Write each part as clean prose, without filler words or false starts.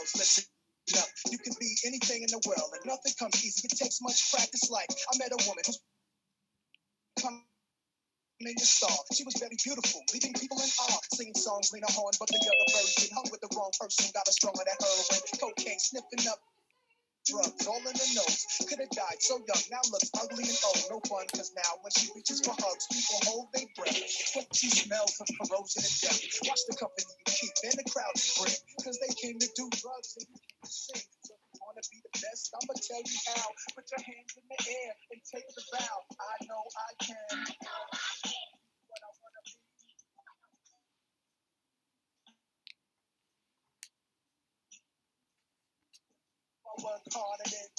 girls, listen up. You can be anything in the world, and nothing comes easy. It takes much practice. Like I met a woman who's coming in your star. She was very beautiful, leaving people in awe. Singing songs, Lena Horne, but the other version. Hung with the wrong person, got her stronger than heroin. Cocaine, sniffing up drugs, all in the nose. Could have died so young, now looks ugly and old. No fun, cause now when she reaches for hugs, people hold their breath. When she smells of corrosion and death. Watch the company you keep and the crowd you bring. Cause they came to do drugs and you came to sing. So if you wanna be the best, I'ma tell you how. Put your hands in the air and take the bow. I know I can. What I wanna be. I work hard at it.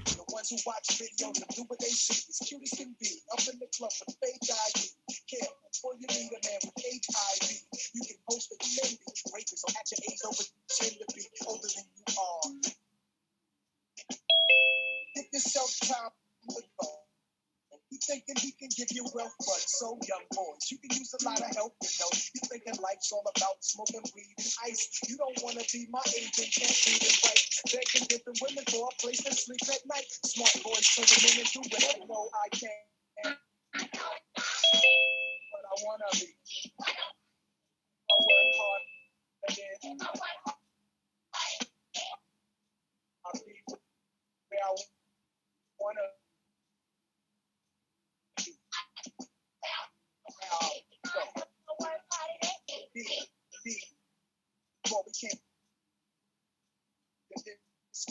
The ones who watch videos and do what they see as cute as can be. Up in the club with fake ID. Care before you meet a man with HIV. You can post that you may be rapist or at your age over 10 to be older than you are. Give yourself time to go. You thinking he can give you wealth, but so young boys, you can use a lot of help, you know. You thinking life's all about smoking weed and ice. You don't want to be my age and can't read and write. Begging different women for a place to sleep at night. Smart boys turn them in and do whatever. No, I can't. But I want to be. I work hard again. I'll be where I want to. Boy, we can't get this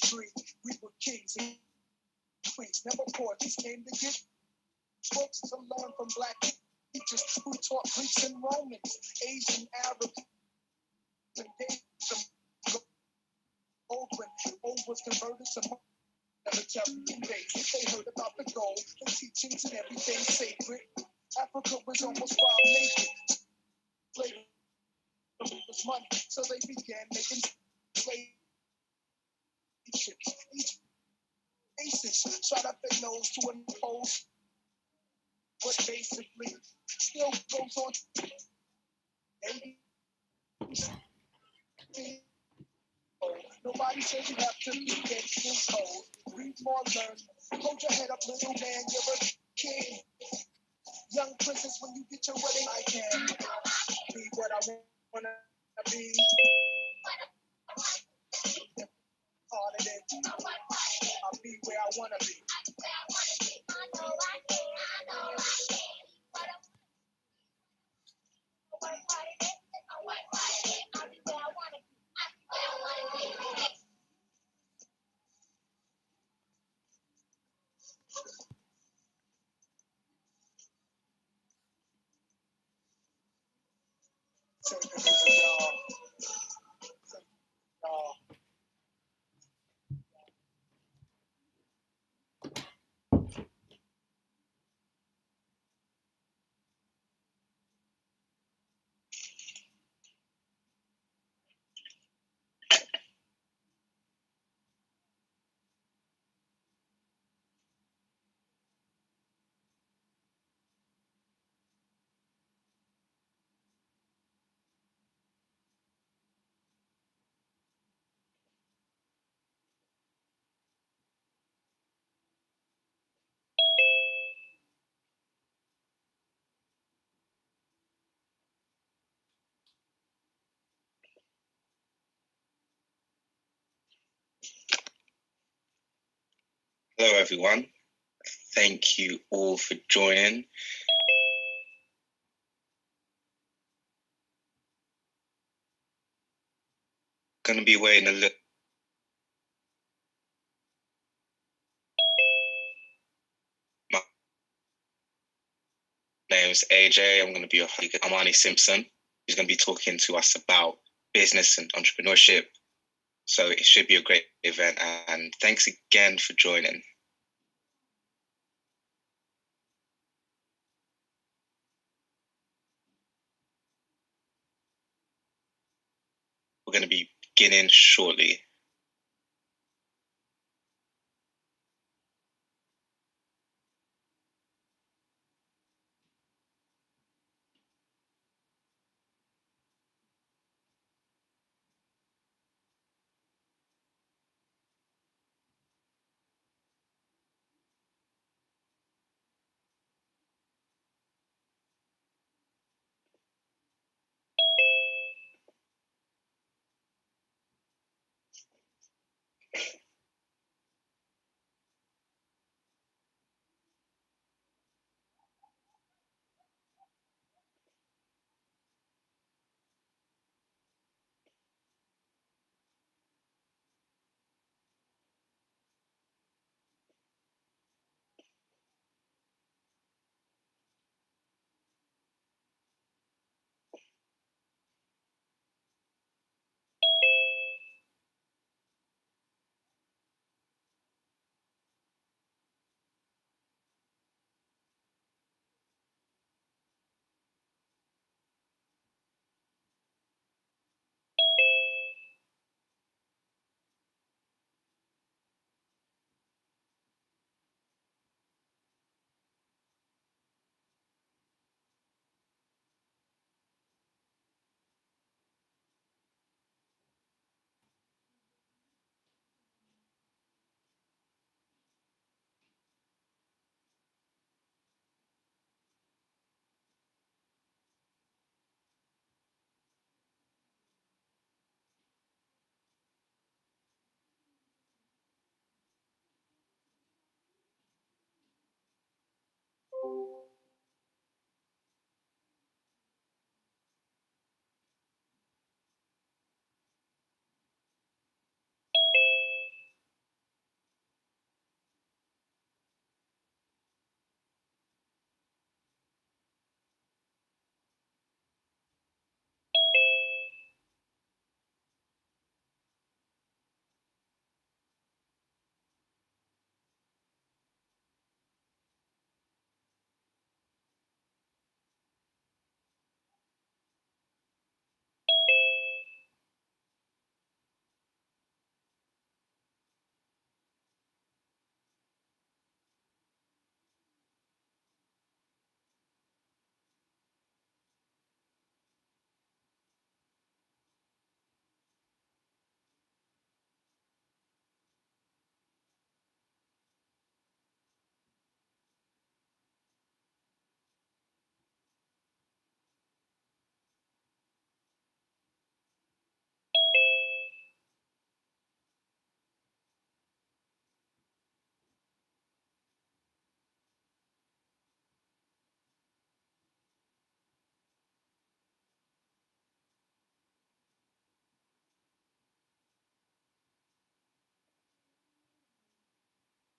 country. We were kings and queens, never poor. Just came to get books to learn from black teachers who taught Greeks and Romans, Asian, Arabs, and gave them gold when gold was converted to military base. They heard about the gold, the teachings, and everything sacred. Africa was almost robbed naked. Slavery was money, so they began making slave ships. Each basis shot up their nose to impose what basically still goes on. Nobody says you have to be against hoes. Read more, learn. Hold your head up, little man, you're a king. Young princess, when you get your wedding, I can be what I wanna be. Part of it, I'll be where I wanna be. Take it easy, y'all. Hello, everyone. Thank you all for joining. Going to be waiting a little. My name is AJ. I'm going to be your host, Amani Simpson, who's going to be talking to us about business and entrepreneurship. So it should be a great event. And thanks again for joining. We're going to be beginning shortly.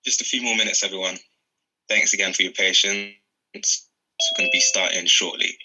Just a few more minutes, everyone. Thanks again for your patience. We're going to be starting shortly.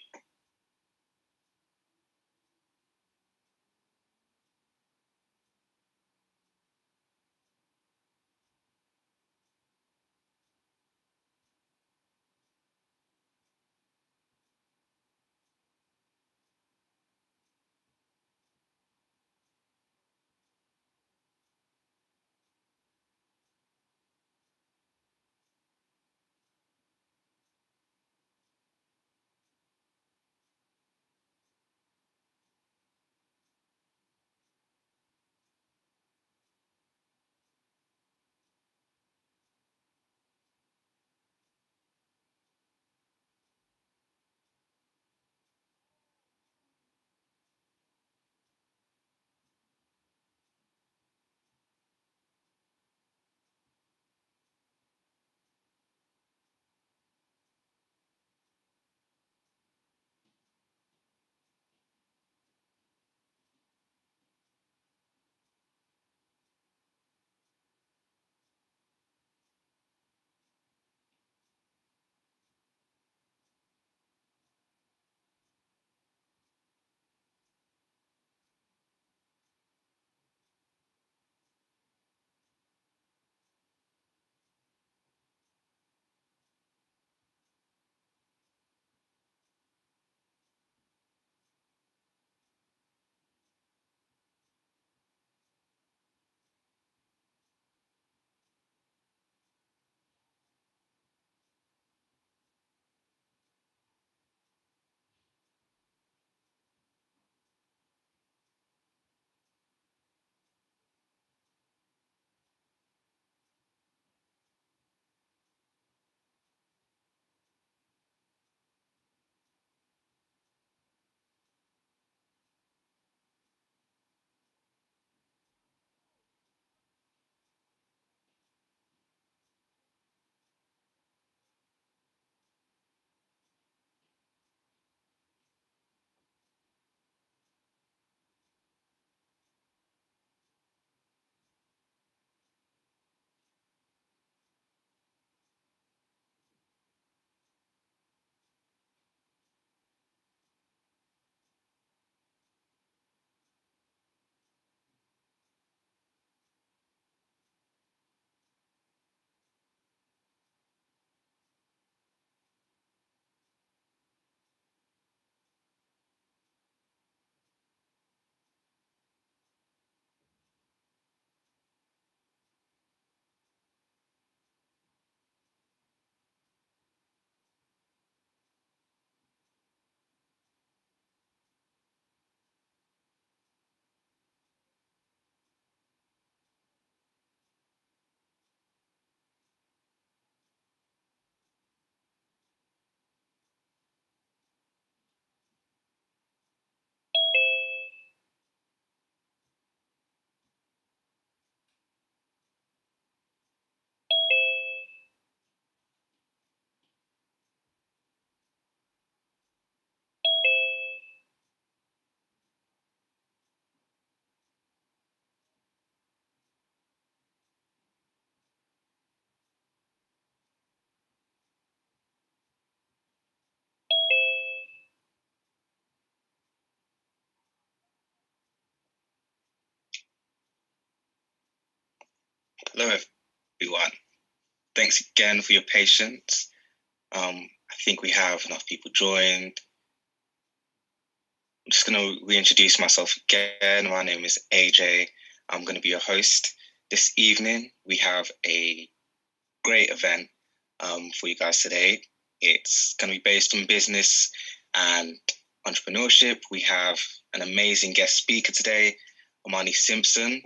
Hello, everyone. Thanks again for your patience. I think we have enough people joined. I'm just going to reintroduce myself again. My name is AJ. I'm going to be your host. This evening, we have a great event for you guys today. It's going to be based on business and entrepreneurship. We have an amazing guest speaker today, Amani Simpson.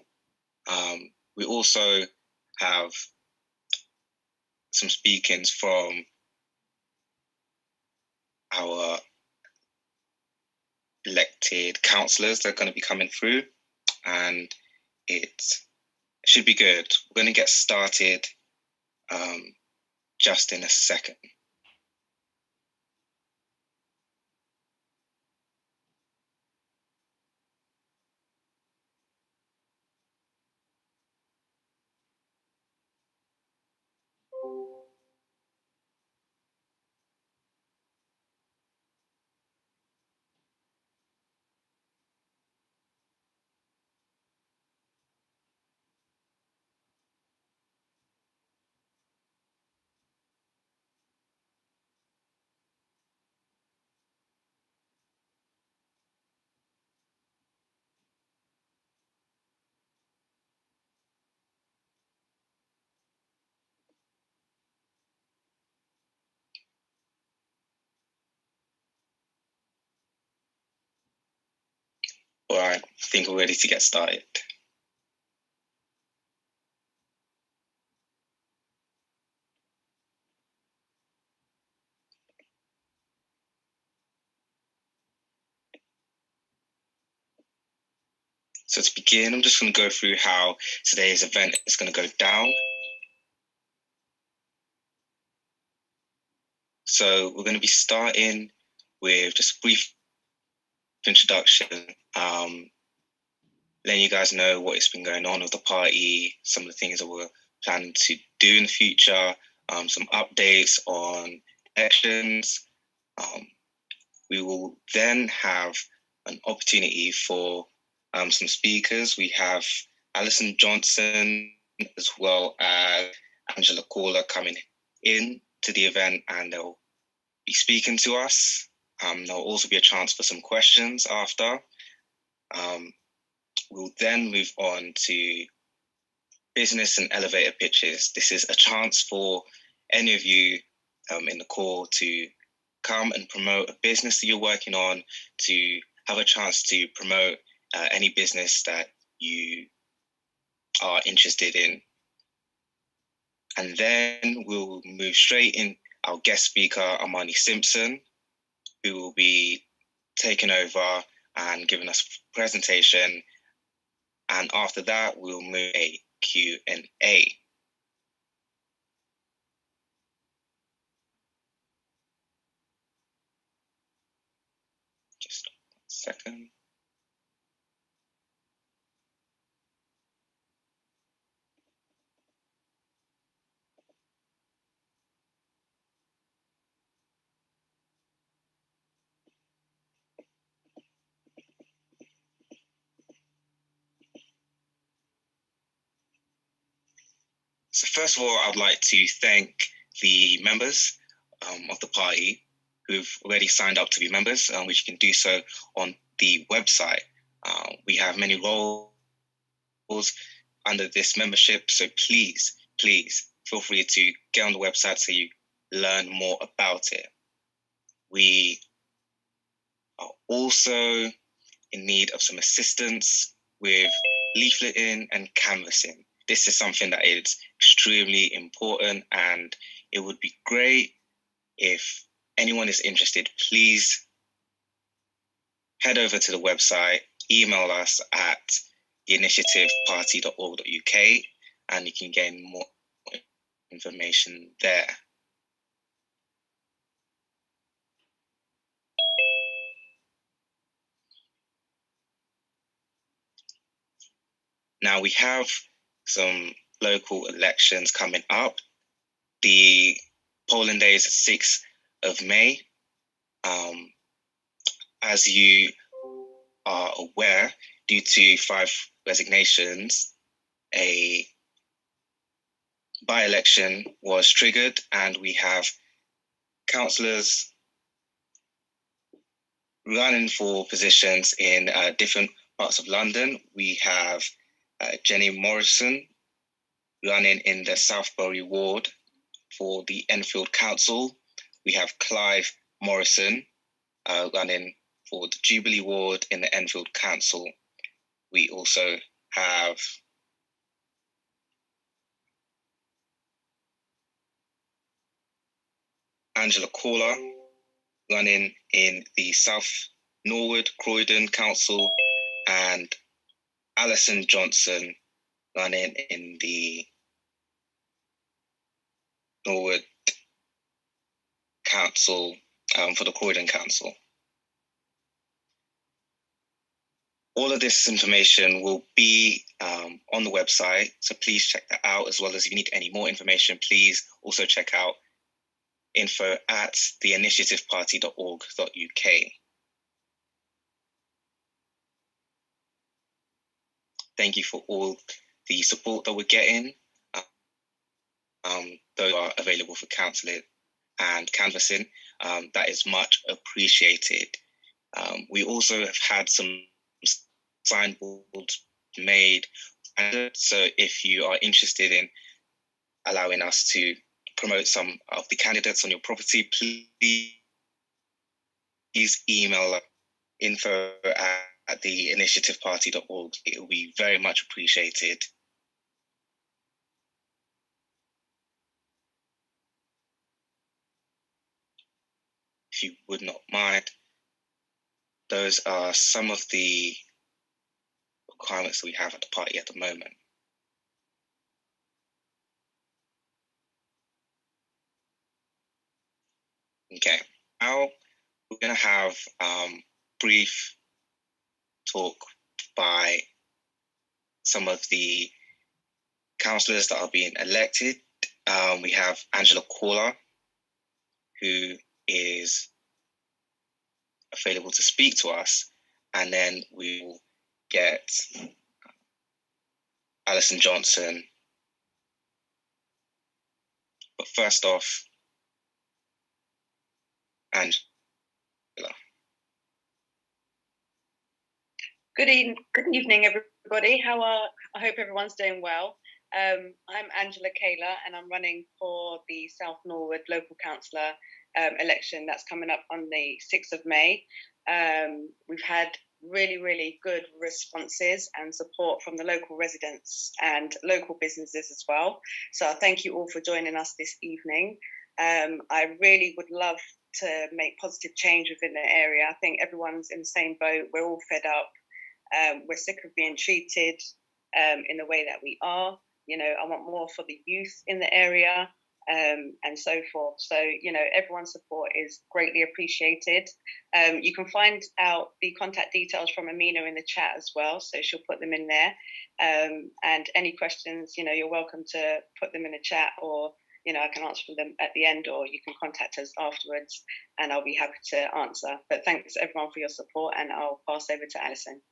We also have some speakings from our elected councillors that are going to be coming through, and it should be good. We're going to get started just in a second. All right, I think we're ready to get started. So to begin, I'm just going to go through how today's event is going to go down. So we're going to be starting with just a brief introduction, letting you guys know what has been going on with the party, some of the things that we're planning to do in the future, some updates on elections. We will then have an opportunity for some speakers. We have Alison Johnson as well as Angela Caller coming in to the event, and they'll be speaking to us. There'll also be a chance for some questions after. We'll then move on to business and elevator pitches. This is a chance for any of you in the call to come and promote a business that you're working on, to have a chance to promote any business that you are interested in. And then we'll move straight in our guest speaker, Amani Simpson, who will be taking over and giving us a presentation. And after that, we'll move a Q&A. Just 1 second. So first of all, I'd like to thank the members of the party who've already signed up to be members, which you can do so on the website. We have many roles under this membership, so please feel free to get on the website so you learn more about it. We are also in need of some assistance with leafleting and canvassing. This is something that is extremely important, and it would be great if anyone is interested. Please head over to the website, email us at theinitiativeparty.org.uk, and you can gain more information there. Now we have some local elections coming up. The polling day is 6th of May. As you are aware, due to 5 resignations, a by-election was triggered, and we have councillors running for positions in different parts of London. We have Jenny Morrison running in the Southbury ward for the Enfield Council. We have Clive Morrison running for the Jubilee ward in the Enfield Council. We also have Angela Caller running in the South Norwood Croydon Council, and Alison Johnson running in the Norwood Council for the Croydon Council. All of this information will be on the website, so please check that out, as well as if you need any more information, please also check out info@theinitiativeparty.org.uk. Thank you for all the support that we're getting. Those are available for counselling and canvassing. That is much appreciated. We also have had some signboards made, and so if you are interested in allowing us to promote some of the candidates on your property, please email info@theinitiativeparty.org. It will be very much appreciated. If you would not mind, those are some of the requirements that we have at the party at the moment. Okay, now we're going to have brief talk by some of the councillors that are being elected. We have Angela Caller, who is available to speak to us, and then we will get Alison Johnson. But first off, Angela. Good evening, everybody. I hope everyone's doing well. I'm Angela Kaler, and I'm running for the South Norwood local councillor election that's coming up on the 6th of May. We've had really good responses and support from the local residents and local businesses as well. So thank you all for joining us this evening. I really would love to make positive change within the area. I think everyone's in the same boat. We're all fed up. We're sick of being treated in the way that we are. You know, I want more for the youth in the area and so forth. So, you know, everyone's support is greatly appreciated. You can find out the contact details from Amina in the chat as well. So she'll put them in there. And any questions, you know, you're welcome to put them in the chat, or, you know, I can answer them at the end, or you can contact us afterwards and I'll be happy to answer. But thanks everyone for your support, and I'll pass over to Alison.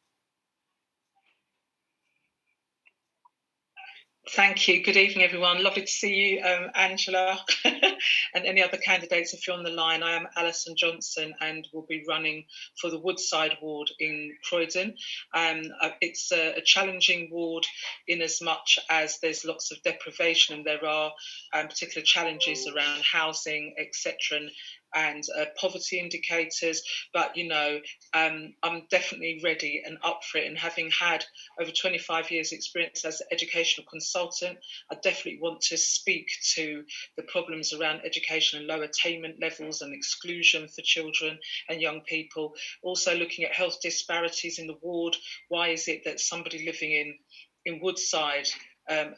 Thank you. Good evening, everyone. Lovely to see you, Angela, and any other candidates if you're on the line. I am Alison Johnson and will be running for the Woodside ward in Croydon. It's a challenging ward in as much as there's lots of deprivation, and there are particular challenges around housing, etc., and poverty indicators. But, you know, I'm definitely ready and up for it. And having had over 25 years experience as an educational consultant, I definitely want to speak to the problems around education and low attainment levels and exclusion for children and young people. Also looking at health disparities in the ward. Why is it that somebody living in Woodside, a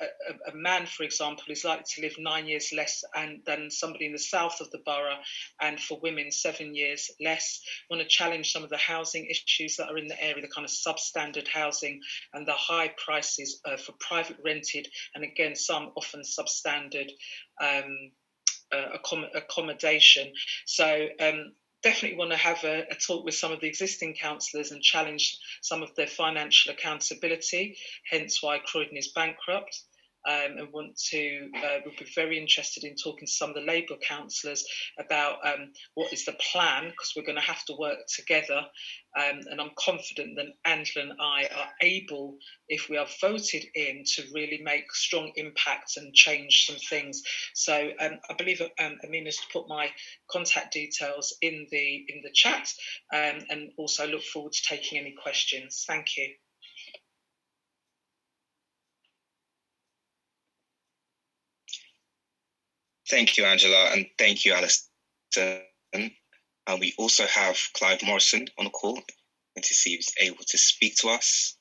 man, for example, is likely to live 9 years less than somebody in the south of the borough, and for women 7 years less? I want to challenge some of the housing issues that are in the area, the kind of substandard housing and the high prices for private rented, and again, some often substandard accommodation. So definitely want to have a talk with some of the existing councillors and challenge some of their financial accountability, hence why Croydon is bankrupt. and would be very interested in talking to some of the Labour councillors about what is the plan, because we're going to have to work together. And I'm confident that Angela and I are able, if we are voted in, to really make strong impacts and change some things. So I believe Amina's put my contact details in the chat, and also look forward to taking any questions. Thank you. Thank you, Angela, and thank you, Alison. And we also have Clive Morrison on the call, and to see if he's able to speak to us.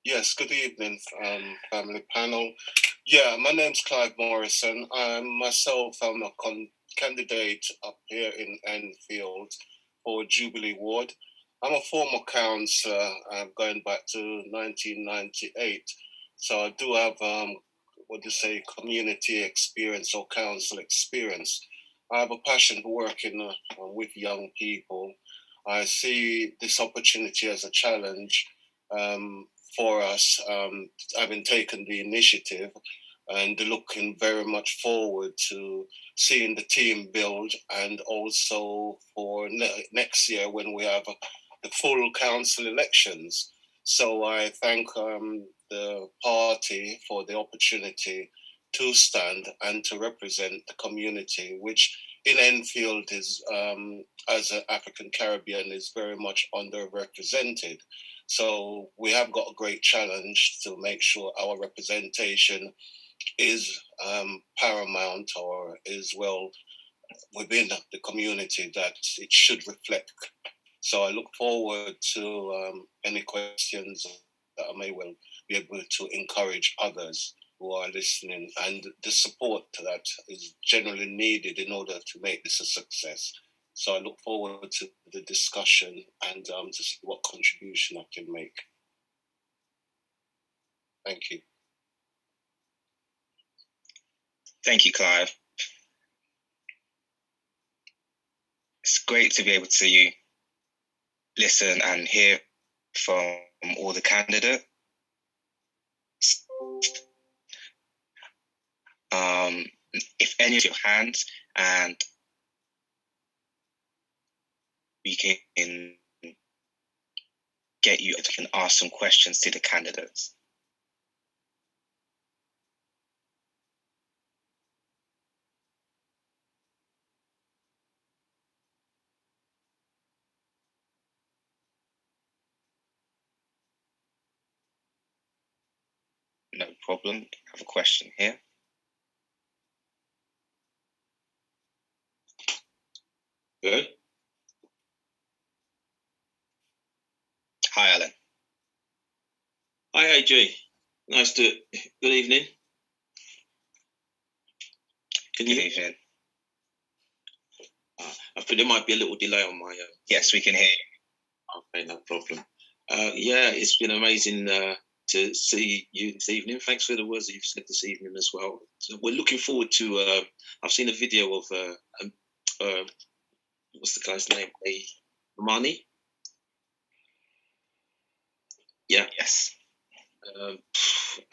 Yes, good evening, family panel. Yeah, my name's Clive Morrison. I'm a candidate up here in Enfield for Jubilee Ward. I'm a former councillor going back to 1998. So I do have, community experience or council experience. I have a passion for working with young people. I see this opportunity as a challenge for us, having taken the initiative and looking very much forward to seeing the team build, and also for next year when we have the full council elections. So I thank the party for the opportunity to stand and to represent the community, which in Enfield is, as an African Caribbean, is very much underrepresented. So we have got a great challenge to make sure our representation is paramount, or is well within the community that it should reflect. So I look forward to any questions that I may well be able to encourage others who are listening, and the support that is generally needed in order to make this a success. So I look forward to the discussion and to see what contribution I can make. Thank you. Thank you, Clive. It's great to be able to listen and hear from all the candidates. If any of your hands, and we can get you to ask some questions to the candidates. No problem. I have a question here. Good. Hi, Alan. Hi, AJ. Good evening. Good evening. I think there might be a little delay on my... Yes, we can hear you. Okay, no problem. Yeah, it's been amazing to see you this evening. Thanks for the words that you've said this evening as well. So we're looking forward to... I've seen a video of... what's the guy's name? Romani? Yeah. Yes.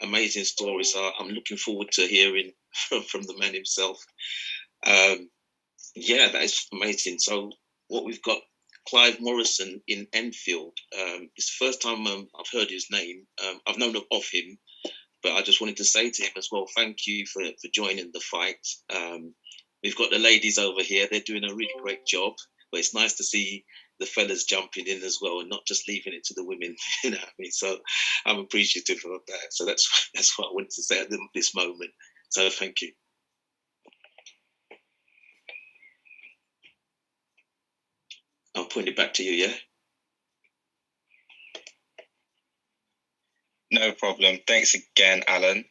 Amazing stories. I'm looking forward to hearing from the man himself. Yeah, that is amazing. So what we've got, Clive Morrison in Enfield. It's the first time I've heard his name. I've known of him, but I just wanted to say to him as well, thank you for joining the fight. We've got the ladies over here. They're doing a really great job, but it's nice to see the fellas jumping in as well and not just leaving it to the women. You know what I mean? So I'm appreciative of that. So that's what I wanted to say at this moment. So thank you. I'll point it back to you, yeah? No problem. Thanks again, Alan.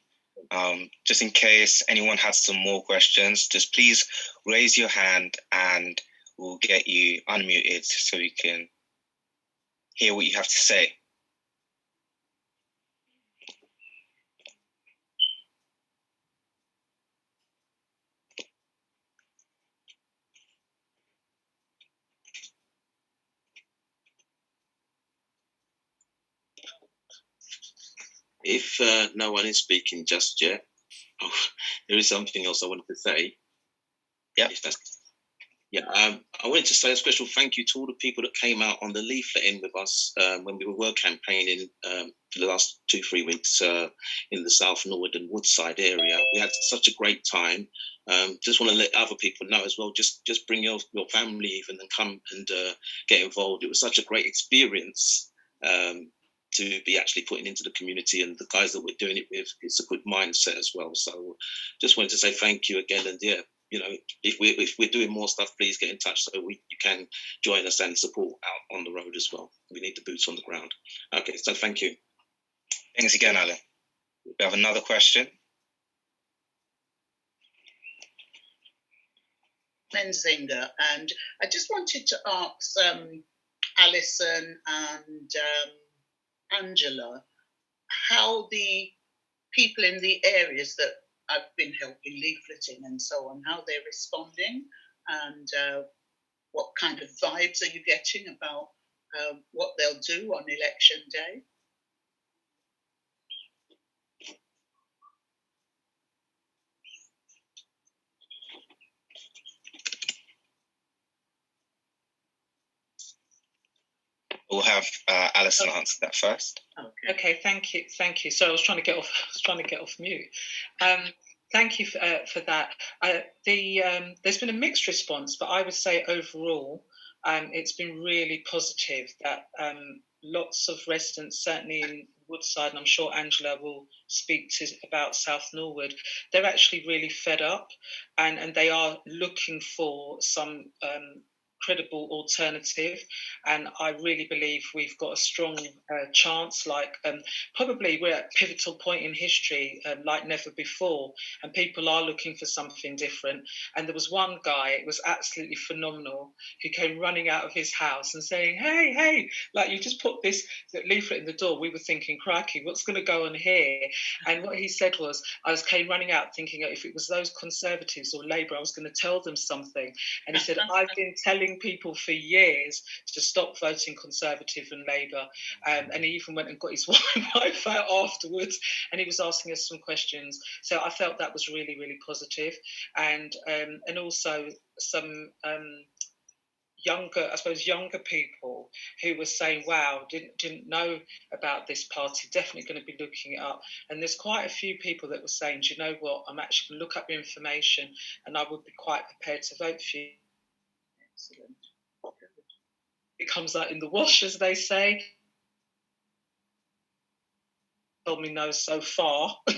Just in case anyone has some more questions, just please raise your hand and we'll get you unmuted so we can hear what you have to say. If no one is speaking just yet, there is something else I wanted to say. Yeah. I wanted to say a special thank you to all the people that came out on the leafleting with us when we were campaigning for the last 2-3 weeks in the South Norwood and Woodside area. We had such a great time. Just want to let other people know as well, just bring your family even and come and get involved. It was such a great experience to be actually putting into the community, and the guys that we're doing it with, it's a good mindset as well. So just wanted to say thank you again, and yeah, you know, if we're doing more stuff, please get in touch so you can join us and support out on the road as well. We need the boots on the ground. Okay, so thank you. Thanks again, Alan. We have another question. Menzinger, and I just wanted to ask Alison and Angela how the people in the areas that I've been helping leafleting and so on, how they're responding, and what kind of vibes are you getting about what they'll do on election day? We'll have Alison answer that first. Okay, thank you. So I was trying to get off mute. Thank you for that. There's been a mixed response, but I would say overall, it's been really positive. That lots of residents, certainly in Woodside, and I'm sure Angela will speak about South Norwood, they're actually really fed up, and they are looking for some credible alternative, and I really believe we've got a strong chance. Like probably we're at a pivotal point in history, like never before, and people are looking for something different. And there was one guy, it was absolutely phenomenal, who came running out of his house and saying, "Hey, like you just put this leaflet in the door." We were thinking, "Crikey, what's going to go on here?" And what he said was, came running out thinking if it was those Conservatives or Labour, I was going to tell them something. And he said, "I've been telling people for years to stop voting Conservative and Labour," and he even went and got his wife out afterwards, and he was asking us some questions. So I felt that was really, really positive, and also some younger people who were saying, "Wow, didn't know about this party, definitely going to be looking it up." And there's quite a few people that were saying, "Do you know what, I'm actually going to look up your information and I would be quite prepared to vote for you." Excellent. It comes out in the wash, as they say. Told me no so far, but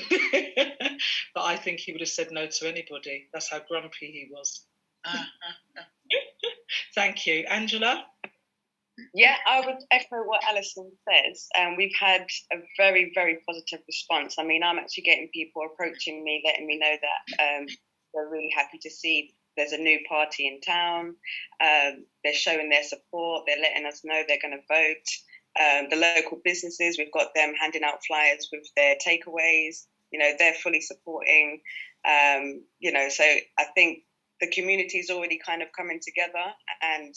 I think he would have said no to anybody. That's how grumpy he was. Thank you. Angela? Yeah, I would echo what Alison says. We've had a very, very positive response. I mean, I'm actually getting people approaching me, letting me know that they're really happy to see there's a new party in town. They're showing their support. They're letting us know they're going to vote. The local businesses, we've got them handing out flyers with their takeaways. You know, they're fully supporting. You know, so I think the community is already kind of coming together, and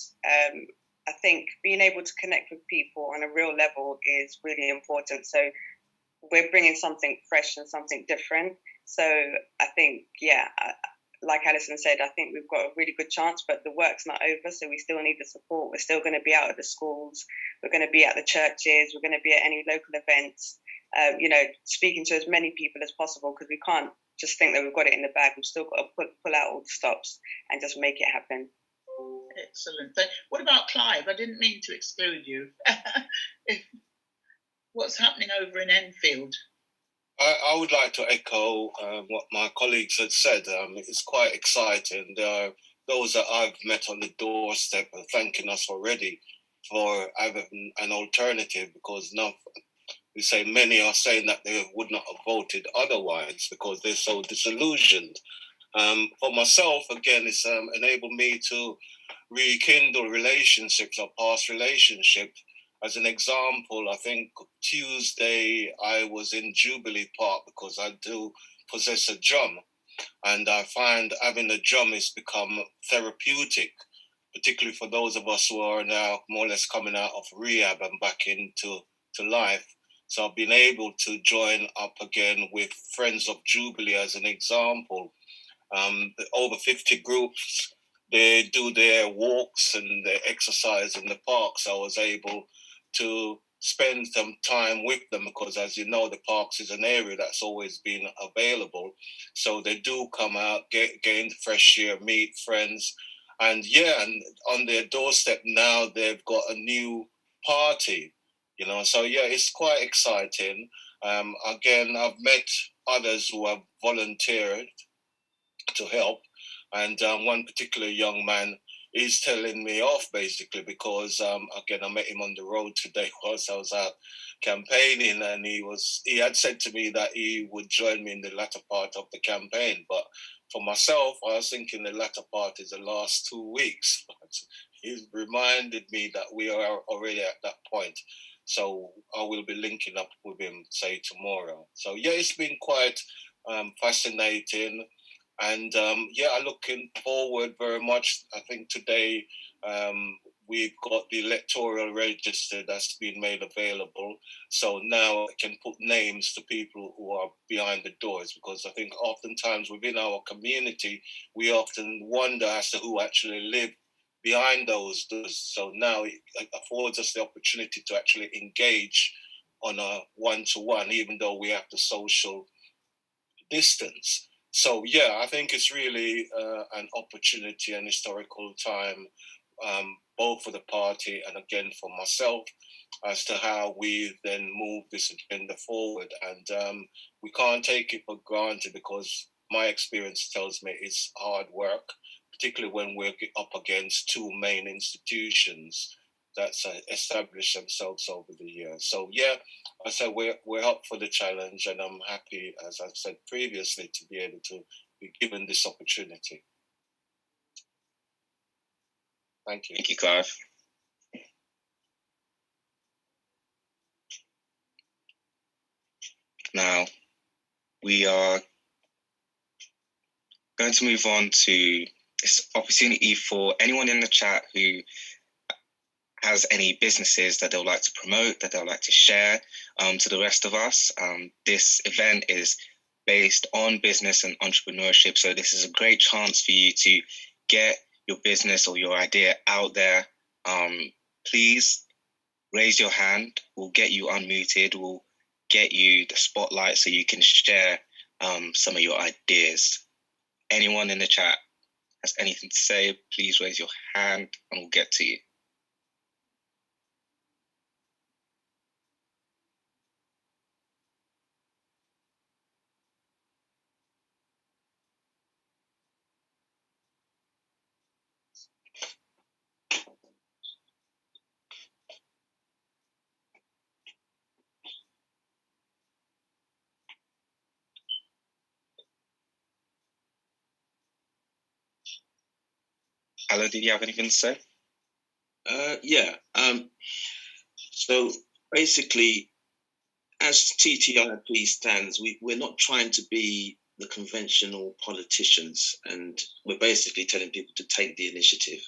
I think being able to connect with people on a real level is really important. So we're bringing something fresh and something different. So I think, yeah, like Alison said, I think we've got a really good chance, but the work's not over. So we still need the support. We're still going to be out at the schools. We're going to be at the churches. We're going to be at any local events, you know, speaking to as many people as possible, because we can't just think that we've got it in the bag. We've still got to pull out all the stops and just make it happen. Excellent. What about Clive? I didn't mean to exclude you. What's happening over in Enfield? I would like to echo what my colleagues had said. It's quite exciting. There are those that I've met on the doorstep thanking us already for having an alternative, because now we say many are saying that they would not have voted otherwise because they're so disillusioned. For myself, again, it's enabled me to rekindle relationships or past relationships. As an example, I think Tuesday I was in Jubilee Park because I do possess a drum, and I find having a drum has become therapeutic, particularly for those of us who are now more or less coming out of rehab and back into life. So I've been able to join up again with Friends of Jubilee as an example. Over 50 groups, they do their walks and their exercise in the parks. I was able to spend some time with them because, as you know, the parks is an area that's always been available. So they do come out, gain fresh air, meet friends. And yeah, and on their doorstep now, they've got a new party, you know. So yeah, it's quite exciting. Again, I've met others who have volunteered to help. And one particular young man is telling me off basically because again I met him on the road today whilst I was out campaigning, and he had said to me that he would join me in the latter part of the campaign. But for myself, I was thinking the latter part is the last 2 weeks. But he reminded me that we are already at that point. So I will be linking up with him, say, tomorrow. So yeah, it's been quite fascinating. And yeah, I'm looking forward very much. I think today we've got the electoral register that's been made available. So now I can put names to people who are behind the doors, because I think oftentimes within our community, we often wonder as to who actually live behind those doors. So now it affords us the opportunity to actually engage on a one-to-one, even though we have the social distance. So yeah, I think it's really an opportunity, an historical time, both for the party and again for myself, as to how we then move this agenda forward. And we can't take it for granted, because my experience tells me it's hard work, particularly when we're up against two main institutions that's established themselves over the years. So yeah, I said we're up for the challenge, and I'm happy, as I said previously, to be able to be given this opportunity. Thank you. Thank you, Clive. Now, we are going to move on to this opportunity for anyone in the chat who has any businesses that they'll like to promote, that they'll like to share to the rest of us. This event is based on business and entrepreneurship, so this is a great chance for you to get your business or your idea out there. Please raise your hand. We'll get you unmuted. We'll get you the spotlight so you can share some of your ideas. Anyone in the chat has anything to say, please raise your hand and we'll get to you. Alan, did you have anything to say? Yeah. So basically, as TTIP stands, we're not trying to be the conventional politicians, and we're basically telling people to take the initiative.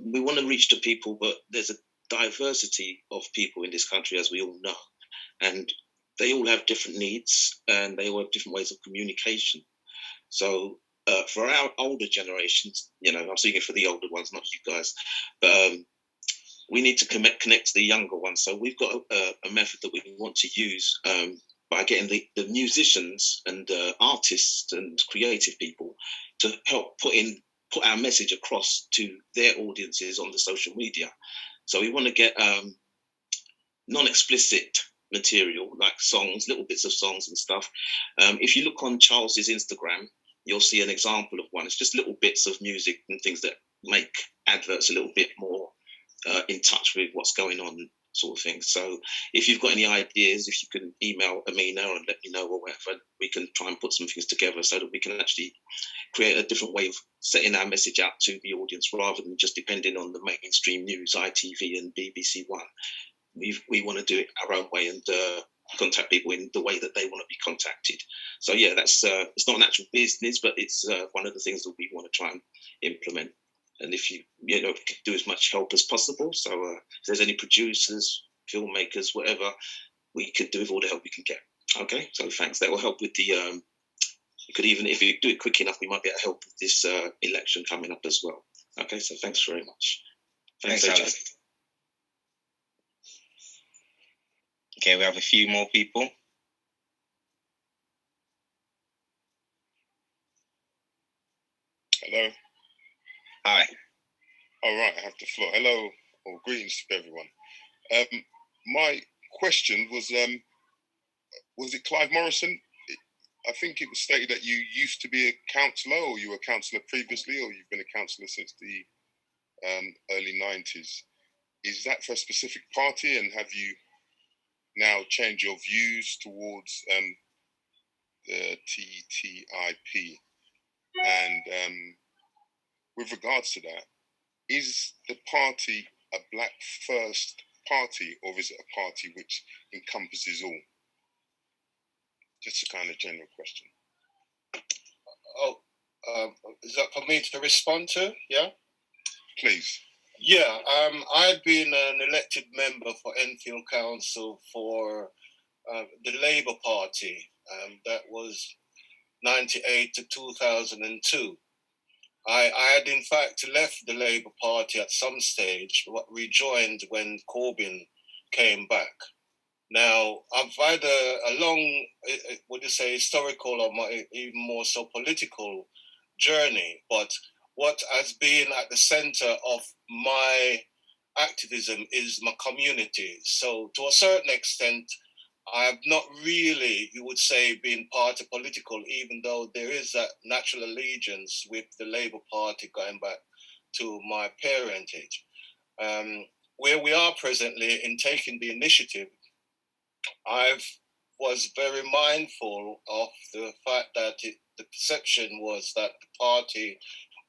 We want to reach the people, but there's a diversity of people in this country, as we all know, and they all have different needs and they all have different ways of communication. So for our older generations, I'm speaking for the older ones, not you guys, but we need to connect to the younger ones. So we've got a method that we want to use by getting the musicians and artists and creative people to help put our message across to their audiences on the social media. So we want to get non-explicit material, like songs, little bits of songs and stuff. If you look on Charles's Instagram, you'll see an example of one. It's just little bits of music and things that make adverts a little bit more in touch with what's going on, sort of thing. So if you've got any ideas, if you can email Amina and let me know or whatever, we can try and put some things together so that we can actually create a different way of setting our message out to the audience, rather than just depending on the mainstream news, ITV and BBC One. We want to do it our own way and contact people in the way that they want to be contacted. So yeah, that's it's not an actual business, but it's one of the things that we want to try and implement. And if you do as much help as possible. So if there's any producers, filmmakers, whatever, we could do with all the help we can get. Okay, so thanks. That will help with the. You could even, if you do it quick enough, we might be able to help with this election coming up as well. Okay, so thanks very much. Thanks, Alice. Okay, we have a few more people. Hello. Hi. All right, I have the floor. Hello, or greetings to everyone. My question was it Clive Morrison? I think it was stated that you used to be a councillor, or you were a councillor previously, or you've been a councillor since the early 90s. Is that for a specific party, and have you now changed your views towards the TTIP? And with regards to that, is the party a black first party, or is it a party which encompasses all? Just a kind of general question. Is that for me to respond to? Yeah? Please. Yeah, I've been an elected member for Enfield Council for the Labour Party. That was 98 to 2002. I had in fact left the Labour Party at some stage, but rejoined when Corbyn came back. Now, I've had a long, what do you say, historical or even more so political journey, but what has been at the center of my activism is my community. So to a certain extent, I have not really, you would say, been party political, even though there is that natural allegiance with the Labour Party going back to my parentage. Where we are presently in taking the initiative, I was very mindful of the fact that the perception was that the party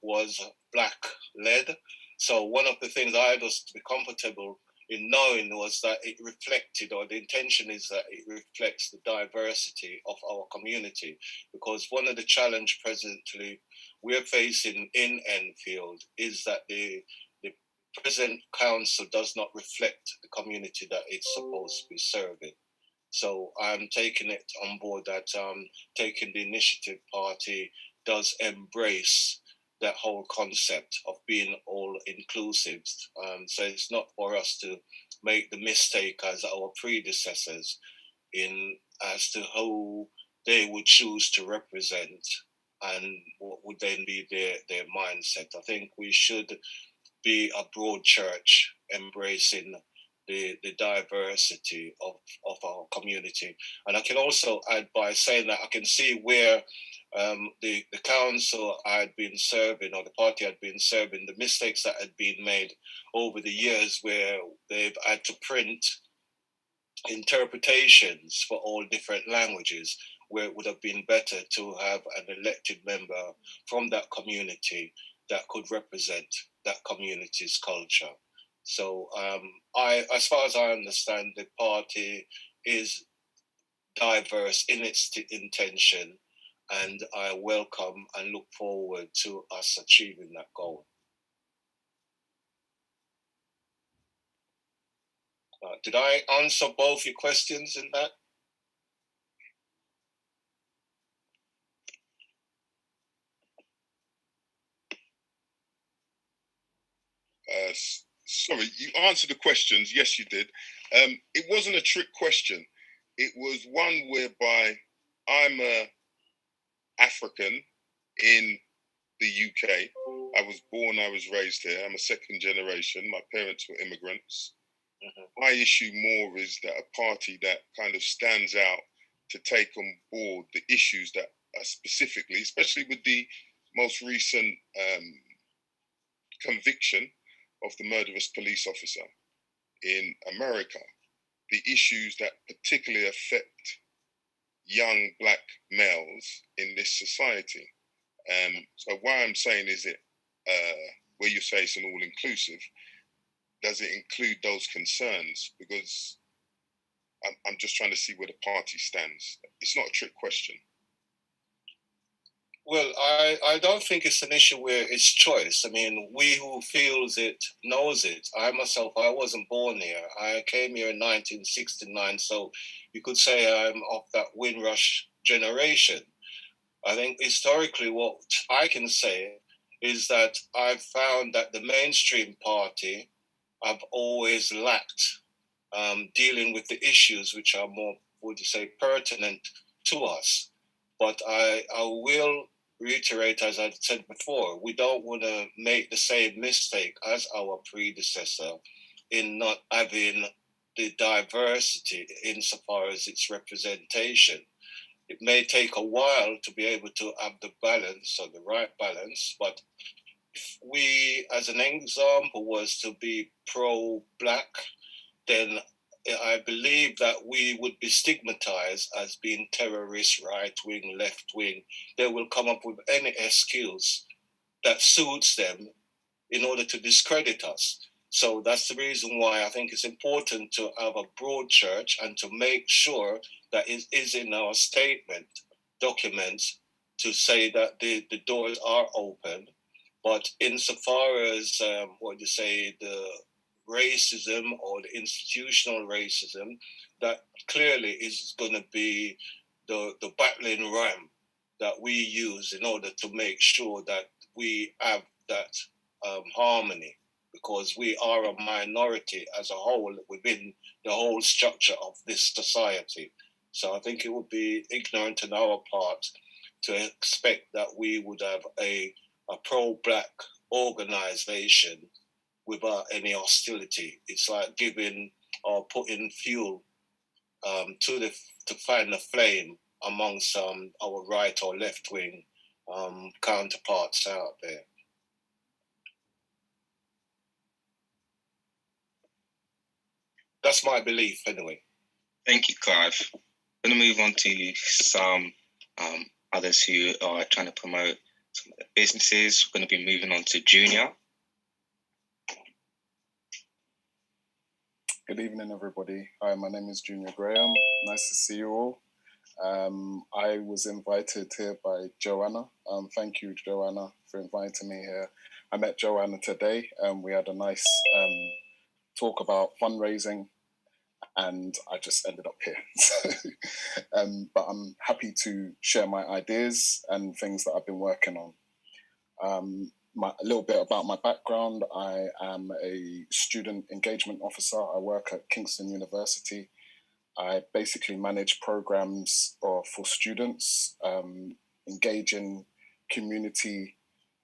was black-led. So one of the things I was to be comfortable in knowing was that it reflected, or the intention is that it reflects the diversity of our community. Because one of the challenges presently we're facing in Enfield is that the present council does not reflect the community that it's supposed to be serving. So I'm taking it on board that taking the initiative party does embrace that whole concept of being all inclusive. So it's not for us to make the mistake as our predecessors in as to who they would choose to represent and what would then be their mindset. I think we should be a broad church embracing the diversity of our community. And I can also add by saying that I can see where the council I had been serving, or the party had been serving, the mistakes that had been made over the years where they've had to print interpretations for all different languages, where it would have been better to have an elected member from that community that could represent that community's culture. So as far as I understand, the party is diverse in its intention, and I welcome and look forward to us achieving that goal. Did I answer both your questions in that? Sorry, you answered the questions. Yes, you did. It wasn't a trick question. It was one whereby I'm a African in the UK. I was born, I was raised here. I'm a second generation. My parents were immigrants. My issue more is that a party that kind of stands out to take on board the issues that are specifically, especially with the most recent conviction of the murderous police officer in America, the issues that particularly affect young black males in this society. So what I'm saying is it, where you say it's an all-inclusive, does it include those concerns? Because I'm just trying to see where the party stands. It's not a trick question. Well, I don't think it's an issue where it's choice. I mean, we who feels it knows it. I myself, I wasn't born here. I came here in 1969, so you could say I'm of that Windrush generation. I think historically, what I can say is that I've found that the mainstream party have always lacked dealing with the issues which are more, would you say, pertinent to us. But I will reiterate, as I said before, we don't want to make the same mistake as our predecessor in not having the diversity insofar as its representation. It may take a while to be able to have the balance or the right balance, but if we, as an example, was to be pro-black, then I believe that we would be stigmatized as being terrorists, right wing, left wing. They will come up with any excuse that suits them in order to discredit us. So that's the reason why I think it's important to have a broad church and to make sure that it is in our statement documents to say that the doors are open. But insofar as, what you say, the racism or the institutional racism, that clearly is going to be the battling ram that we use in order to make sure that we have that harmony, because we are a minority as a whole within the whole structure of this society. So I think it would be ignorant on our part to expect that we would have a pro-black organization without any hostility. It's like giving or putting fuel to find the flame amongst our right or left wing counterparts out there. That's my belief, anyway. Thank you, Clive. I'm going to move on to some others who are trying to promote some of their businesses. We're going to be moving on to Junior. Good evening, everybody. Hi, my name is Junior Graham. Nice to see you all. I was invited here by Joanna. Thank you, Joanna, for inviting me here. I met Joanna today, and we had a nice talk about fundraising, and I just ended up here. But I'm happy to share my ideas and things that I've been working on. A little bit about my background. I am a student engagement officer. I work at Kingston University. I basically manage programs for students, engaging community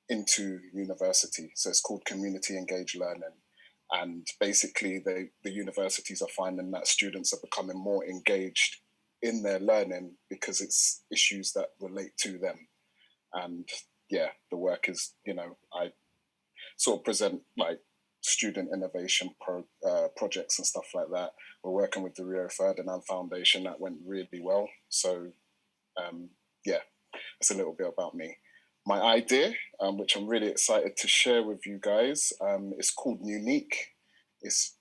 into university. So it's called Community Engaged Learning. And basically the universities are finding that students are becoming more engaged in their learning because it's issues that relate to them. And yeah, the work is, I sort of present like student innovation projects and stuff like that. We're working with the Rio Ferdinand Foundation. That went really well. So yeah, that's a little bit about me. My idea, which I'm really excited to share with you guys, is called Unique. It's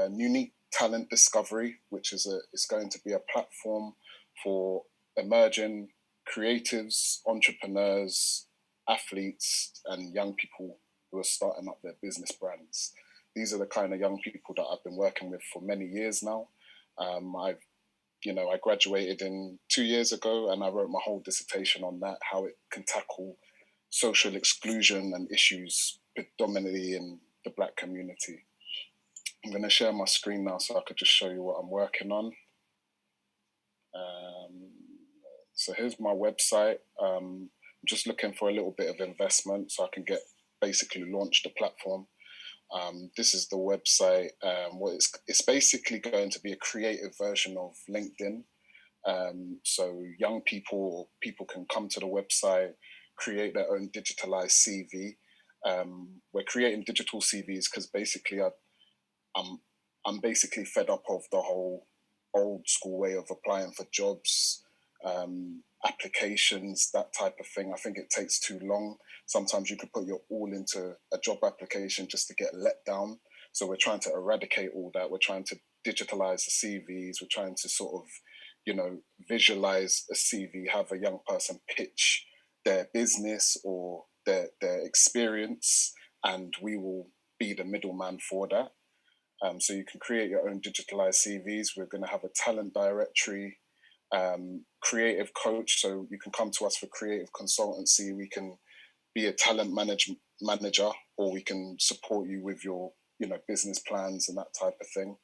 Unique Talent Discovery, which is it's going to be a platform for emerging creatives, entrepreneurs, athletes, and young people who are starting up their business brands. These are the kind of young people that I've been working with for many years now. I graduated 2 years ago, and I wrote my whole dissertation on that, how it can tackle social exclusion and issues predominantly in the Black community. I'm going to share my screen now so I could just show you what I'm working on. So here's my website. I'm just looking for a little bit of investment so I can basically launch the platform. This is the website. It's basically going to be a creative version of LinkedIn. So young people can come to the website, create their own digitalized CV. We're creating digital CVs because basically I'm basically fed up of the whole old school way of applying for jobs, applications, that type of thing. I think it takes too long. Sometimes you could put your all into a job application just to get let down. So we're trying to eradicate all that. We're trying to digitalize the CVs. We're trying to sort of, visualize a CV, have a young person pitch their business or their experience, and we will be the middleman for that. So you can create your own digitalized CVs. We're going to have a talent directory, creative coach. So you can come to us for creative consultancy. We can be a talent manager, or we can support you with your, business plans and that type of thing.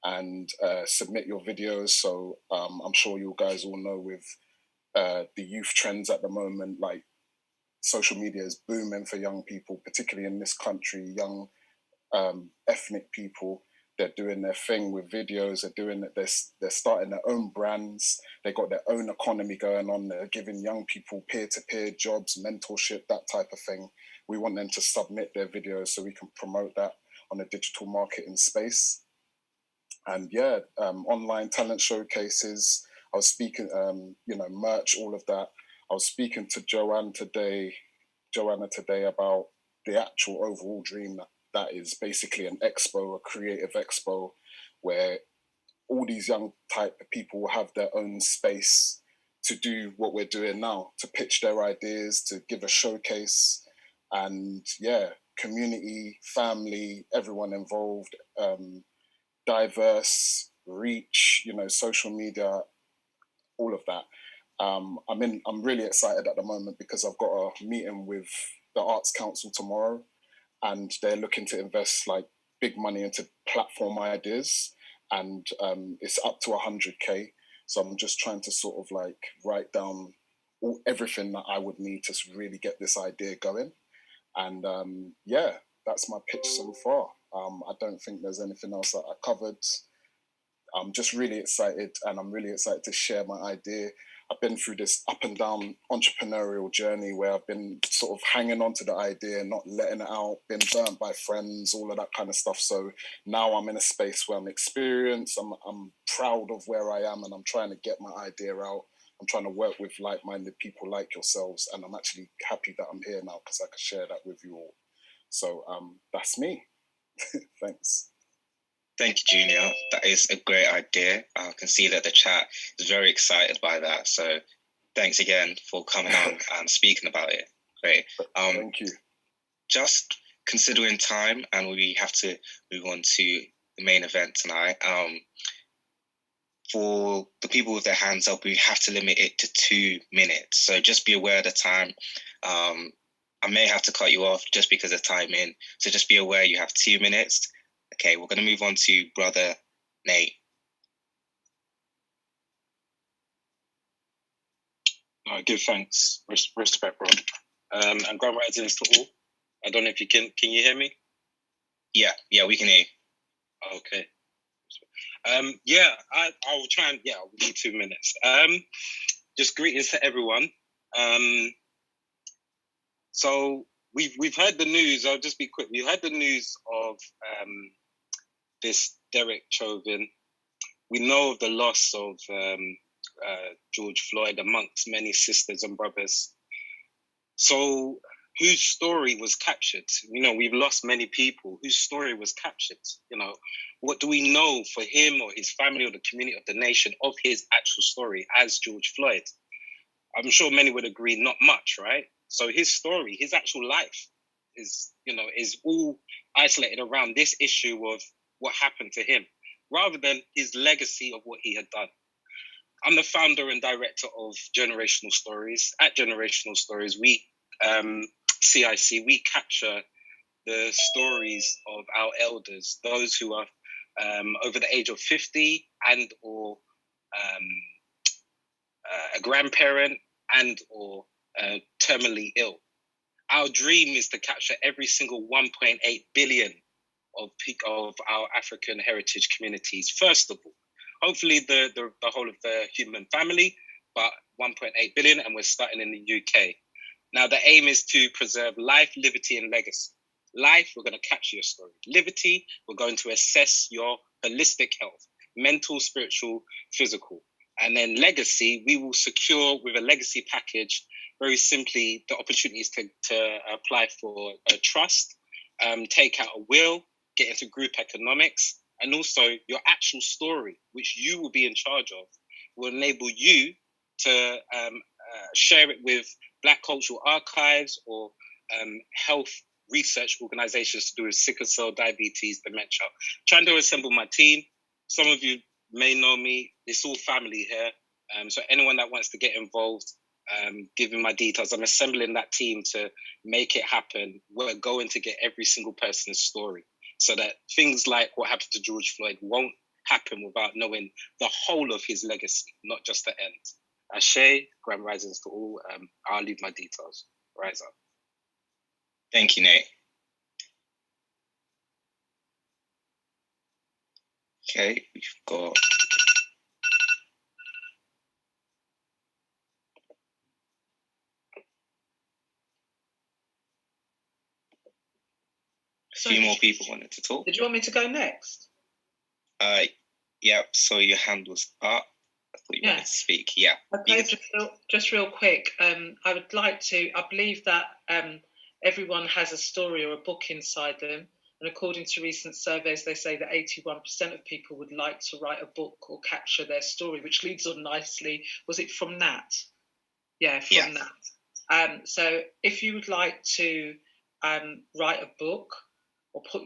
And submit your videos. So I'm sure you guys all know with the youth trends at the moment, like social media is booming for young people, particularly in this country, young ethnic people. They're doing their thing with videos. They're starting their own brands. They got their own economy going on. They're giving young people peer-to-peer jobs, mentorship, that type of thing. We want them to submit their videos so we can promote that on a digital marketing space. And yeah, online talent showcases. I was speaking, merch, all of that. I was speaking to Joanna today about the actual overall dream that is basically an expo, a creative expo, where all these young type of people will have their own space to do what we're doing now, to pitch their ideas, to give a showcase, and yeah, community, family, everyone involved, diverse, reach, social media, all of that. I'm really excited at the moment because I've got a meeting with the Arts Council tomorrow, and they're looking to invest like big money into platform ideas, and it's up to 100K. So I'm just trying to sort of like write down everything that I would need to really get this idea going. And yeah, that's my pitch so far. I don't think there's anything else that I covered. I'm just really excited, and I'm really excited to share my idea. I've been through this up and down entrepreneurial journey where I've been sort of hanging on to the idea, not letting it out, been burnt by friends, all of that kind of stuff. So now I'm in a space where I'm experienced, I'm proud of where I am, and I'm trying to get my idea out. I'm trying to work with like-minded people like yourselves, and I'm actually happy that I'm here now because I can share that with you all. So that's me. Thanks. Thank you, Junior. That is a great idea. I can see that the chat is very excited by that. So thanks again for coming on and speaking about it. Great. Thank you. Just considering time, and we have to move on to the main event tonight. For the people with their hands up, we have to limit it to 2 minutes. So just be aware of the time. I may have to cut you off just because of timing. So just be aware you have 2 minutes. Okay, we're going to move on to Brother Nate. Give thanks, respect, bro. And grand risings to all. I don't know if you can you hear me? Yeah, we can hear you. Okay. I will try and, I'll do 2 minutes. Just greetings to everyone. So we've heard the news. I'll just be quick. We've heard the news of this Derek Chauvin. We know of the loss of George Floyd amongst many sisters and brothers. So whose story was captured? We've lost many people. Whose story was captured? What do we know for him or his family or the community of the nation of his actual story as George Floyd? I'm sure many would agree, not much, right? So his story, his actual life is all isolated around this issue of what happened to him, rather than his legacy of what he had done. I'm the founder and director of Generational Stories. At Generational Stories, we, CIC, we capture the stories of our elders, those who are over the age of 50 and or a grandparent and or terminally ill. Our dream is to capture every single 1.8 billion of our African heritage communities, first of all. Hopefully the whole of the human family, but 1.8 billion, and we're starting in the UK. Now, the aim is to preserve life, liberty, and legacy. Life, we're going to capture your story. Liberty, we're going to assess your holistic health, mental, spiritual, physical. And then legacy, we will secure with a legacy package, very simply, the opportunities to apply for a trust, take out a will, get into group economics, and also your actual story, which you will be in charge of, will enable you to share it with Black cultural archives or health research organizations to do with sickle cell, diabetes, dementia. Trying to assemble my team. Some of you may know me. It's all family here. So anyone that wants to get involved, give me my details. I'm assembling that team to make it happen. We're going to get every single person's story so that things like what happened to George Floyd won't happen without knowing the whole of his legacy, not just the end. Ashe, grand risings to all. I'll leave my details. Rise up. Thank you, Nate. Okay, we've got a few more people wanted to talk. Did you want me to go next? Yep. So your hand was up. I thought you wanted to speak. Yeah. Okay, just real quick. I would like to. I believe that everyone has a story or a book inside them, and according to recent surveys, they say that 81% of people would like to write a book or capture their story, which leads on nicely. Was it from Nat? Yeah, from Nat. So if you would like to write a book or put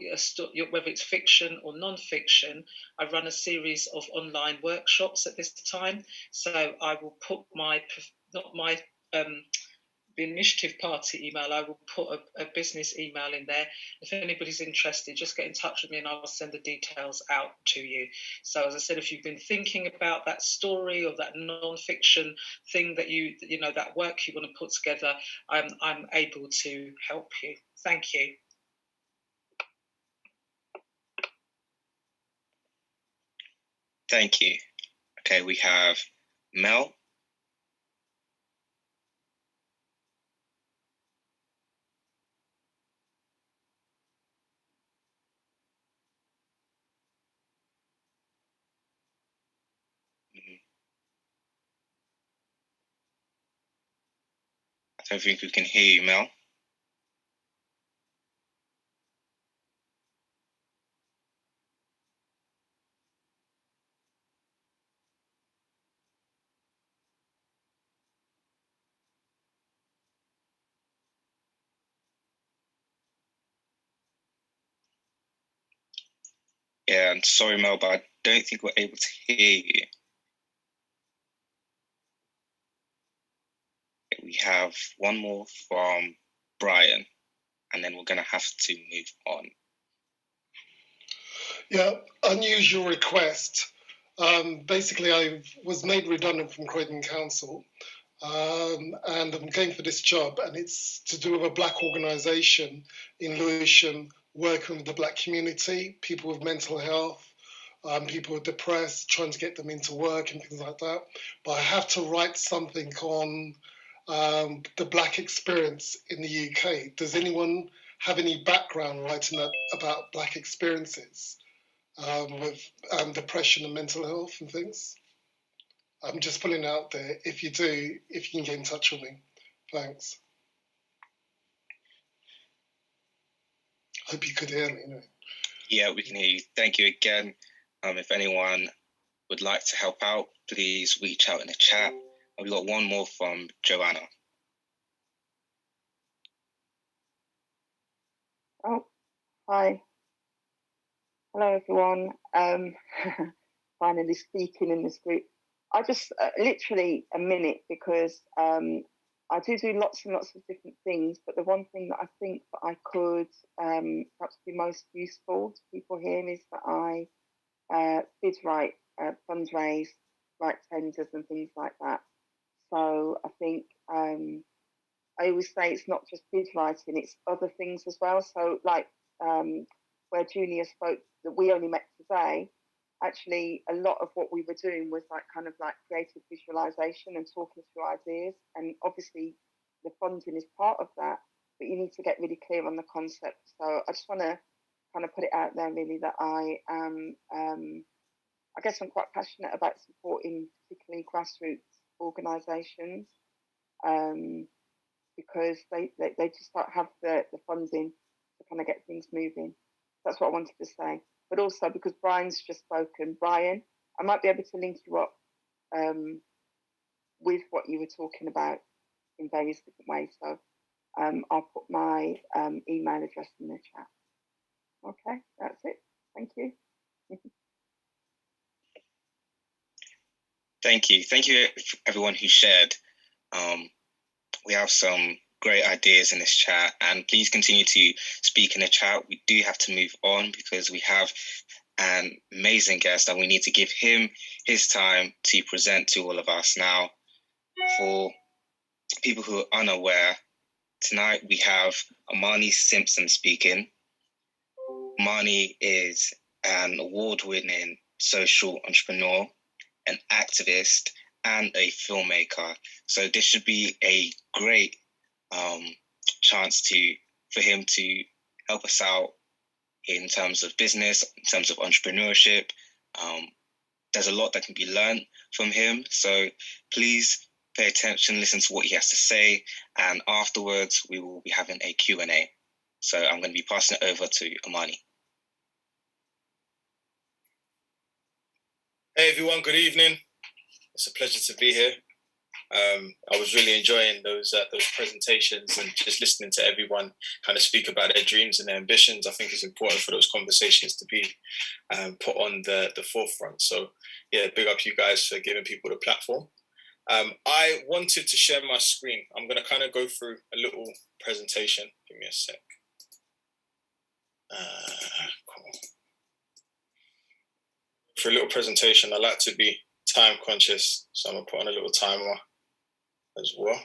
whether it's fiction or non-fiction, I run a series of online workshops at this time. So I will put the initiative party email, I will put a business email in there. If anybody's interested, just get in touch with me and I'll send the details out to you. So as I said, if you've been thinking about that story or that non-fiction thing that that work you want to put together, I'm able to help you. Thank you. Thank you. Okay, we have Mel. I don't think we can hear you, Mel. Yeah, I'm sorry, Mel, but I don't think we're able to hear you. We have one more from Brian, and then we're going to have to move on. Yeah, unusual request. Basically, I was made redundant from Croydon Council, and I'm going for this job, and it's to do with a Black organisation in Lewisham working with the Black community, people with mental health, people who are depressed, trying to get them into work and things like that. But I have to write something on the Black experience in the UK. Does anyone have any background writing about Black experiences with depression and mental health and things? I'm just putting it out there. If you do, if you can get in touch with me. Thanks. Hope you could hear me. Yeah, we can hear you. Thank you again. If anyone would like to help out, please reach out in the chat. And we've got one more from Joanna. Oh, hi. Hello, everyone. Finally speaking in this group. I just literally a minute because I do lots and lots of different things, but the one thing that I think that I could perhaps be most useful to people here is that I did write fundraise, write tenders and things like that. So I think I always say it's not just bid writing, it's other things as well. So like where Junior spoke that we only met today, actually a lot of what we were doing was like kind of like creative visualization and talking through ideas. And obviously the funding is part of that, but you need to get really clear on the concept. So I just want to kind of put it out there really that I am, I guess I'm quite passionate about supporting particularly grassroots organisations because they just don't have the funding to kind of get things moving. That's what I wanted to say. But also because Brian's just spoken, Brian, I might be able to link you up with what you were talking about in various different ways. So I'll put my email address in the chat. Okay, that's it. Thank you. Thank you. Thank you, everyone who shared. We have some great ideas in this chat, and please continue to speak in the chat. We do have to move on because we have an amazing guest and we need to give him his time to present to all of us. Now, for people who are unaware, tonight we have Amani Simpson speaking. Amani is an award-winning social entrepreneur, an activist, and a filmmaker. So this should be a great chance for him to help us out in terms of business, in terms of entrepreneurship. There's a lot that can be learned from him. So please pay attention, listen to what he has to say, and afterwards we will be having a Q&A. So I'm going to be passing it over to Amani. Hey everyone, good evening. It's a pleasure to be here. I was really enjoying those presentations and just listening to everyone kind of speak about their dreams and their ambitions. I think it's important for those conversations to be put on the forefront. So yeah, big up you guys for giving people the platform. I wanted to share my screen. I'm going to kind of go through a little presentation. Give me a sec. Cool. For a little presentation, I like to be time conscious, so I'm going to put on a little timer as well.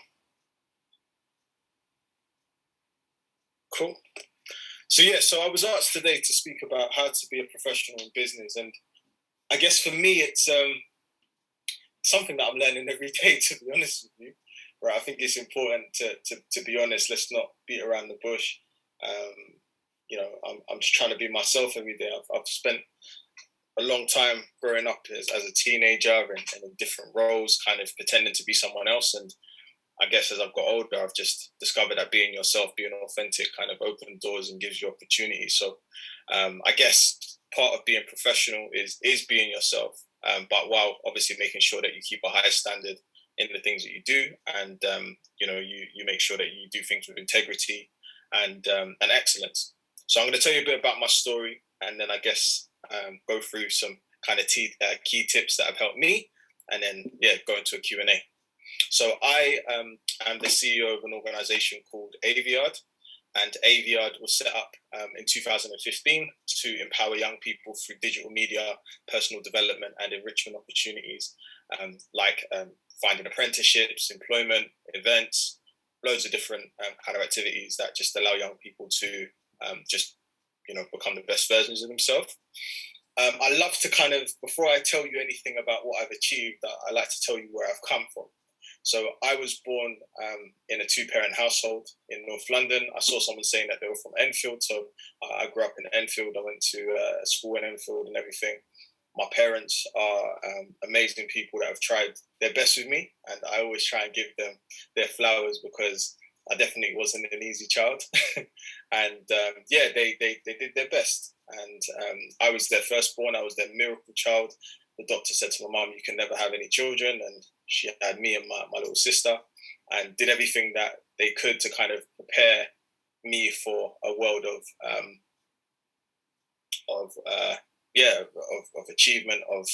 Cool. So yeah, so I was asked today to speak about how to be a professional in business, and I guess for me it's something that I'm learning every day, to be honest with you. Right, I think it's important to be honest. Let's not beat around the bush. You know, I'm just trying to be myself every day. I've spent a long time growing up as a teenager and in different roles, kind of pretending to be someone else. And I guess as I've got older, I've just discovered that being yourself, being authentic, kind of opens doors and gives you opportunities. So I guess part of being professional is being yourself, but while obviously making sure that you keep a high standard in the things that you do, and you know, you make sure that you do things with integrity and excellence. So I'm going to tell you a bit about my story, and then I guess go through some kind of key tips that have helped me, and then yeah, go into a Q&A. So I am the CEO of an organization called Aviard, and Aviard was set up in 2015 to empower young people through digital media, personal development, and enrichment opportunities, like finding apprenticeships, employment, events, loads of different kind of activities that just allow young people to just, you know, become the best versions of themselves. I love to kind of, before I tell you anything about what I've achieved, I like to tell you where I've come from. So I was born in a 2-parent household in North London. I saw someone saying that they were from Enfield, so I grew up in Enfield. I went to a school in Enfield and everything. My parents are amazing people that have tried their best with me, and I always try and give them their flowers because I definitely wasn't an easy child. And yeah, they did their best. And I was their firstborn. I was their miracle child. The doctor said to my mum, "You can never have any children." And she had me and my little sister, and did everything that they could to kind of prepare me for a world of achievement, of,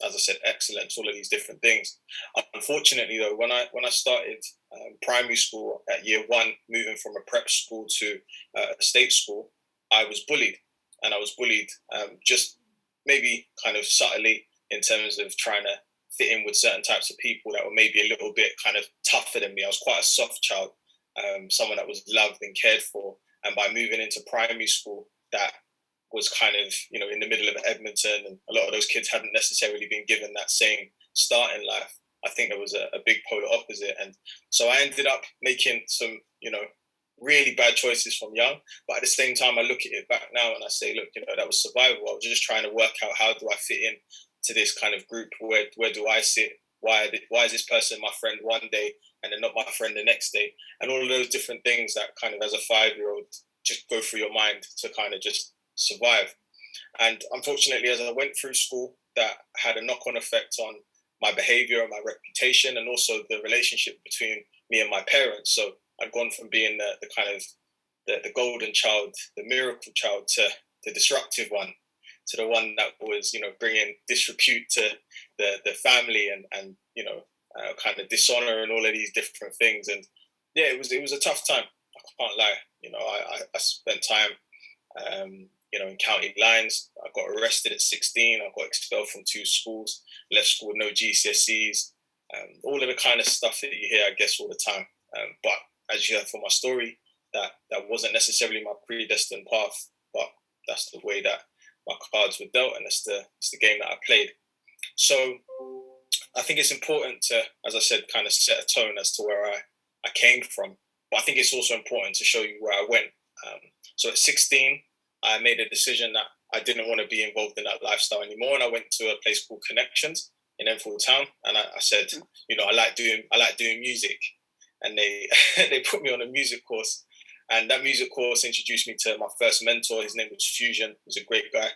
as I said, excellence, all of these different things. Unfortunately, though, when I started primary school at year 1, moving from a prep school to a state school, I was bullied. And I was bullied just maybe kind of subtly in terms of trying to fit in with certain types of people that were maybe a little bit kind of tougher than me. I was quite a soft child, someone that was loved and cared for. And by moving into primary school, that was kind of, you know, in the middle of Edmonton, and a lot of those kids hadn't necessarily been given that same start in life. I think there was a big polar opposite. And so I ended up making some, you know, really bad choices from young. But at the same time, I look at it back now and I say, look, you know, that was survival. I was just trying to work out, how do I fit in to this kind of group? Where do I sit? Why is this person my friend one day and then not my friend the next day? And all of those different things that kind of as a 5-year-old just go through your mind to kind of just survive. And unfortunately, as I went through school, that had a knock-on effect on my behavior and my reputation, and also the relationship between me and my parents. So I'd gone from being the kind of the golden child, the miracle child, to the disruptive one, to the one that was, bringing disrepute to the family and kind of dishonor and all of these different things. And yeah, it was a tough time. I can't lie. I spent time, in county lines. I got arrested at 16. I got expelled from 2 schools, left school with no GCSEs, all of the kind of stuff that you hear, I guess, all the time. But as you heard from my story, that wasn't necessarily my predestined path, but that's the way that my cards were dealt, and it's the game that I played. So I think it's important to, as I said, kind of set a tone as to where I came from. But I think it's also important to show you where I went. So at 16, I made a decision that I didn't want to be involved in that lifestyle anymore, and I went to a place called Connections in Enfield Town, and I said, I like doing music, and they they put me on a music course, and that music course introduced me to my first mentor. His name was Fusion. He's a great guy,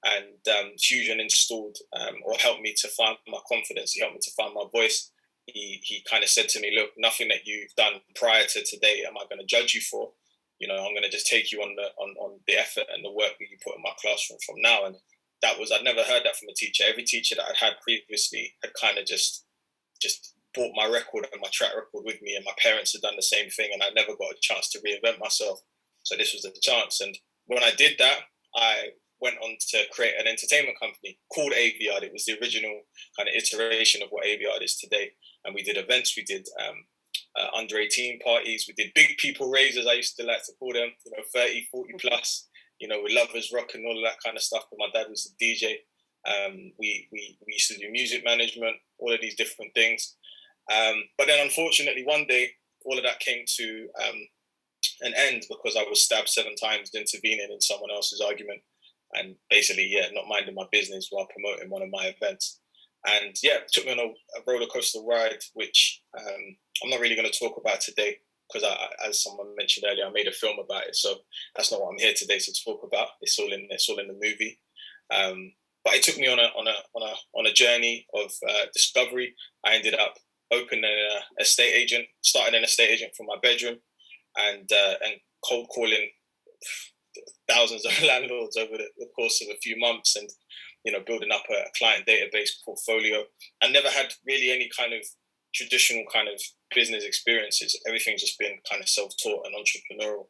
and Fusion installed or helped me to find my confidence. He helped me to find my voice. He kind of said to me, look, nothing that you've done prior to today am I going to judge you for. I'm going to just take you on the effort and the work that you put in my classroom from now. And I'd never heard that from a teacher. Every teacher that I'd had previously had kind of just brought my record and my track record with me, and my parents had done the same thing, and I never got a chance to reinvent myself. So this was the chance. And when I did that, I went on to create an entertainment company called Aviard. It was the original kind of iteration of what Aviard is today. And we did events, we did under 18 parties, we did big people raves, as I used to like to call them, 30, 40 plus, with Lovers Rock and all of that kind of stuff. But my dad was a DJ. We used to do music management, all of these different things. But then unfortunately, one day, all of that came to an end because I was stabbed 7 times intervening in someone else's argument, and basically, not minding my business while promoting one of my events. And it took me on a roller coaster ride, which I'm not really going to talk about today because, as someone mentioned earlier, I made a film about it. So that's not what I'm here today to talk about. It's all in the movie. But it took me on a journey of discovery. I ended up opening an estate agent, started an estate agent from my bedroom, and cold calling thousands of landlords over the course of a few months, and building up a client database portfolio. I never had really any kind of traditional kind of business experiences. Everything's just been kind of self-taught and entrepreneurial.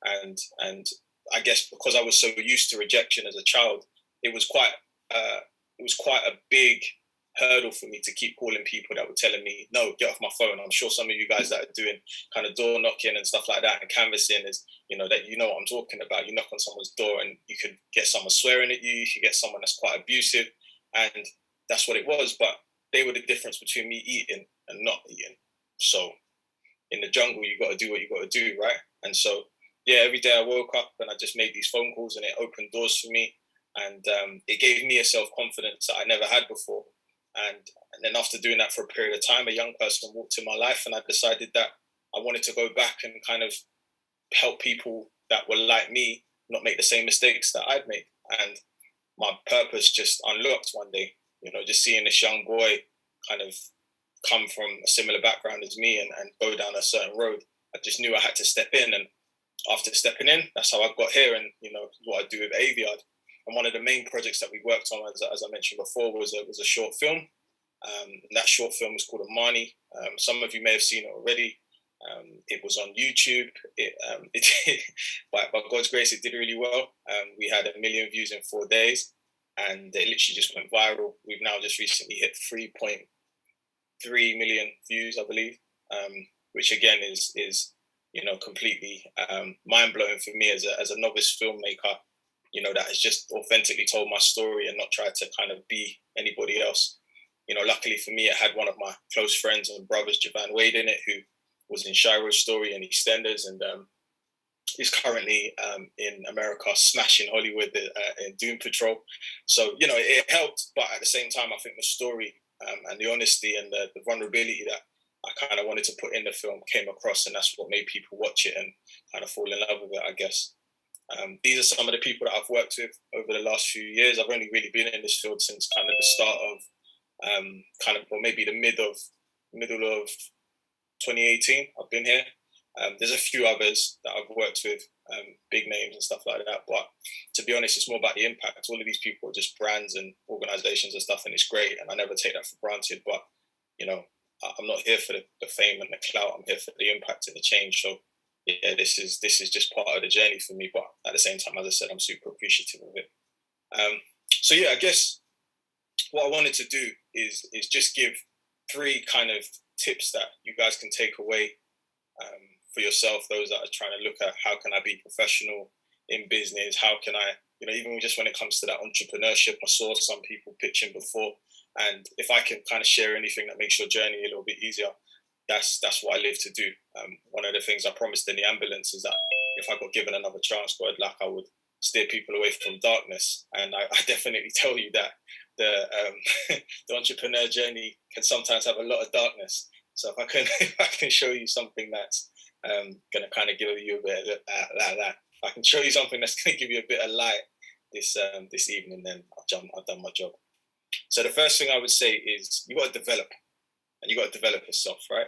And I guess because I was so used to rejection as a child, it was quite a big hurdle for me to keep calling people that were telling me, no, get off my phone. I'm sure some of you guys that are doing kind of door knocking and stuff like that and canvassing is, that you know what I'm talking about. You knock on someone's door and you could get someone swearing at you. You could get someone that's quite abusive. And that's what it was. But they were the difference between me eating and not eating. So in the jungle, you got to do what you got to do, right? And so, every day I woke up and I just made these phone calls, and it opened doors for me. And it gave me a self-confidence that I never had before. And then after doing that for a period of time, a young person walked in my life, and I decided that I wanted to go back and kind of help people that were like me not make the same mistakes that I'd made. And my purpose just unlocked one day, just seeing this young boy kind of come from a similar background as me and go down a certain road. I just knew I had to step in. And after stepping in, that's how I got here, and, what I do with Aviard. And one of the main projects that we worked on, as I mentioned before, was a short film. And that short film was called Amani. Some of you may have seen it already. It was on YouTube. It did, by God's grace, it did really well. We had 1 million views in 4 days, and it literally just went viral. We've now just recently hit 3.3 million views, I believe, which again is completely mind-blowing for me as a novice filmmaker. That has just authentically told my story and not tried to kind of be anybody else. Luckily for me, it had one of my close friends and brothers, Javan Wade, in it, who was in Shiro's Story and EastEnders, and is currently in America smashing Hollywood in Doom Patrol. So, it helped, but at the same time, I think the story and the honesty and the vulnerability that I kind of wanted to put in the film came across, and that's what made people watch it and kind of fall in love with it, I guess. These are some of the people that I've worked with over the last few years. I've only really been in this field since kind of the start of or maybe the middle of 2018. I've been here. There's a few others that I've worked with, big names and stuff like that. But to be honest, it's more about the impact. All of these people are just brands and organizations and stuff, and it's great. And I never take that for granted. But, you know, I'm not here for the fame and the clout. I'm here for the impact and the change. So, yeah, this is just part of the journey for me. But at the same time, as I said, I'm super appreciative of it. So, yeah, I guess what I wanted to do is just give 3 kind of tips that you guys can take away for yourself, those that are trying to look at how can I be professional in business, how can I, you know, even just when it comes to that entrepreneurship, I saw some people pitching before, and if I can kind of share anything that makes your journey a little bit easier, that's what I live to do. One of the things I promised in the ambulance is that if I got given another chance, God, like I would steer people away from darkness, and I definitely tell you that the entrepreneur journey can sometimes have a lot of darkness. So if I can show you something that's going to kind of give you a bit of that. I can show you something that's going to give you a bit of light this evening, then I've done my job. So the first thing I would say is you got to develop, and you got to develop yourself, right?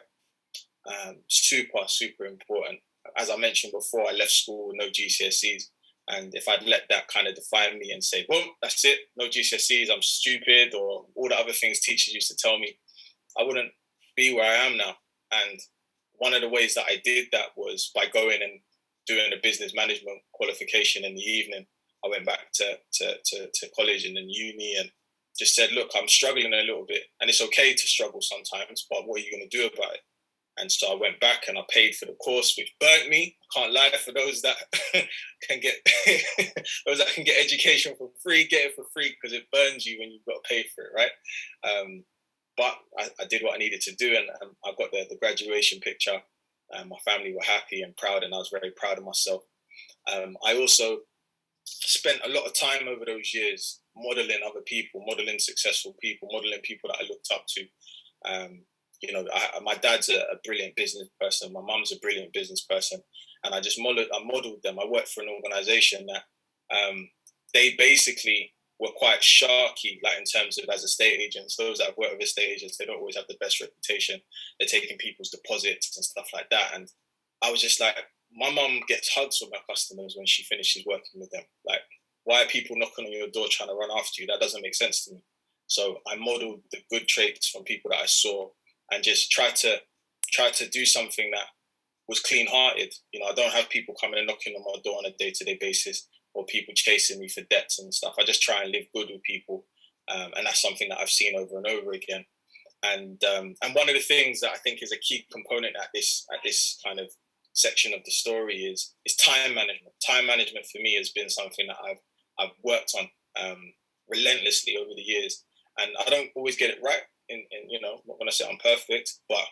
Super important. As I mentioned before, I left school with no GCSEs, and if I'd let that kind of define me and say, boom, that's it, no GCSEs, I'm stupid, or all the other things teachers used to tell me, I wouldn't be where I am now. And one of the ways that I did that was by going and doing a business management qualification in the evening. I went back to college and then uni and just said, look, I'm struggling a little bit, and it's okay to struggle sometimes, but what are you going to do about it? And so I went back and I paid for the course, which burnt me. I can't lie, for those that can get education for free, get it for free, because it burns you when you've got to pay for it, right? But I did what I needed to do, and I got the graduation picture. My family were happy and proud, and I was very proud of myself. I also spent a lot of time over those years modeling other people, modeling successful people, modeling people that I looked up to. You know, my dad's a brilliant business person. My mum's a brilliant business person, and I modeled them. I worked for an organization that they basically were quite sharky, like in terms of as estate agents. Those that have worked with estate agents, they don't always have the best reputation. They're taking people's deposits and stuff like that. And I was just like, my mum gets hugs from her customers when she finishes working with them. Like, why are people knocking on your door trying to run after you? That doesn't make sense to me. So I modeled the good traits from people that I saw, and just tried to do something that was clean-hearted. You know, I don't have people coming and knocking on my door on a day-to-day basis, or people chasing me for debts and stuff. I just try and live good with people, and that's something that I've seen over and over again. And one of the things that I think is a key component at this kind of section of the story is time management. Time management for me has been something that I've worked on relentlessly over the years, and I don't always get it right. In you know, I'm not going to say I'm perfect, but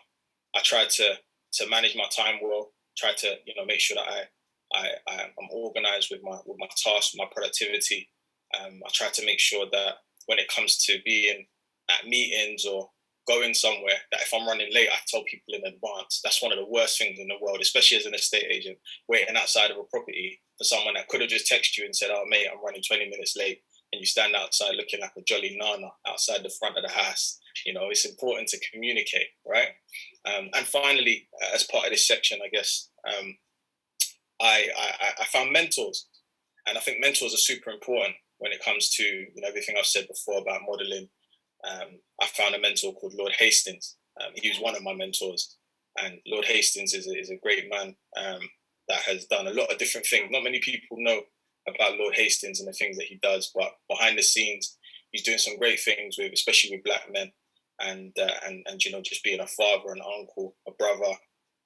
I try to manage my time well. Try to, you know, make sure that I'm organized with my tasks, my productivity. I try to make sure that when it comes to being at meetings or going somewhere, that if I'm running late, I tell people in advance. That's one of the worst things in the world, especially as an estate agent, waiting outside of a property for someone that could have just texted you and said, oh, mate, I'm running 20 minutes late. And you stand outside looking like a jolly nana outside the front of the house. You know, it's important to communicate, right? And finally, as part of this section, I guess, I found mentors. And I think mentors are super important when it comes to, you know, everything I've said before about modeling. I found a mentor called Lord Hastings. He was one of my mentors. And Lord Hastings is a great man that has done a lot of different things. Not many people know about Lord Hastings and the things that he does, but behind the scenes, he's doing some great things with, especially with black men, and you know, just being a father, an uncle, a brother,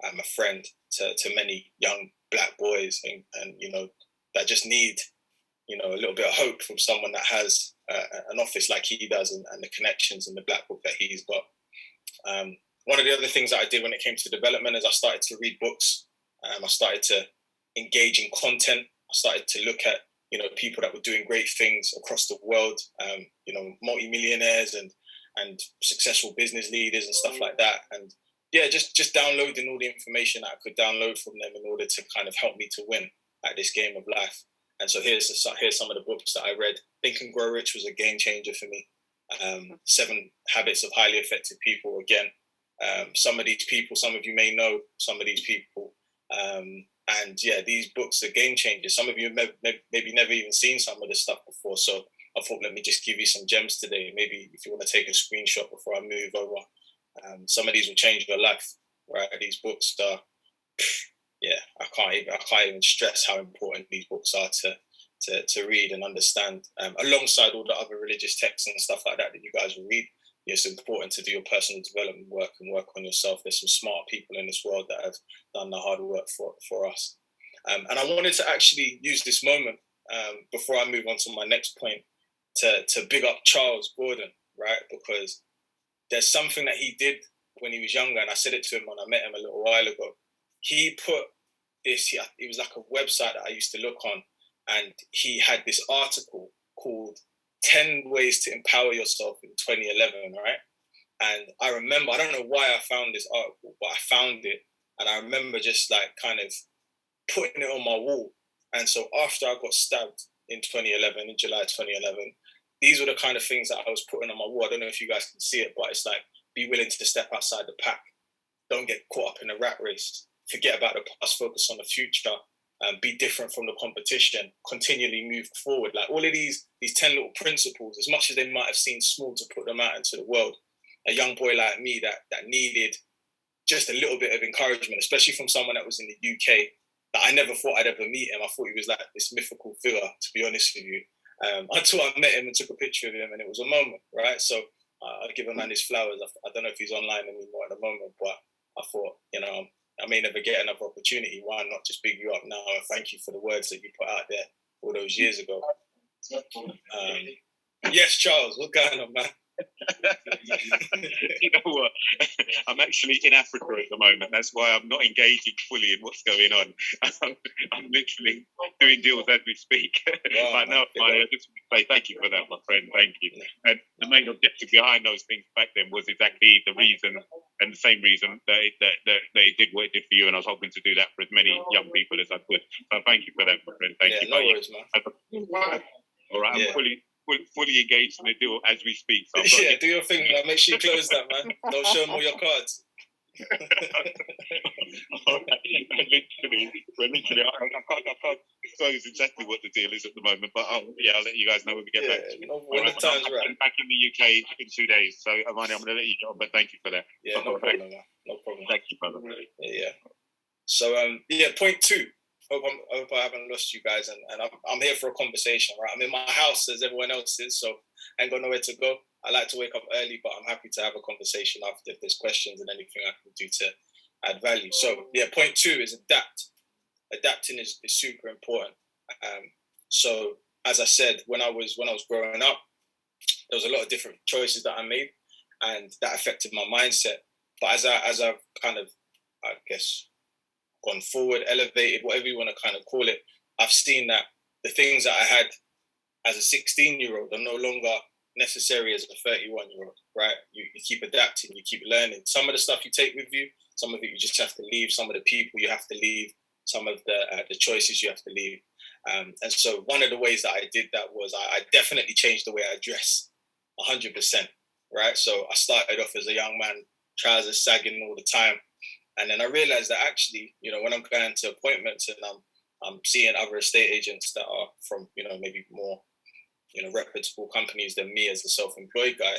a friend to many young black boys, and you know, that just need, you know, a little bit of hope from someone that has an office like he does, and the connections and the black book that he's got. One of the other things that I did when it came to development is I started to read books. I started to engage in content. I started to look at, you know, people that were doing great things across the world, you know, multi-millionaires and successful business leaders and stuff like that. And yeah, just downloading all the information that I could download from them in order to kind of help me to win at this game of life. And so here's some of the books that I read. Think and Grow Rich was a game changer for me. 7 Habits of Highly Effective People, again, some of these people, some of you may know some of these people. And yeah, these books are game changers. Some of you maybe never even seen some of this stuff before. So I thought, let me just give you some gems today. Maybe if you want to take a screenshot before I move over, some of these will change your life, right? These books are, yeah, I can't even stress how important these books are to read and understand, alongside all the other religious texts and stuff like that you guys will read. It's important to do your personal development work and work on yourself. There's some smart people in this world that have done the hard work for us. And I wanted to actually use this moment before I move on to my next point to big up Charles Gordon, right? Because there's something that he did when he was younger, and I said it to him when I met him a little while ago. He put this, it was like a website that I used to look on, and he had this article called 10 Ways to Empower Yourself in 2011, right? And I remember, I don't know why I found this article, but I found it, and I remember just like kind of putting it on my wall. And so after I got stabbed in 2011, in July 2011, these were the kind of things that I was putting on my wall. I don't know if you guys can see it, but it's like, be willing to step outside the pack. Don't get caught up in a rat race. Forget about the past, focus on the future. Be different from the competition, continually move forward. Like all of these 10 little principles, as much as they might have seemed small to put them out into the world, a young boy like me that needed just a little bit of encouragement, especially from someone that was in the UK, that I never thought I'd ever meet him. I thought he was like this mythical figure, to be honest with you. Until I met him and took a picture of him, and it was a moment, right? So I'll give a man his flowers. I don't know if he's online anymore at the moment, but I thought, I may never get another opportunity. Why not just big you up now and thank you for the words that you put out there all those years ago. Yes, Charles, what's going on, man? You know what? I'm actually in Africa at the moment. That's why I'm not engaging fully in what's going on. I'm literally doing deals as we speak. Wow, but no, I just want to say thank you for that, my friend. Thank you. And the main objective behind those things back then was exactly the reason, and the same reason that they did what it did for you. And I was hoping to do that for as many young people as I could. So thank you for that, my friend. Thank you. No worries, man. All right, I'm fully engaged in the deal as we speak. So do your thing, man. Make sure you close that, man. Don't show them all your cards. Literally, I can't disclose exactly what the deal is at the moment, but I'll let you guys know when we get back. When the time's right. I'm back in the UK in 2 days, so Amani, I'm going to let you go, but thank you for that. Yeah, no problem, man. No problem. Thank you, brother. Yeah. So, point 2. Hope I haven't lost you guys, and I'm here for a conversation, right? I'm in my house as everyone else is, so I ain't got nowhere to go. I like to wake up early, but I'm happy to have a conversation after if there's questions and anything I can do to add value. So point 2 is adapt. Adapting is super important. So as I said, when I was growing up, there was a lot of different choices that I made, and that affected my mindset. But as I've kind of, I guess, gone forward, elevated, whatever you want to kind of call it, I've seen that the things that I had as a 16-year-old are no longer necessary as a 31-year-old, right? You keep adapting, you keep learning. Some of the stuff you take with you, some of it you just have to leave, some of the people you have to leave, some of the choices you have to leave. And so one of the ways that I did that was I definitely changed the way I dress, 100%, right? So I started off as a young man, trousers sagging all the time. And then I realized that actually, when I'm going to appointments and I'm seeing other estate agents that are from, maybe more, reputable companies than me as a self-employed guy,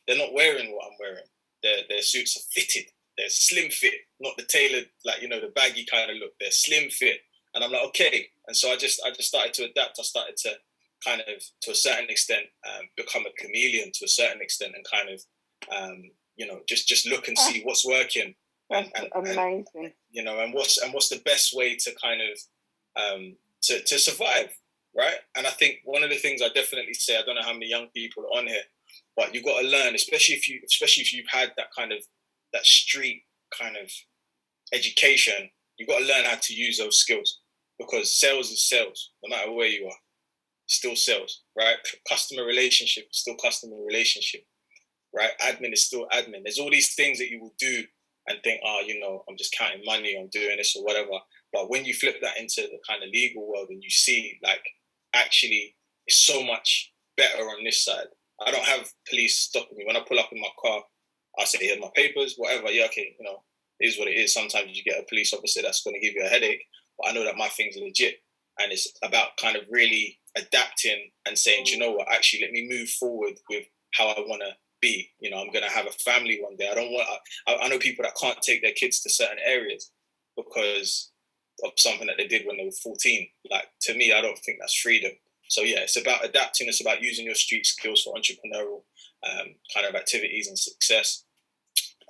they're not wearing what I'm wearing. Their suits are fitted. They're slim fit, not the tailored, the baggy kind of look. They're slim fit. And I'm like, okay. And so I just started to adapt. I started to kind of, to a certain extent, become a chameleon to a certain extent and kind of, just look and see what's working. That's amazing. And what's the best way to kind of to survive, right? And I think one of the things I definitely say, I don't know how many young people are on here, but you've got to learn, especially if you've had that kind of that street kind of education, you've got to learn how to use those skills, because sales is sales, no matter where you are. It's still sales, right? Customer relationship is still customer relationship, right? Admin is still admin. There's all these things that you will do and think, I'm just counting money, I'm doing this or whatever. But when you flip that into the kind of legal world and you see, actually, it's so much better on this side. I don't have police stopping me. When I pull up in my car, I say, here's my papers, whatever. Yeah, okay, you know, it is what it is. Sometimes you get a police officer that's going to give you a headache, but I know that my thing's legit. And it's about kind of really adapting and saying, do you know what, actually, let me move forward with how I want to be. You know, I'm going to have a family one day. I know people that can't take their kids to certain areas because of something that they did when they were 14. Like, to me, I don't think that's freedom. So yeah, it's about adapting. It's about using your street skills for entrepreneurial kind of activities and success.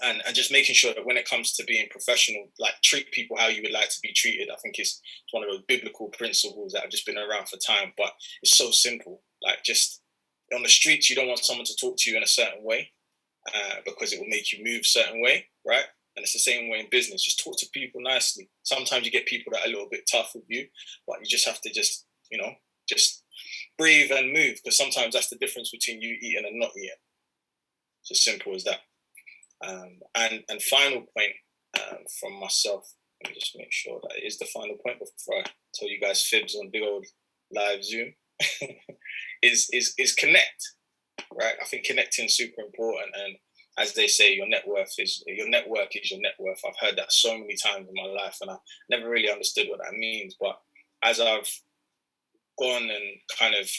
And just making sure that when it comes to being professional, like, treat people how you would like to be treated. I think it's one of those biblical principles that have just been around for time, but it's so simple. Like, just on the streets, you don't want someone to talk to you in a certain way because it will make you move a certain way, right? And it's the same way in business. Just talk to people nicely. Sometimes you get people that are a little bit tough with you, but you just have to just breathe and move, because sometimes that's the difference between you eating and not eating. It's as simple as that. And final point from myself, let me just make sure that it is the final point before I tell you guys fibs on big old live Zoom, is connect, right? I think connecting is super important. And as they say, your net work is your net worth. I've heard that so many times in my life, and I never really understood what that means. But as I've gone and kind of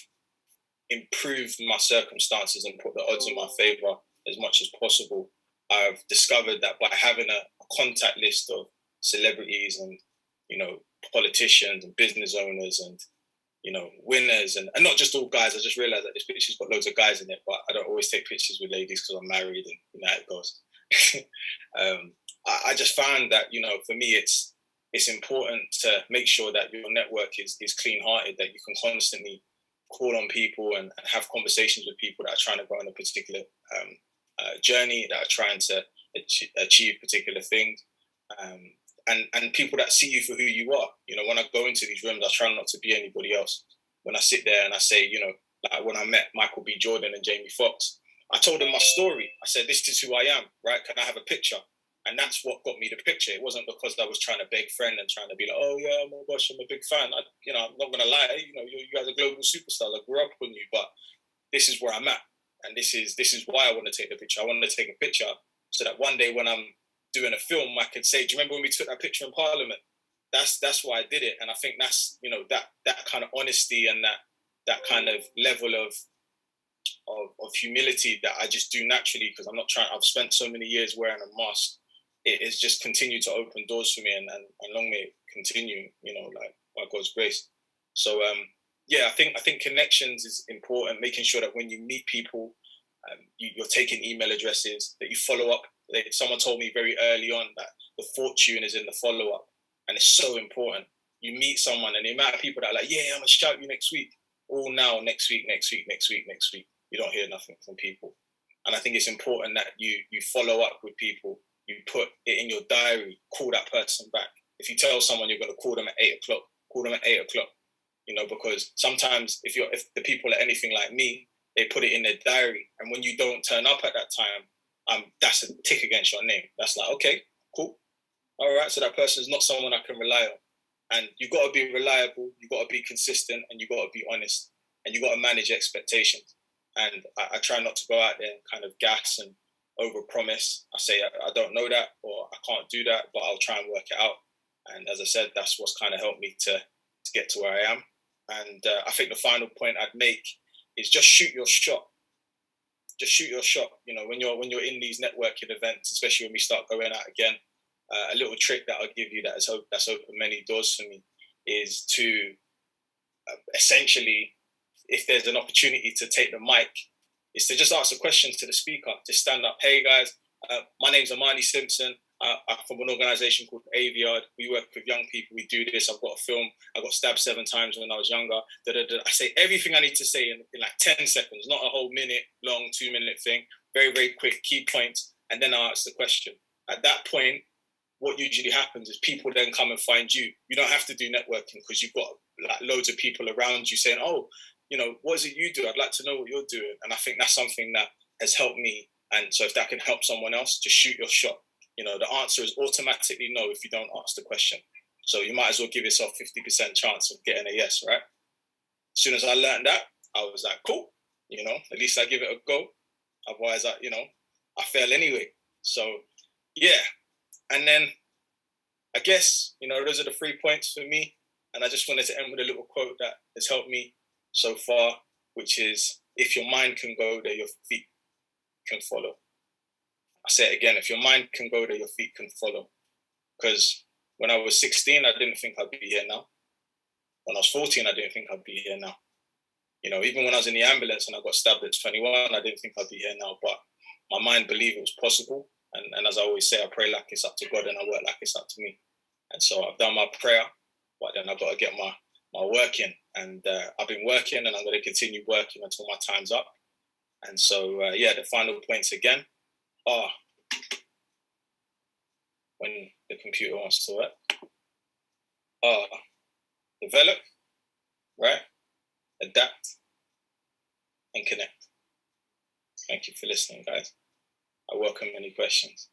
improved my circumstances and put the odds in my favor as much as possible, I've discovered that by having a contact list of celebrities and, you know, politicians and business owners and, you know, winners and not just all guys. I just realized that this picture's got loads of guys in it, but I don't always take pictures with ladies because I'm married and you know how it goes. I just found that, you know, for me, it's important to make sure that your network is clean-hearted, that you can constantly call on people and have conversations with people that are trying to go on a particular journey, that are trying to achieve particular things, and people that see you for who you are. You know, when I go into these rooms, I try not to be anybody else. When I sit there and I say, you know, like when I met Michael B. Jordan and Jamie Foxx, I told them my story. I said, this is who I am, right? Can I have a picture? And that's what got me the picture. It wasn't because I was trying to beg friend and trying to be like, oh yeah, oh my gosh, I'm a big fan. I'm not gonna lie, you know, you guys are global superstars. I grew up on you, but this is where I'm at. And this is why I want to take the picture. I want to take a picture so that one day when I'm doing a film, I can say, do you remember when we took that picture in Parliament? That's why I did it. And I think that's, you know, that kind of honesty and that kind of level of humility that I just do naturally, because I've spent so many years wearing a mask. It has just continued to open doors for me, and long may it continue, you know, like by God's grace. So yeah, I think connections is important. Making sure that when you meet people, you're taking email addresses, that you follow up. Someone told me very early on that the fortune is in the follow up, and it's so important. You meet someone, and the amount of people that are like, yeah, I'm gonna shout you next week. All now, next week. You don't hear nothing from people, and I think it's important that you follow up with people. You put it in your diary. Call that person back. If you tell someone you're going to call them at 8 o'clock, call them at 8 o'clock. You know, because sometimes if the people are anything like me, they put it in their diary, and when you don't turn up at that time, that's a tick against your name. That's like, okay, cool, all right. So that person is not someone I can rely on, and you got to be reliable. You got to be consistent, and you got to be honest, and you got to manage expectations. And I try not to go out there and kind of gas and over-promise. I say I don't know that, or I can't do that, but I'll try and work it out. And as I said, that's what's kind of helped me to get to where I am. And I think the final point I'd make is just shoot your shot. Just shoot your shot. You know, when you're in these networking events, especially when we start going out again, a little trick that I'll give you that's opened many doors for me is to essentially, if there's an opportunity to take the mic, is to just ask a question to the speaker. Just stand up. Hey guys, my name's Amani Simpson. I'm from an organisation called Aviard. We work with young people. We do this. I've got a film. I got stabbed 7 times when I was younger. I say everything I need to say in like 10 seconds, not a whole minute long, 2-minute thing. Very, very quick, key points. And then I ask the question. At that point, what usually happens is people then come and find you. You don't have to do networking because you've got like loads of people around you saying, oh, you know, what is it you do? I'd like to know what you're doing. And I think that's something that has helped me. And so if that can help someone else, just shoot your shot. You know, the answer is automatically no if you don't ask the question. So you might as well give yourself 50% chance of getting a yes, right? As soon as I learned that, I was like, cool, you know, at least I give it a go. Otherwise, I fail anyway. So, yeah. And then I guess, those are the 3 points for me. And I just wanted to end with a little quote that has helped me so far, which is, if your mind can go there, your feet can follow. I say it again, if your mind can go there, your feet can follow. Because when I was 16, I didn't think I'd be here now. When I was 14, I didn't think I'd be here now. Even when I was in the ambulance and I got stabbed at 21, I didn't think I'd be here now. But my mind believed it was possible. And as I always say, I pray like it's up to God and I work like it's up to me. And so I've done my prayer, but then I've got to get my work in. And I've been working and I'm going to continue working until my time's up. And so, the final points again are when the computer wants to work. Develop, right? Adapt and connect. Thank you for listening, guys. I welcome any questions.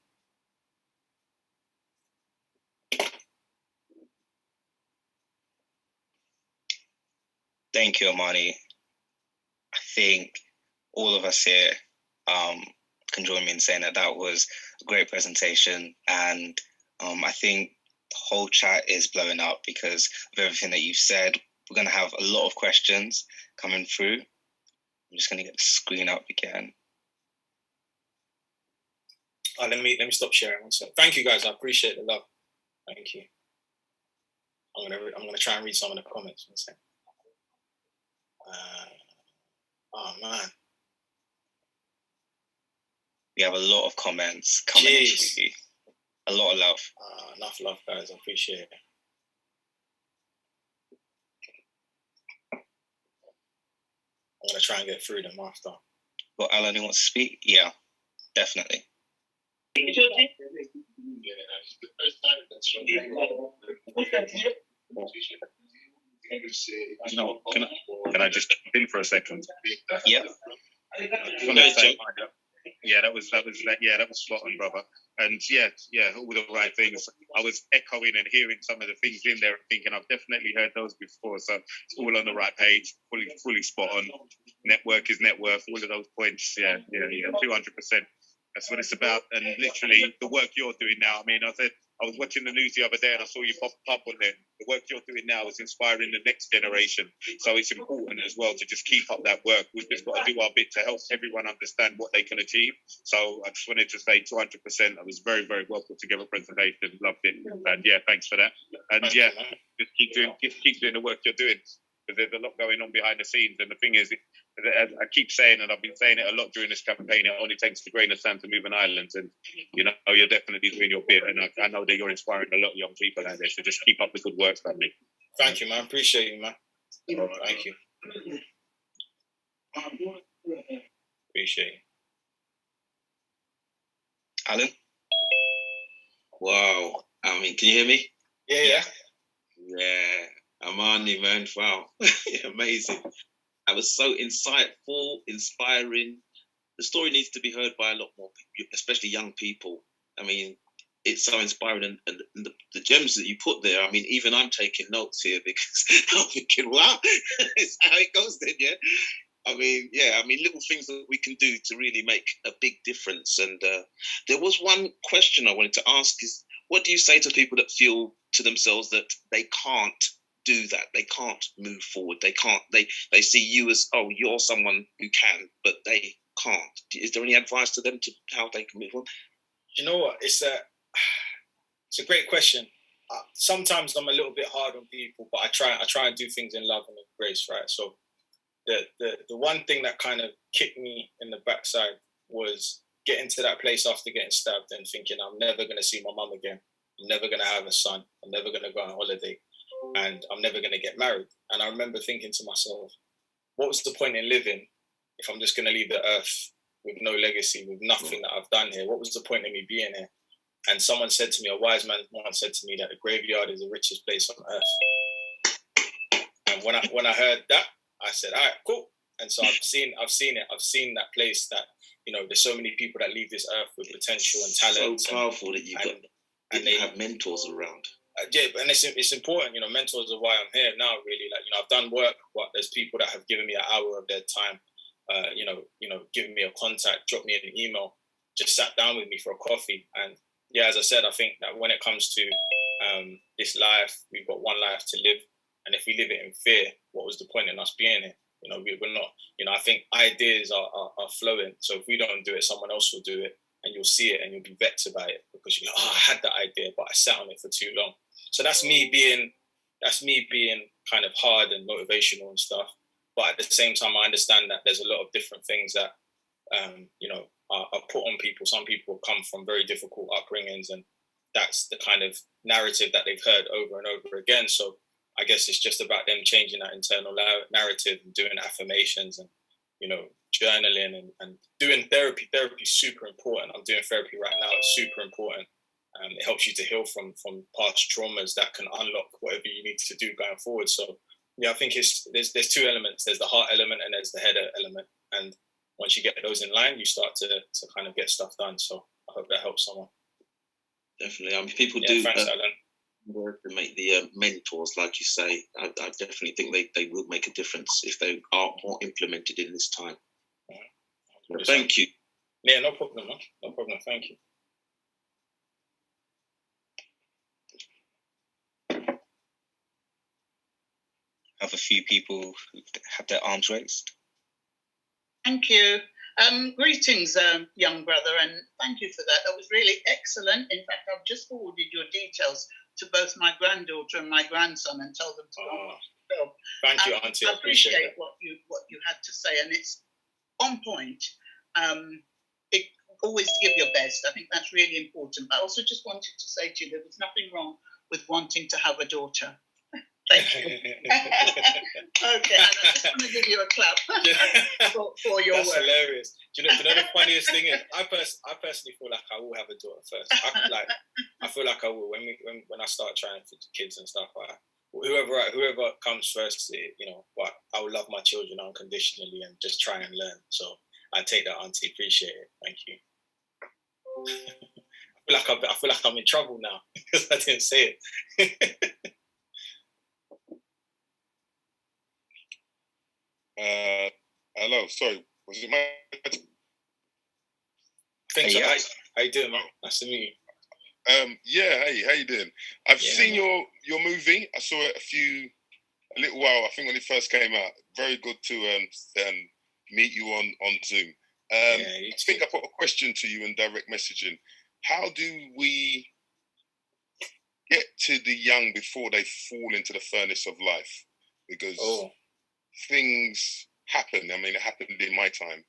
Thank you, Amani. I think all of us here can join me in saying that was a great presentation. And I think the whole chat is blowing up because of everything that you've said. We're going to have a lot of questions coming through. I'm just going to get the screen up again. Let me stop sharing one second. Thank you, guys. I appreciate the love. Thank you. I'm gonna try and read some of the comments. One second. Oh man, we have a lot of comments coming in. A lot of love. Enough love, guys. I appreciate it. I'm gonna try and get through them after. Well, Alan, who wants to speak? Yeah, definitely. Can I just jump in for a second? Yeah. Yeah, that was spot on, brother. And all the right things. I was echoing and hearing some of the things in there and thinking I've definitely heard those before. So it's all on the right page, fully spot on. Network is net worth, all of those points. Yeah, 200%. That's what it's about. And literally the work you're doing now. I mean, I was watching the news the other day and I saw you pop up on there. The work you're doing now is inspiring the next generation. So it's important as well to just keep up that work. We've just got to do our bit to help everyone understand what they can achieve. So I just wanted to say 200%. That was very, very well put together presentation. Loved it. And thanks for that. And just keep doing the work you're doing. Because there's a lot going on behind the scenes. And the thing is, as I keep saying, and I've been saying it a lot during this campaign, it only takes a grain of sand to move an island. And, you're definitely doing your bit. And I know that you're inspiring a lot of young people out there. So just keep up the good work, family. Thank you, man. Appreciate you, man. Thank you. Appreciate you. Alan? Wow. I mean, can you hear me? Yeah. Yeah. Amani, man. Wow. Amazing. That was so insightful, inspiring. The story needs to be heard by a lot more people, especially young people. I mean, it's so inspiring. And the gems that you put there, I mean, even I'm taking notes here because I'm thinking, wow, it's how it goes then, yeah? I mean, little things that we can do to really make a big difference. And there was one question I wanted to ask is, what do you say to people that feel to themselves that they can't do that? They can't move forward. They see you as, oh, you're someone who can, but they can't. Is there any advice to them to how they can move on? You know what? It's a great question. Sometimes I'm a little bit hard on people, but I try and do things in love and in grace, right? So the one thing that kind of kicked me in the backside was getting to that place after getting stabbed and thinking I'm never going to see my mum again. I'm never going to have a son. I'm never going to go on holiday. And I'm never going to get married. And I remember thinking to myself, what was the point in living if I'm just going to leave the earth with no legacy, with nothing that I've done here? What was the point in me being here? And someone said to me, a wise man once said to me that the graveyard is the richest place on earth. And when I heard that, I said, all right, cool. And so I've seen it. I've seen that place that, there's so many people that leave this earth with potential and talent. So powerful that they have mentors around. And it's important, mentors are why I'm here now, really. I've done work, but there's people that have given me an hour of their time, given me a contact, dropped me an email, just sat down with me for a coffee. And yeah, as I said, I think that when it comes to this life, we've got one life to live. And if we live it in fear, what was the point in us being here? You know, we're not, you know, I think ideas are flowing. So if we don't do it, someone else will do it, and you'll see it and you'll be vexed about it because you're like, oh, I had that idea, but I sat on it for too long. So that's me being kind of hard and motivational and stuff. But at the same time, I understand that there's a lot of different things that, you know, are put on people. Some people come from very difficult upbringings, and that's the kind of narrative that they've heard over and over again. So I guess it's just about them changing that internal narrative and doing affirmations and, you know, journaling and doing therapy. Therapy is super important. I'm doing therapy right now. It's super important. It helps you to heal from past traumas that can unlock whatever you need to do going forward. So yeah, I think there's two elements. There's the heart element and there's the head element. And once you get those in line, you start to kind of get stuff done. So I hope that helps someone. Definitely. I mean, people Thanks, Alan. Work to make the mentors, like you say. I definitely think they will make a difference if they are more implemented in this time. Well, thank you. Yeah, no problem, man. No problem. Thank you. Have a few people have their arms raised. Thank you. Greetings, young brother, and thank you for that. That was really excellent. In fact, I've just forwarded your details to both my granddaughter and my grandson and tell them to go. Thank you, Auntie. I appreciate what you had to say, and it's on point. It always give your best. I think that's really important. But I also just wanted to say to you, there was nothing wrong with wanting to have a daughter. Thank you. Okay, and I just want to give you a clap for your That's work. hilarious. Do you know the funniest thing is, I personally feel like I will have a daughter first. I feel like I will when I start trying for kids and stuff like that. Whoever comes first, you know. But I will love my children unconditionally and just try and learn. So I take that, Auntie. Appreciate it. Thank you. I feel like I'm in trouble now because I didn't say it. Hello, sorry, was it my? I think so. How you doing, man? Nice to meet you. Yeah, hey, how you doing? I've seen your movie. I saw it a little while. I think when it first came out. Very good to meet you on Zoom. I think I put a question to you in direct messaging. How do we get to the young before they fall into the furnace of life? Because things happen. I mean, it happened in my time.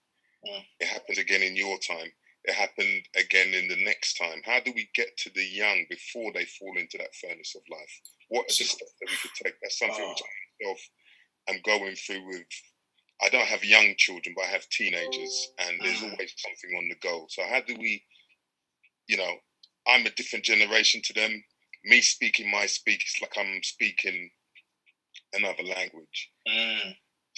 It happens again in your time. It happened again in the next time. How do we get to the young before they fall into that furnace of life? What are the steps that we could take? That's something which I myself am going through with. I don't have young children, but I have teenagers, and there's always something on the go. So how do we, you know, I'm a different generation to them. Me speaking my speak, it's like I'm speaking another language.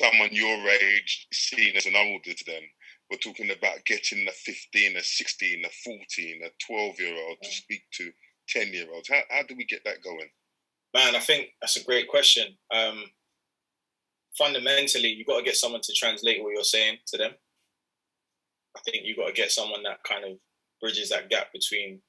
Someone your age seen as an older to them. We're talking about getting a 15, a 16, a 14, a 12-year-old to speak to 10-year-olds. How do we get that going? Man, I think that's a great question. Fundamentally, you've got to get someone to translate what you're saying to them. I think you've got to get someone that kind of bridges that gap between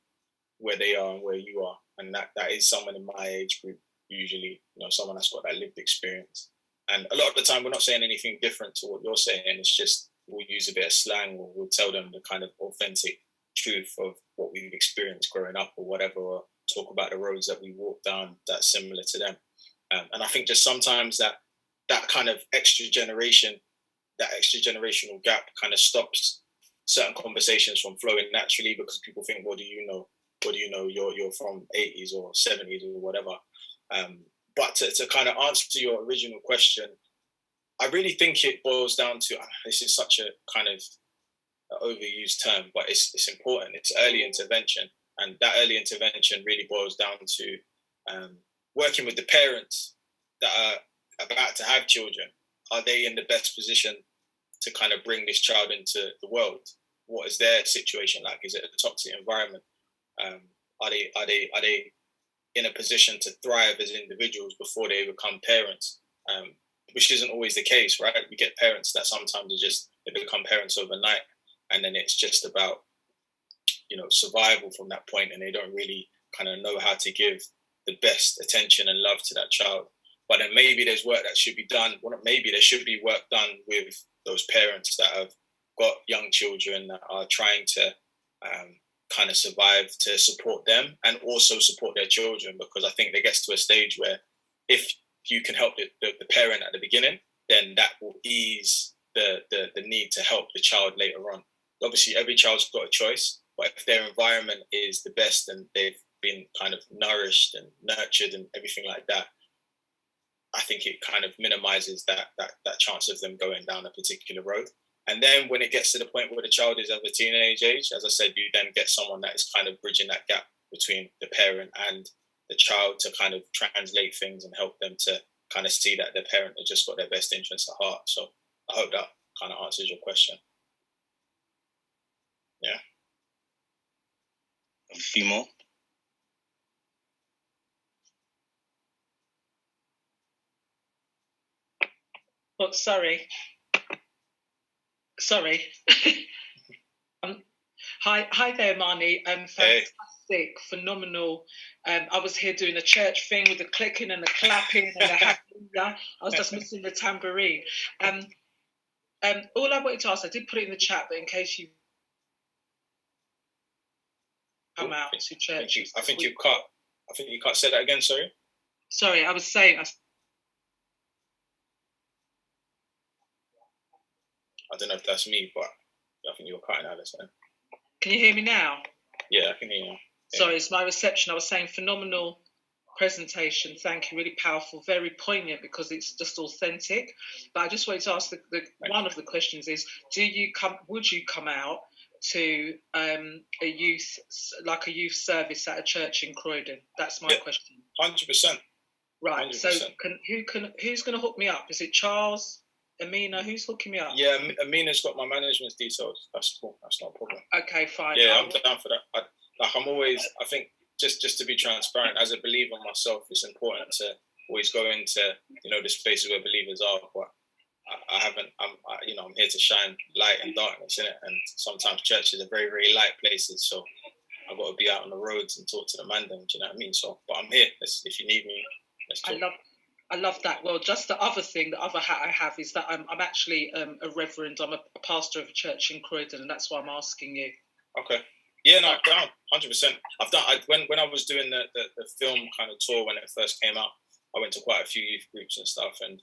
where they are and where you are. And that is someone in my age group, usually, you know, someone that's got that lived experience. And a lot of the time, we're not saying anything different to what you're saying. It's just we'll use a bit of slang, or we'll tell them the kind of authentic truth of what we've experienced growing up or whatever, or talk about the roads that we walked down that's similar to them. And I think just sometimes that kind of extra generational gap kind of stops certain conversations from flowing naturally, because people think, what do you know? What do you know? You're from 80s or 70s or whatever. But to kind of answer your original question, I really think it boils down to, this is such a kind of overused term, but it's important. It's early intervention. And that early intervention really boils down to working with the parents that are about to have children. Are they in the best position to kind of bring this child into the world? What is their situation like? Is it a toxic environment? Are they in a position to thrive as individuals before they become parents? Which isn't always the case, right? We get parents that sometimes they become parents overnight, and then it's just about survival from that point, and they don't really kind of know how to give the best attention and love to that child. But then maybe there's work that should be done. Well, maybe there should be work done with those parents that have got young children that are trying to kind of survive, to support them and also support their children, because I think there gets to a stage where if you can help the parent at the beginning, then that will ease the need to help the child later on. Obviously, every child's got a choice, but if their environment is the best and they've been kind of nourished and nurtured and everything like that, I think it kind of minimizes that chance of them going down a particular road. And then when it gets to the point where the child is of a teenage age, as I said, you then get someone that is kind of bridging that gap between the parent and the child to kind of translate things and help them to kind of see that their parent has just got their best interests at heart. So I hope that kind of answers your question. Yeah. A few more. Oh, sorry. Hi there, Marnie. Fantastic, hey. Phenomenal. I was here doing a church thing with the clicking and the clapping and the hallelujah. I was just missing the tambourine. All I wanted to ask, I did put it in the chat, but in case you come out to church. I think you can't say that again, sorry? Sorry, I was saying... I don't know if that's me, but I think you were cutting out. Can you hear me now? Yeah, I can hear you now. Yeah. Sorry, it's my reception. I was saying phenomenal presentation. Thank you. Really powerful, very poignant because it's just authentic. But I just wanted to ask one of the questions is: would you come out to a youth service at a church in Croydon? That's my question. 100%. Right. 100%. So who's going to hook me up? Is it Charles? Amina, who's hooking me up? Yeah, Amina's got my management's details. That's cool. That's not a problem. Okay, fine. Yeah, I'm down for that. I think just to be transparent, as a believer myself, it's important to always go into the spaces where believers are. But I'm here to shine light and darkness in it, and sometimes churches are very, very light places. So I've got to be out on the roads and talk to the man. Do you know what I mean? So, but I'm here. If you need me, let's talk. I love that. Well, just the other hat I have is that I'm actually a reverend. I'm a pastor of a church in Croydon, and that's why I'm asking you. Okay. Yeah, no, down 100%. I've done. When I was doing the film kind of tour when it first came out, I went to quite a few youth groups and stuff, and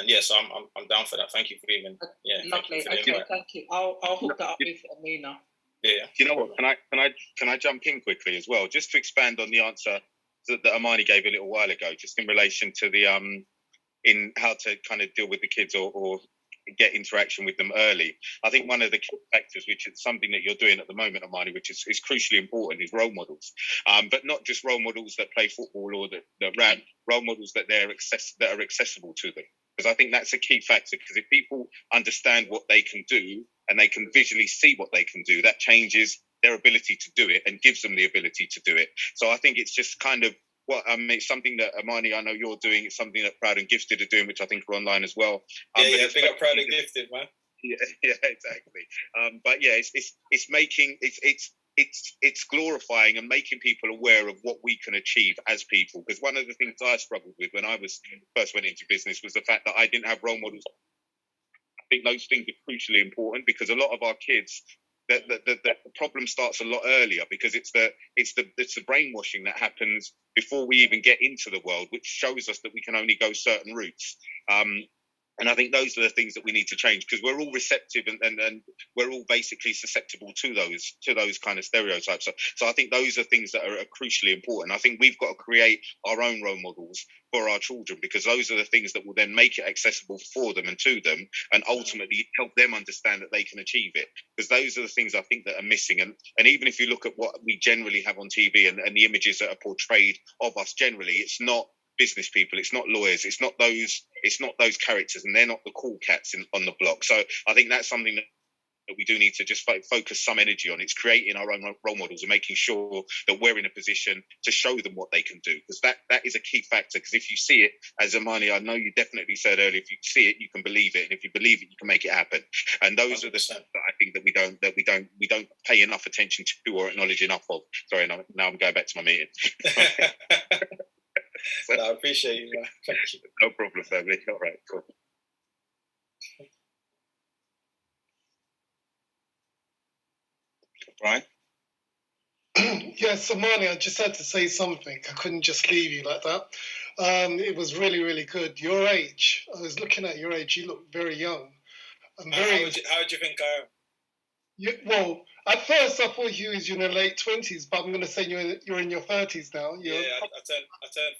yeah, so I'm down for that. Thank you for even. Yeah. Lovely. Okay, thank you. I'll hook that up with Amina. Yeah. Do you know what? Can I jump in quickly as well, just to expand on the answer that Amani gave a little while ago, just in relation to the in how to kind of deal with the kids or get interaction with them early. I think one of the key factors, which is something that you're doing at the moment, Amani, which is crucially important, is role models. But not just role models that play football or that rap, role models that are accessible to them. Because I think that's a key factor, because if people understand what they can do and they can visually see what they can do, that changes their ability to do it and gives them the ability to do it. So I think it's just kind of it's something that Amani, I know you're doing. It's something that Proud and Gifted are doing, which I think are online as well. Yeah, big up Proud and Gifted, man. Yeah, exactly. But yeah, it's glorifying and making people aware of what we can achieve as people. Because one of the things I struggled with when I first went into business was the fact that I didn't have role models. I think those things are crucially important, because a lot of our kids, the problem starts a lot earlier, because it's the brainwashing that happens before we even get into the world, which shows us that we can only go certain routes. And I think those are the things that we need to change, because we're all receptive and we're all basically susceptible to those kind of stereotypes. So I think those are things that are crucially important. I think we've got to create our own role models for our children, because those are the things that will then make it accessible for them and to them, and ultimately help them understand that they can achieve it. Because those are the things I think that are missing. And even if you look at what we generally have on TV and the images that are portrayed of us generally, it's not business people, it's not lawyers, it's not those characters, and they're not the cool cats on the block. So I think that's something that that we do need to just focus some energy on. It's creating our own role models and making sure that we're in a position to show them what they can do, because that is a key factor. Because if you see it, as Amani, I know you definitely said earlier, if you see it, you can believe it, and if you believe it, you can make it happen. And those 100%. Are the stuff that I think that we don't pay enough attention to or acknowledge enough of. Sorry, now I'm going back to my meeting. No, I appreciate you, man. Thank you. No problem, family. All right, cool. Brian? Yeah, Samani, I just had to say something. I couldn't just leave you like that. It was really, really good. Your age, I was looking at your age, you look very young. How would you think I am? Well, at first I thought you was in your late 20s, but I'm going to say you're in your 30s now. Yeah, I turned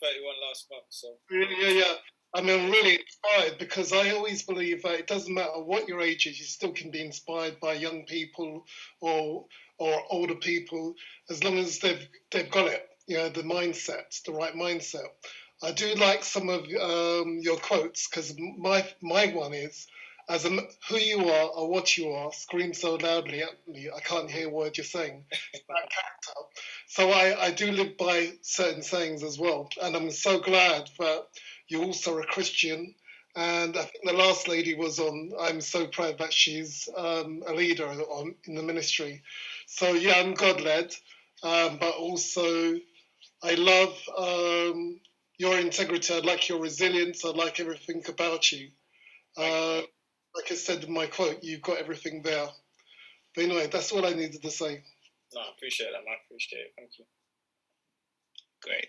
31 last month. So Yeah. I mean, I'm really inspired because I always believe that it doesn't matter what your age is, you still can be inspired by young people or older people, as long as they've got it, the mindset, the right mindset. I do like some of your quotes, because my one is, who you are or what you are, scream so loudly at me, I can't hear a word you're saying. That character. So I do live by certain sayings as well, and I'm so glad that you're also a Christian. And I think the last lady was on. I'm so proud that she's a leader in the ministry. So yeah, I'm God-led, but also I love your integrity. I like your resilience. I like everything about you. Like I said in my quote, you've got everything there. But anyway, that's all I needed to say. No, I appreciate that, man. I appreciate it. Thank you. Great.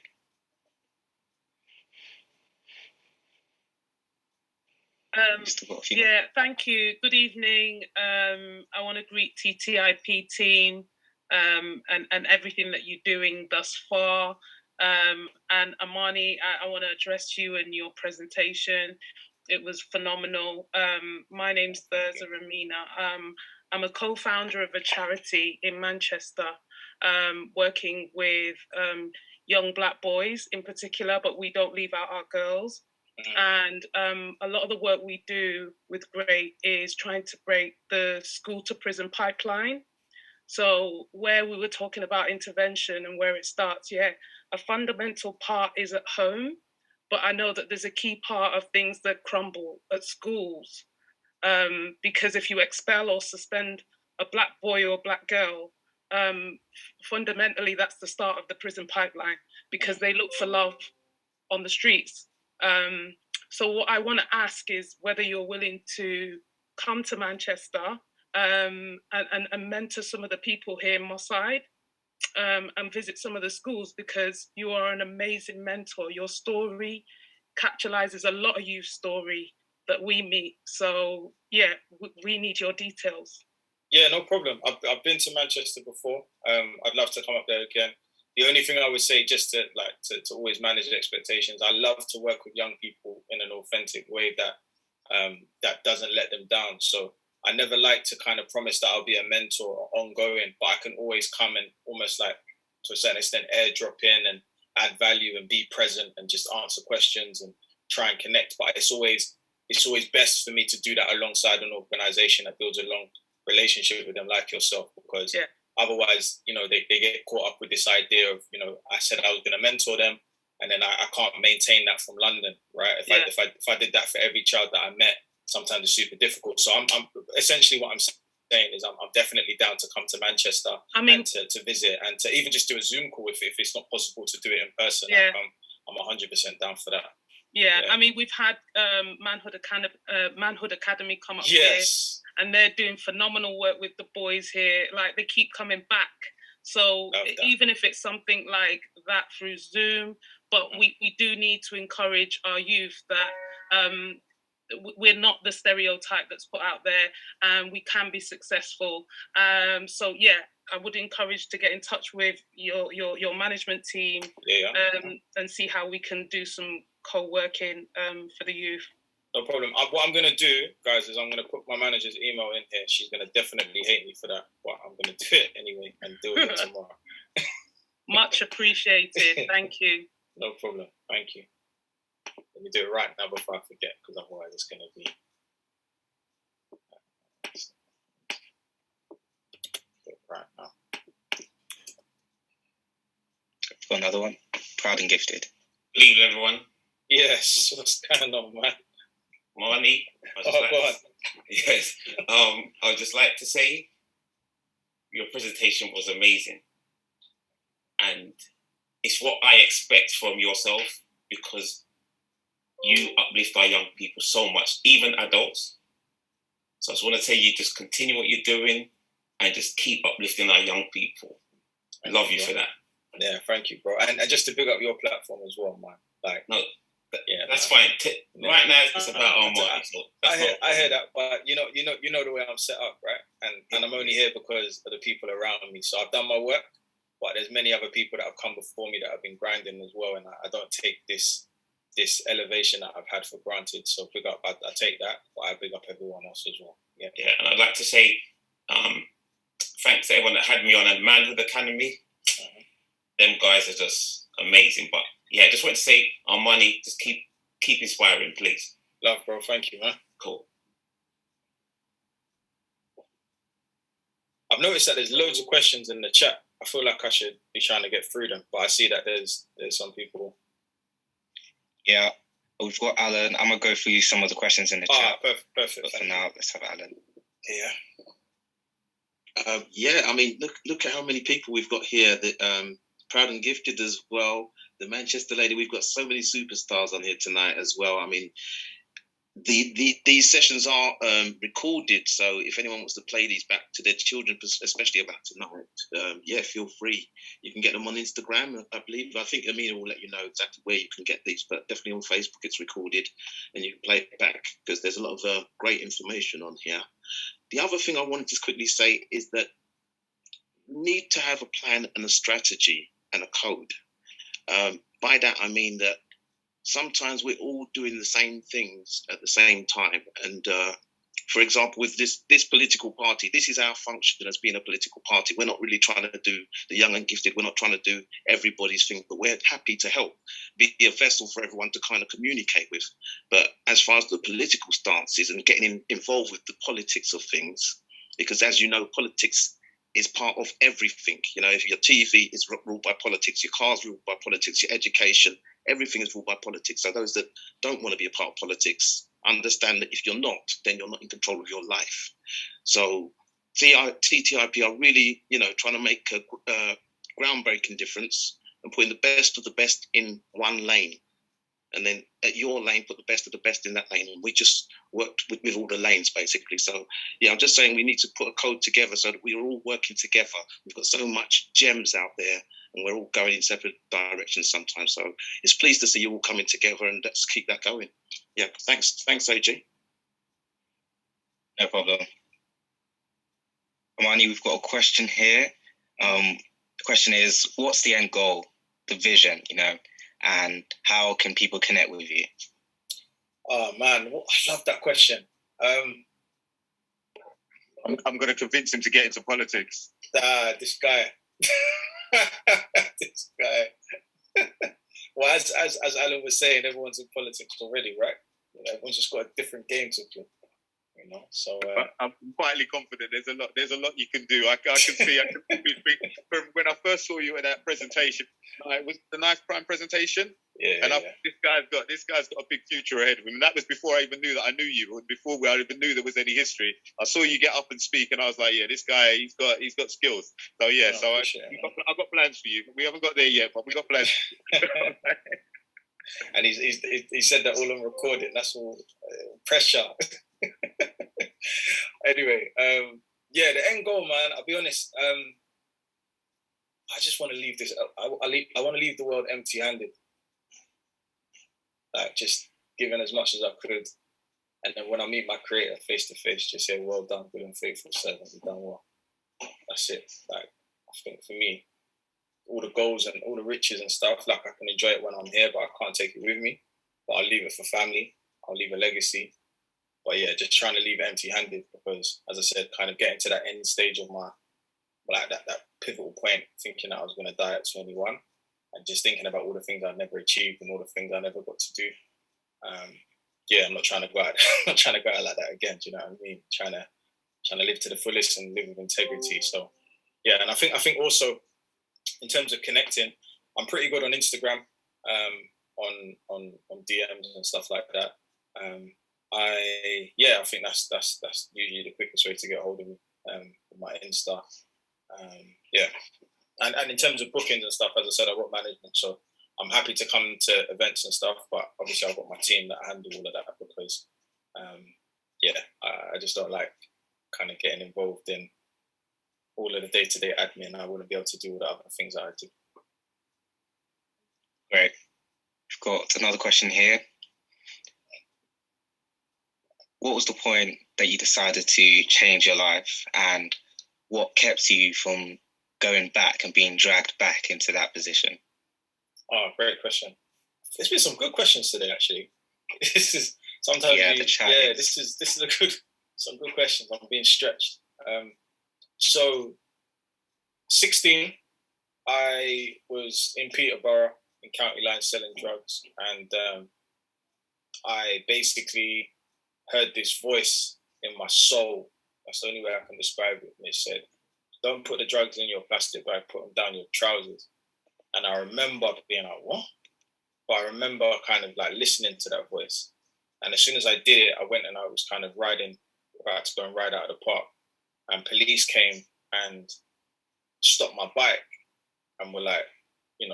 Yeah, thank you. Good evening. I want to greet TTIP team and everything that you're doing thus far. And Amani, I want to address you in your presentation. It was phenomenal. My name's Thurza Ramina. I'm a co-founder of a charity in Manchester, working with young Black boys in particular, but we don't leave out our girls. And a lot of the work we do with GREAT is trying to break the school to prison pipeline. So where we were talking about intervention and where it starts, a fundamental part is at home, but I know that there's a key part of things that crumble at schools. Because if you expel or suspend a Black boy or Black girl, fundamentally that's the start of the prison pipeline, because they look for love on the streets. So what I want to ask is whether you're willing to come to Manchester and mentor some of the people here in Mossad, and visit some of the schools, because you are an amazing mentor. Your story capitalizes a lot of youth story that we meet. So yeah, we need your details. Yeah, no problem. I've been to Manchester before. I'd love to come up there again. The only thing I would say, just to always manage the expectations, I love to work with young people in an authentic way that doesn't let them down. So I never like to kind of promise that I'll be a mentor ongoing, but I can always come and almost like, to a certain extent, airdrop in and add value and be present and just answer questions and try and connect. But it's always best for me to do that alongside an organization that builds a long relationship with them, like yourself, because otherwise, they get caught up with this idea of, I said I was going to mentor them, and then I can't maintain that from London, right? If I did that for every child that I met, sometimes it's super difficult. So I'm essentially what I'm saying is I'm definitely down to come to Manchester and to visit, and to even just do a Zoom call if it's not possible to do it in person. Yeah. I'm 100% down for that. Yeah, I mean, we've had Manhood Academy come up here, and they're doing phenomenal work with the boys here. Like, they keep coming back. So even if it's something like that through Zoom, but we do need to encourage our youth that we're not the stereotype that's put out there, and we can be successful. So yeah, I would encourage to get in touch with your management team, and see how we can do some co-working for the youth. No problem. What I'm going to do, guys, is I'm going to put my manager's email in here. She's going to definitely hate me for that, but I'm going to do it anyway and deal with it tomorrow. Much appreciated. Thank you. No problem. Thank you. Let me do it right now before I forget, because otherwise it's going to be... right now. Got another one. Proud and gifted. Good evening, everyone. Yes, what's going on, man? Marnie. Go on. Yes. I would just like to say your presentation was amazing. And it's what I expect from yourself, because you uplift our young people so much, even adults. So I just want to tell you, just continue what you're doing and just keep uplifting our young people. I love you for that. Yeah, thank you, bro. And just to pick up your platform as well, man. Like, no, yeah, that's fine. Right now, it's about our money. So I hear that, but you know the way I'm set up, right? And I'm only here because of the people around me. So I've done my work, but there's many other people that have come before me that have been grinding as well, and I don't take this elevation that I've had for granted. So big up, I take that, but I big up everyone else as well. Yeah, yeah. And I'd like to say thanks to everyone that had me on at Manhood Academy. Them guys are just amazing. But yeah, just want to say, our money, just keep inspiring, please. Love, bro. Thank you, man. Cool. I've noticed that there's loads of questions in the chat. I feel like I should be trying to get through them, but I see that there's some people. Yeah, we've got Alan. I'm gonna go through some of the questions in the chat. Perfect. But for now, let's have Alan. Yeah. Yeah, I mean, look at how many people we've got here. That Proud and Gifted as well. The Manchester lady. We've got so many superstars on here tonight as well. I mean, these sessions are recorded, so if anyone wants to play these back to their children, especially about tonight, yeah, feel free. You can get them on Instagram, I believe. I think Amina will let you know exactly where you can get these, but definitely on Facebook it's recorded and you can play it back, because there's a lot of great information on here. The other thing I wanted to quickly say is that you need to have a plan and a strategy and a code. By that I mean that sometimes we're all doing the same things at the same time. And for example, with this political party, this is our function as being a political party. We're not really trying to do the young and gifted. We're not trying to do everybody's thing, but we're happy to help, be a vessel for everyone to kind of communicate with. But as far as the political stances and getting involved with the politics of things, because as you know, politics is part of everything. You know, if your TV is ruled by politics, your car's ruled by politics, your education, everything is ruled by politics. So those that don't want to be a part of politics, understand that if you're not, then you're not in control of your life. So TTIP are really, you know, trying to make a groundbreaking difference and putting the best of the best in one lane. And then at your lane, put the best of the best in that lane. And we just worked with all the lanes, basically. So, yeah, I'm just saying we need to put a code together so that we're all working together. We've got so much gems out there and we're all going in separate directions sometimes. So it's pleased to see you all coming together, and let's keep that going. Yeah, thanks, AJ. No problem. Amani, we've got a question here. The question is, what's the end goal, the vision, you know, and how can people connect with you? Oh man, I love that question. I'm going to convince him to get into politics. This guy. This guy. Well, as Alan was saying, everyone's in politics already, right? You know, everyone's just got a different game to play. You know, so I'm quietly confident. There's a lot you can do. I can see. From when I first saw you at that presentation, it was the nice prime presentation. Yeah. And this guy's got a big future ahead of him. And that was before I even knew that I knew you, and before I even knew there was any history. I saw you get up and speak, and I was like, yeah, this guy, he's got skills. So yeah, I've got plans for you. We haven't got there yet, but we got plans. And he said that all on recording. That's all pressure. Anyway, yeah, the end goal, man. I'll be honest. I just want to leave this. I want to leave the world empty-handed. Like, just giving as much as I could, and then when I meet my creator face to face, just say, "Well done, good and faithful servant. You've done well." That's it. Like, I think for me, all the goals and all the riches and stuff, like, I can enjoy it when I'm here, but I can't take it with me. But I'll leave it for family. I'll leave a legacy. But yeah, just trying to leave it empty-handed, because, as I said, kind of getting to that end stage of my, like, that pivotal point, thinking that I was going to die at 21, and just thinking about all the things I never achieved and all the things I never got to do. Yeah, I'm not trying to go out. I'm not trying to go out like that again. Do you know what I mean? Trying to live to the fullest and live with integrity. So yeah, and I think also in terms of connecting, I'm pretty good on Instagram, on DMs and stuff like that. I think that's usually the quickest way to get hold of me, my Insta. Yeah, and in terms of bookings and stuff, as I said, I've got management, so I'm happy to come to events and stuff. But obviously, I've got my team that handle all of that because, I just don't like kind of getting involved in all of the day-to-day admin. I wouldn't be able to do all the other things that I do. Great. We've got another question here. What was the point that you decided to change your life, and what kept you from going back and being dragged back into that position? Oh, great question. There's been some good questions today, actually. This is sometimes this is some good questions. I'm being stretched. So 16, I was in Peterborough in County Line selling drugs, and I basically heard this voice in my soul. That's the only way I can describe it. And it said, "Don't put the drugs in your plastic bag, put them down your trousers." And I remember being like, what? But I remember kind of like listening to that voice. And as soon as I did it, I went and I was kind of about to go and ride out of the park. And police came and stopped my bike and were like,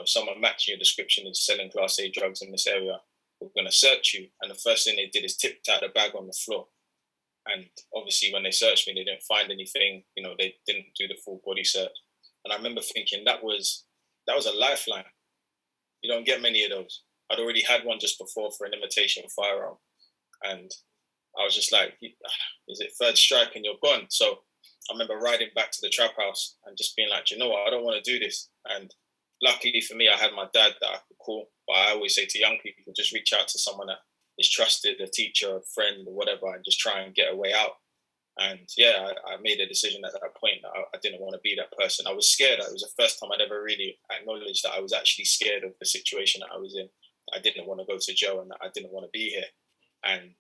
someone matching your description is selling Class A drugs in this area. We're going to search you. And the first thing they did is tipped out the bag on the floor. And obviously when they searched me, they didn't find anything. They didn't do the full body search. And I remember thinking that was a lifeline. You don't get many of those. I'd already had one just before for an imitation firearm. And I was just like, is it third strike and you're gone? So I remember riding back to the trap house and just being like, you know what, I don't want to do this. And luckily for me, I had my dad that I could call. But I always say to young people, just reach out to someone that is trusted, a teacher, a friend, or whatever, and just try and get a way out. And I made a decision at that point that I didn't want to be that person. I was scared. It was the first time I'd ever really acknowledged that I was actually scared of the situation that I was in. I didn't want to go to jail and I didn't want to be here. And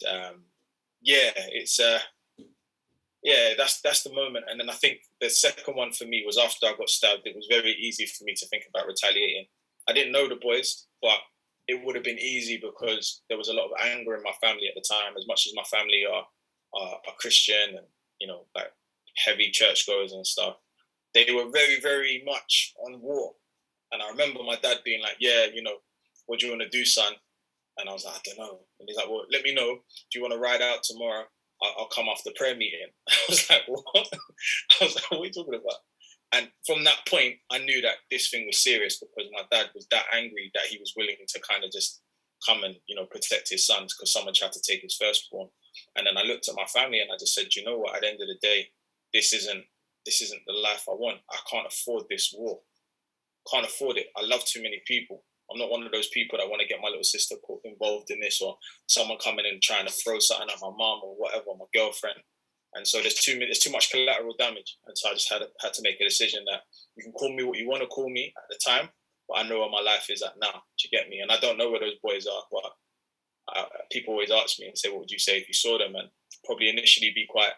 that's the moment. And then I think the second one for me was after I got stabbed. It was very easy for me to think about retaliating. I didn't know the boys, but it would have been easy because there was a lot of anger in my family at the time. As much as my family are Christian and like heavy churchgoers and stuff, they were very, very much on war. And I remember my dad being like, what do you want to do, son? And I was like, I don't know. And he's like, well, let me know. Do you want to ride out tomorrow? I'll come after the prayer meeting. I was like, what? I was like, what are you talking about? And from that point, I knew that this thing was serious because my dad was that angry that he was willing to kind of just come and, protect his sons because someone tried to take his firstborn. And then I looked at my family and I just said, you know what, at the end of the day, this isn't the life I want. I can't afford this war. Can't afford it. I love too many people. I'm not one of those people that want to get my little sister involved in this or someone coming in and trying to throw something at my mom or whatever, my girlfriend. And so there's too much collateral damage. And so I just had to make a decision that you can call me what you want to call me at the time, but I know where my life is at now. Do you get me? And I don't know where those boys are, but people always ask me and say, what would you say if you saw them? And probably initially be quite,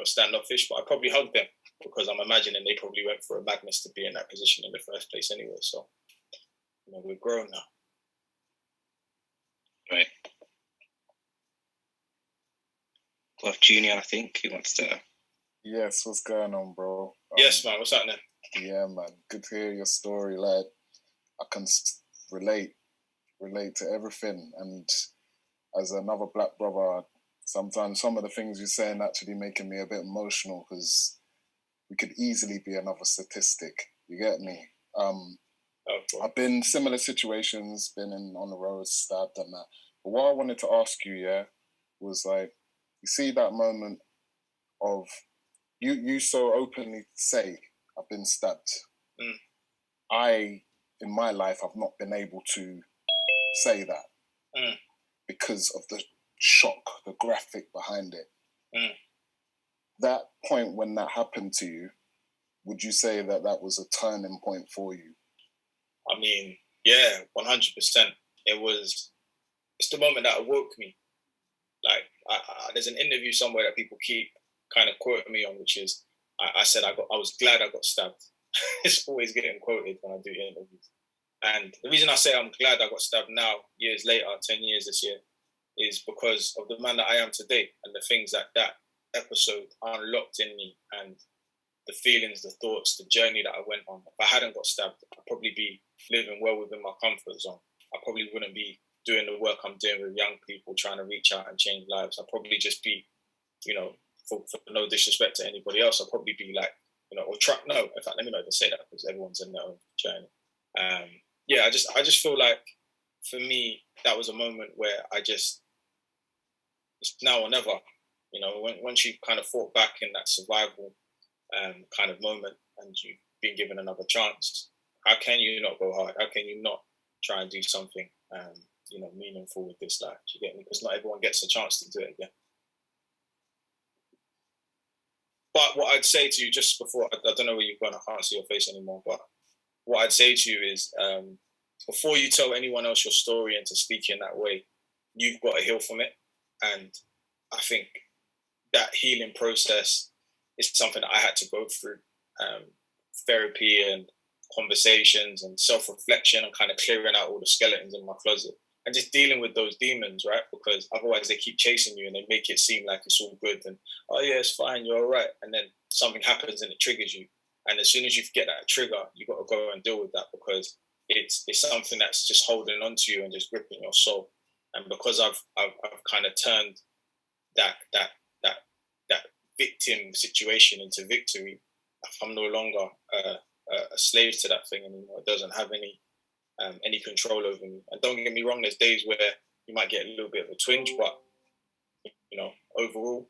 standoffish, but I'd probably hug them because I'm imagining they probably went for a madness to be in that position in the first place anyway. So, we're grown now. Right. Well, Junior, I think he wants to. Yes, what's going on, bro? Yes, man. What's happening? Yeah, man. Good to hear your story, lad. I can relate to everything. And as another black brother, sometimes some of the things you're saying actually making me a bit emotional because we could easily be another statistic. You get me? I've been in similar situations, been on the road, stabbed and that. But what I wanted to ask you, was like, you see that moment of you so openly say, I've been stabbed. I, in my life, I've not been able to say that because of the shock, the graphic behind it. That point when that happened to you, would you say that that was a turning point for you? I mean, yeah, 100%. It's the moment that awoke me. Like, there's an interview somewhere that people keep kind of quoting me on, which is, I said I was glad I got stabbed. It's always getting quoted when I do interviews. And the reason I say I'm glad I got stabbed now, years later, 10 years this year, is because of the man that I am today and the things that episode unlocked in me, and the feelings, the thoughts, the journey that I went on. If I hadn't got stabbed, I'd probably be living well within my comfort zone. I probably wouldn't be doing the work I'm doing with young people, trying to reach out and change lives. I'd probably just be, you know, for no disrespect to anybody else, I'd probably be like, you know, no, in fact, let me not even say that because everyone's in their own journey. Yeah, I just feel like for me, that was a moment where it's now or never. You know, once you kind of fought back in that survival kind of moment and you've been given another chance, how can you not go hard? How can you not try and do something, you know, meaningful with this life? Do you get me? Because not everyone gets a chance to do it again. But what I'd say to you just before, I don't know where you've gone, I can't see your face anymore, but what I'd say to you is before you tell anyone else your story and to speak in that way, you've got to heal from it. And I think that healing process is something that I had to go through. Therapy and conversations and self-reflection and kind of clearing out all the skeletons in my closet and just dealing with those demons, right? Because otherwise they keep chasing you and they make it seem like it's all good and, oh yeah, it's fine, you're all right. And then something happens and it triggers you. And as soon as you get that trigger, you got to go and deal with that because it's something that's just holding on to you and just gripping your soul. And because I've kind of turned that victim situation into victory, I'm no longer a slave to that thing anymore. It doesn't have any control over me. And don't get me wrong, there's days where you might get a little bit of a twinge, but you know, overall,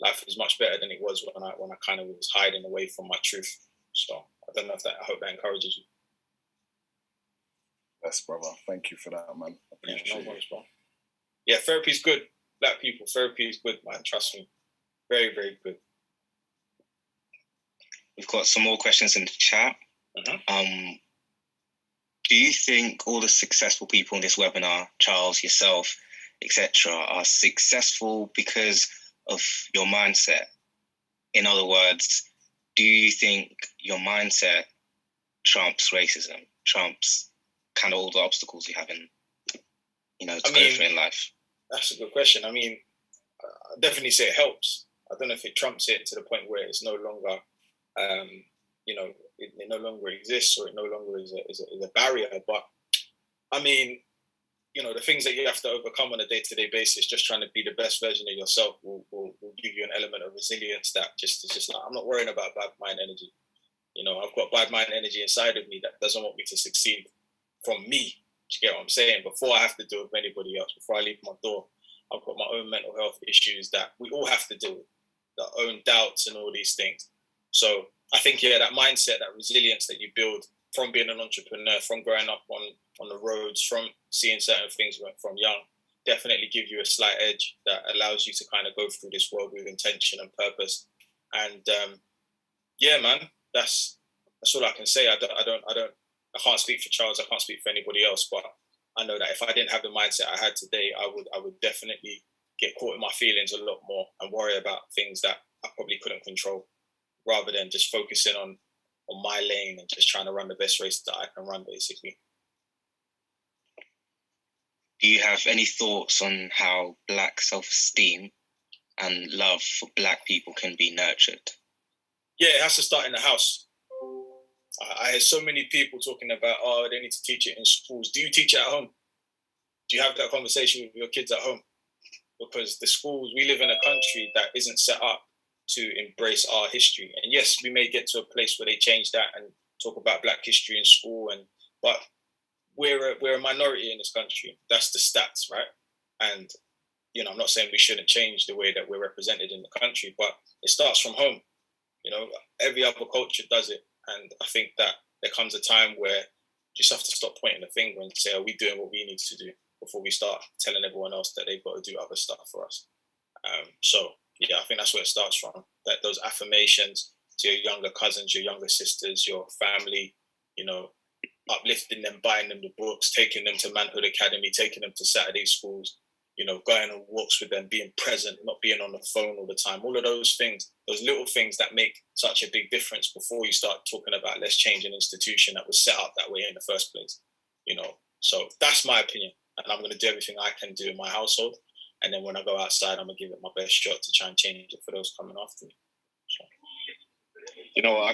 life is much better than it was when I kind of was hiding away from my truth. So I don't know I hope that encourages you. Yes, brother. Thank you for that, man. I appreciate no worries, bro. Yeah, therapy's good. Black people, therapy is good, man. Trust me. Very, very good. We've got some more questions in the chat. Mm-hmm. Do you think all the successful people in this webinar, Charles, yourself, etc., are successful because of your mindset? In other words, do you think your mindset trumps racism, trumps kind of all the obstacles you have in, you know, to go through in life? That's a good question. I mean, I definitely say it helps. I don't know if it trumps it to the point where it's no longer, you know, it no longer exists or it no longer is a barrier. But I mean, you know, the things that you have to overcome on a day-to-day basis, just trying to be the best version of yourself will give you an element of resilience that just like, I'm not worrying about bad mind energy. You know, I've got bad mind energy inside of me that doesn't want me to succeed from me. Do you get what I'm saying? Before I have to deal with anybody else, before I leave my door, I've got my own mental health issues that we all have to deal with, our own doubts and all these things. So I think, yeah, that mindset, that resilience that you build from being an entrepreneur, from growing up on the roads, from seeing certain things from young, definitely give you a slight edge that allows you to kind of go through this world with intention and purpose. And yeah, man, that's all I can say. I can't speak for Charles. I can't speak for anybody else. But I know that if I didn't have the mindset I had today, I would definitely get caught in my feelings a lot more and worry about things that I probably couldn't control, rather than just focusing on my lane and just trying to run the best race that I can run, basically. Do you have any thoughts on how Black self-esteem and love for Black people can be nurtured? Yeah, it has to start in the house. I hear so many people talking about, oh, they need to teach it in schools. Do you teach it at home? Do you have that conversation with your kids at home? Because the schools, we live in a country that isn't set up to embrace our history. And yes, we may get to a place where they change that and talk about Black history in school, but we're a minority in this country. That's the stats, right? And you know, I'm not saying we shouldn't change the way that we're represented in the country, but it starts from home. You know, every other culture does it, and I think that there comes a time where you just have to stop pointing the finger and say, "Are we doing what we need to do?" before we start telling everyone else that they've got to do other stuff for us. So yeah, I think that's where it starts from. That those affirmations to your younger cousins, your younger sisters, your family, you know, uplifting them, buying them the books, taking them to Manhood Academy, taking them to Saturday schools, you know, going on walks with them, being present, not being on the phone all the time. All of those things, those little things that make such a big difference before you start talking about let's change an institution that was set up that way in the first place, you know. So that's my opinion. And I'm going to do everything I can do in my household. And then when I go outside, I'm going to give it my best shot to try and change it for those coming after me. So. You know,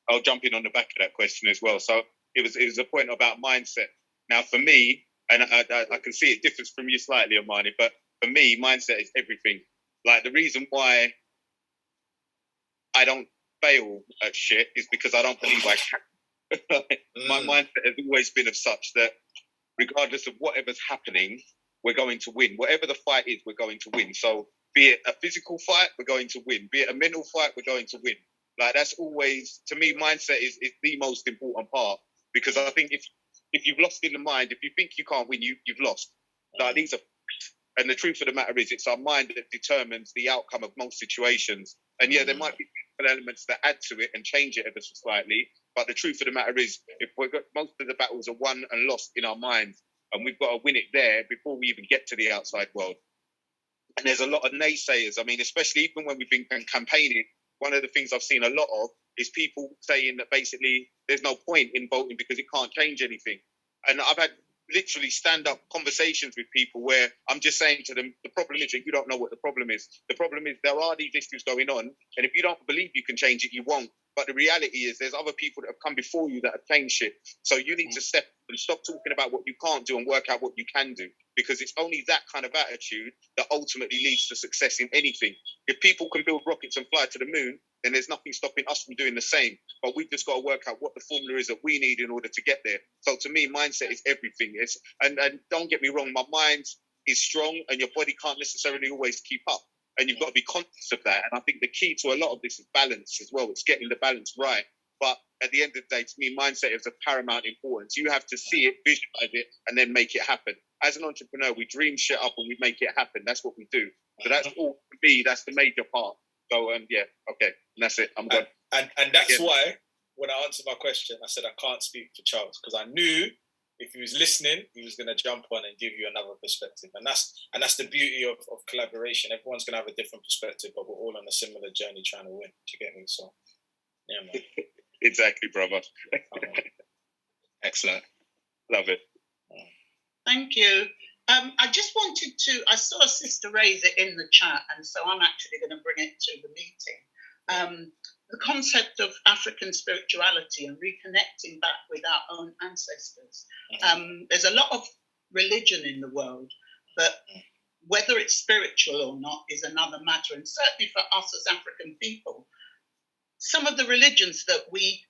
I'll jump in on the back of that question as well. So it was a point about mindset. Now, for me, and I can see it differs from you slightly, Amani, but for me, mindset is everything. Like, the reason why I don't fail at shit is because I don't believe I can. My mindset has always been of such that regardless of whatever's happening, we're going to win. Whatever the fight is, we're going to win. So be it a physical fight, we're going to win. Be it a mental fight, we're going to win. Like, that's always, to me, mindset is the most important part, because I think if you've lost in the mind, if you think you can't win, you've lost. Like, these are, and the truth of the matter is, it's our mind that determines the outcome of most situations. And yeah, there might be elements that add to it and change it ever so slightly. But the truth of the matter is, if we've got, most of the battles are won and lost in our minds, and we've got to win it there before we even get to the outside world. And there's a lot of naysayers. I mean, especially even when we've been campaigning, one of the things I've seen a lot of is people saying that basically there's no point in voting because it can't change anything. And I've had literally stand-up conversations with people where I'm just saying to them, the problem is that you don't know what the problem is. The problem is there are these issues going on, and if you don't believe you can change it, you won't. But the reality is there's other people that have come before you that have changed shit. So you need to step and stop talking about what you can't do and work out what you can do, because it's only that kind of attitude that ultimately leads to success in anything. If people can build rockets and fly to the moon, then there's nothing stopping us from doing the same. But we've just got to work out what the formula is that we need in order to get there. So to me, mindset is everything. And don't get me wrong, my mind is strong and your body can't necessarily always keep up. And you've got to be conscious of that. And I think the key to a lot of this is balance as well. It's getting the balance right. But at the end of the day, to me, mindset is of paramount importance. You have to see it, visualize it, and then make it happen. As an entrepreneur, we dream shit up and we make it happen. That's what we do. So that's all for me. That's the major part. So yeah, okay, and that's it. I'm done. And that's why when I answered my question, I said I can't speak for Charles, because I knew if he was listening, he was going to jump on and give you another perspective. And that's the beauty of collaboration. Everyone's going to have a different perspective, but we're all on a similar journey trying to win. Do you get me? So, yeah, man. Exactly, brother. Excellent. Love it. Thank you. I just wanted to, I saw a sister raise it in the chat, and so I'm actually going to bring it to the meeting. The concept of African spirituality and reconnecting back with our own ancestors. There's a lot of religion in the world, but whether it's spiritual or not is another matter. And certainly for us as African people, some of the religions that we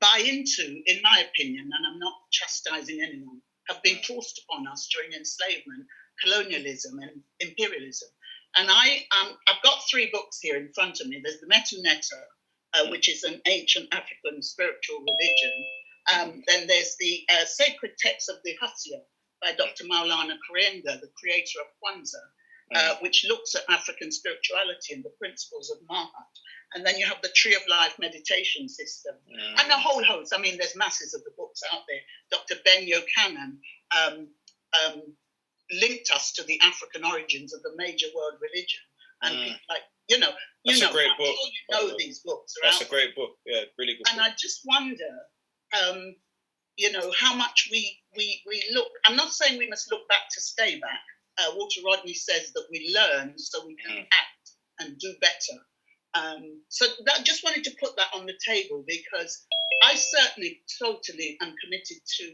buy into, in my opinion, and I'm not chastising anyone, have been forced upon us during enslavement, colonialism, and imperialism. And I've got 3 books here in front of me. There's the Metu Neter, which is an ancient African spiritual religion. Then there's the Sacred Texts of the Hasiya by Dr. Maulana Karenga, the creator of Kwanzaa, which looks at African spirituality and the principles of Mahat. And then you have the Tree of Life meditation system, and a whole host. I mean, there's masses of the books out there. Dr. Ben Yochanan linked us to the African origins of the major world religion. And people like, that's a great book. Sure you know these books. That's a great book. Yeah, really good. And book. I just wonder, how much we look. I'm not saying we must look back to stay back. Walter Rodney says that we learn so we can act and do better. So I just wanted to put that on the table, because I certainly totally am committed to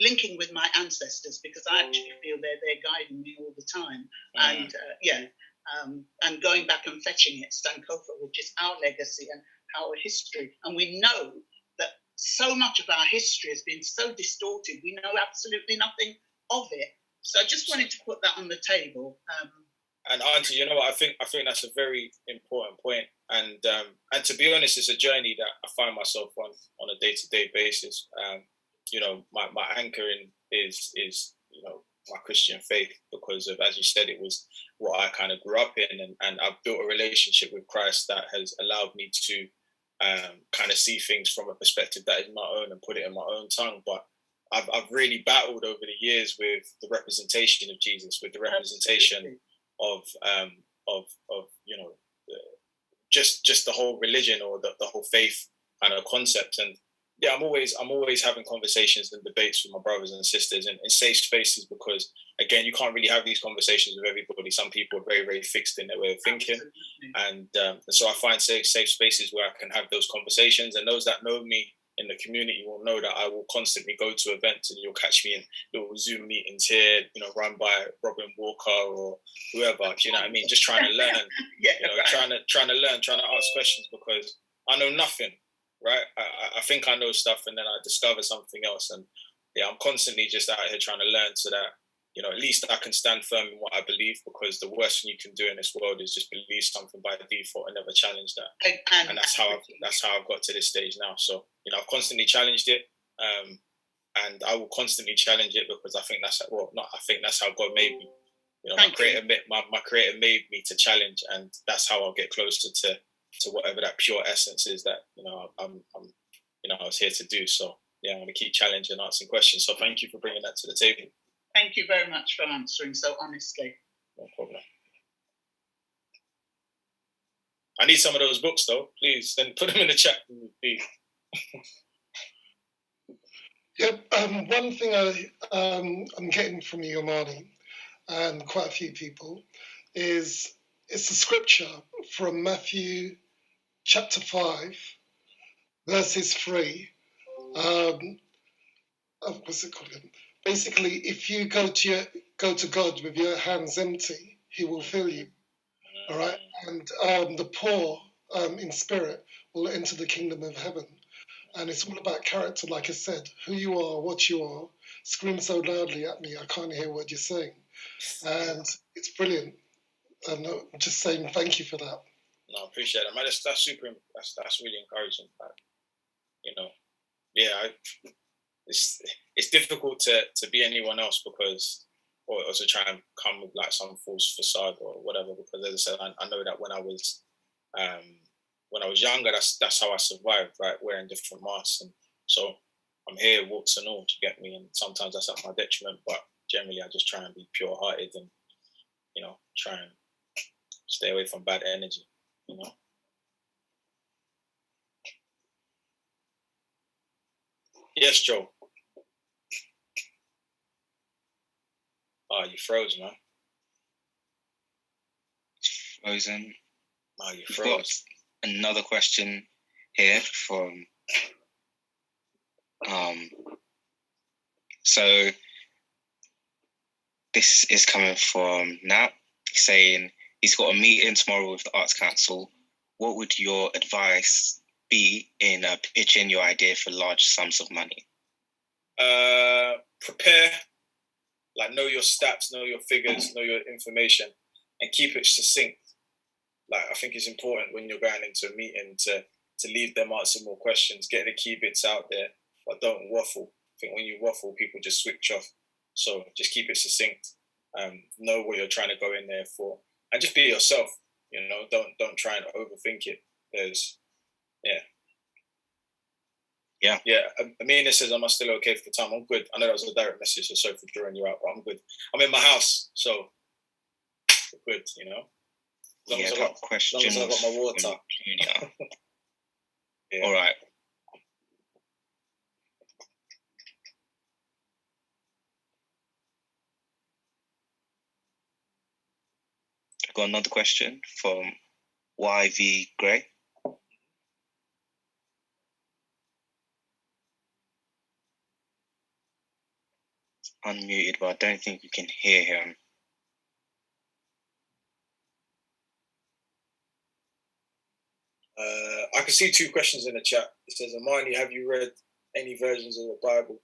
linking with my ancestors, because I actually feel they're guiding me all the time. And going back and fetching it, Sankofa, which is our legacy and our history. And we know that so much of our history has been so distorted. We know absolutely nothing of it. So I just wanted to put that on the table. And Auntie, you know what? I think that's a very important point. And to be honest, it's a journey that I find myself on a day-to-day basis. My anchoring is my Christian faith, because of, as you said, it was what I kind of grew up in, and I've built a relationship with Christ that has allowed me to kind of see things from a perspective that is my own and put it in my own tongue. But I've really battled over the years with the representation of Jesus, with the representation of you know, just the whole religion or the whole faith kind of concept. And yeah, I'm always having conversations and debates with my brothers and sisters in safe spaces, because again, you can't really have these conversations with everybody. Some people are very, very fixed in their way of thinking. And so I find safe spaces where I can have those conversations, and those that know me in the community will know that I will constantly go to events, and you'll catch me in little Zoom meetings here, you know, run by Robin Walker or whoever, do you know what I mean? Just trying to learn, you know, trying to learn, trying to ask questions, because I know nothing, right? I think I know stuff, and then I discover something else. And yeah, I'm constantly just out here trying to learn, so that, you know, at least I can stand firm in what I believe, because the worst thing you can do in this world is just believe something by default and never challenge that. And that's how I've got to this stage now. So, you know, I've constantly challenged it, and I will constantly challenge it, because I think that's how God made me. You know, my creator made me to challenge, and that's how I'll get closer to whatever that pure essence is that, you know, I'm you know, I was here to do. So yeah, I'm going to keep challenging and answering questions. So thank you for bringing that to the table. Thank you very much for answering so honestly. No problem. I need some of those books, though. Please, then put them in the chat, please. Yep. One thing I'm getting from you, Amani, and quite a few people, is it's a scripture from Matthew chapter 5, verses 3. What's it called again? Basically, if you go to God with your hands empty, He will fill you. All right, and the poor in spirit will enter the kingdom of heaven. And it's all about character, like I said. Who you are, what you are. Scream so loudly at me, I can't hear what you're saying. And it's brilliant. And I'm just saying thank you for that. No, I appreciate it, man. That's super. That's really encouraging. You know, yeah. It's difficult to be anyone else, because, or to try and come with like some false facade or whatever. Because as I said, I know that when I was younger, that's how I survived, right? Wearing different masks, and so I'm here, warts and all. Do you get me? And sometimes that's at my detriment, but generally I just try and be pure-hearted, and, you know, try and stay away from bad energy. You know. Yes, Joe. Oh, you froze, man. Frozen. Oh, you We've froze. got another question here from so this is coming from Nat, saying he's got a meeting tomorrow with the Arts Council. What would your advice be in pitching your idea for large sums of money? Prepare, like, know your stats, know your figures, know your information, and keep it succinct. Like, I think it's important when you're going into a meeting to leave them answering more questions, get the key bits out there, but don't waffle. I think when you waffle, people just switch off. So just keep it succinct. Know what you're trying to go in there for, and just be yourself. You know, don't try and overthink it. Yeah. Amina says, "Am I still okay for the time?" I'm good. I know that was a direct message, so sorry for drawing you out, but I'm good. I'm in my house, so we're good. You know, as long as I got my water. Yeah. All right. I've got another question from YV Gray. Unmuted, but I don't think you can hear him. I can see two questions in the chat. It says, "Amani, have you read any versions of the Bible?"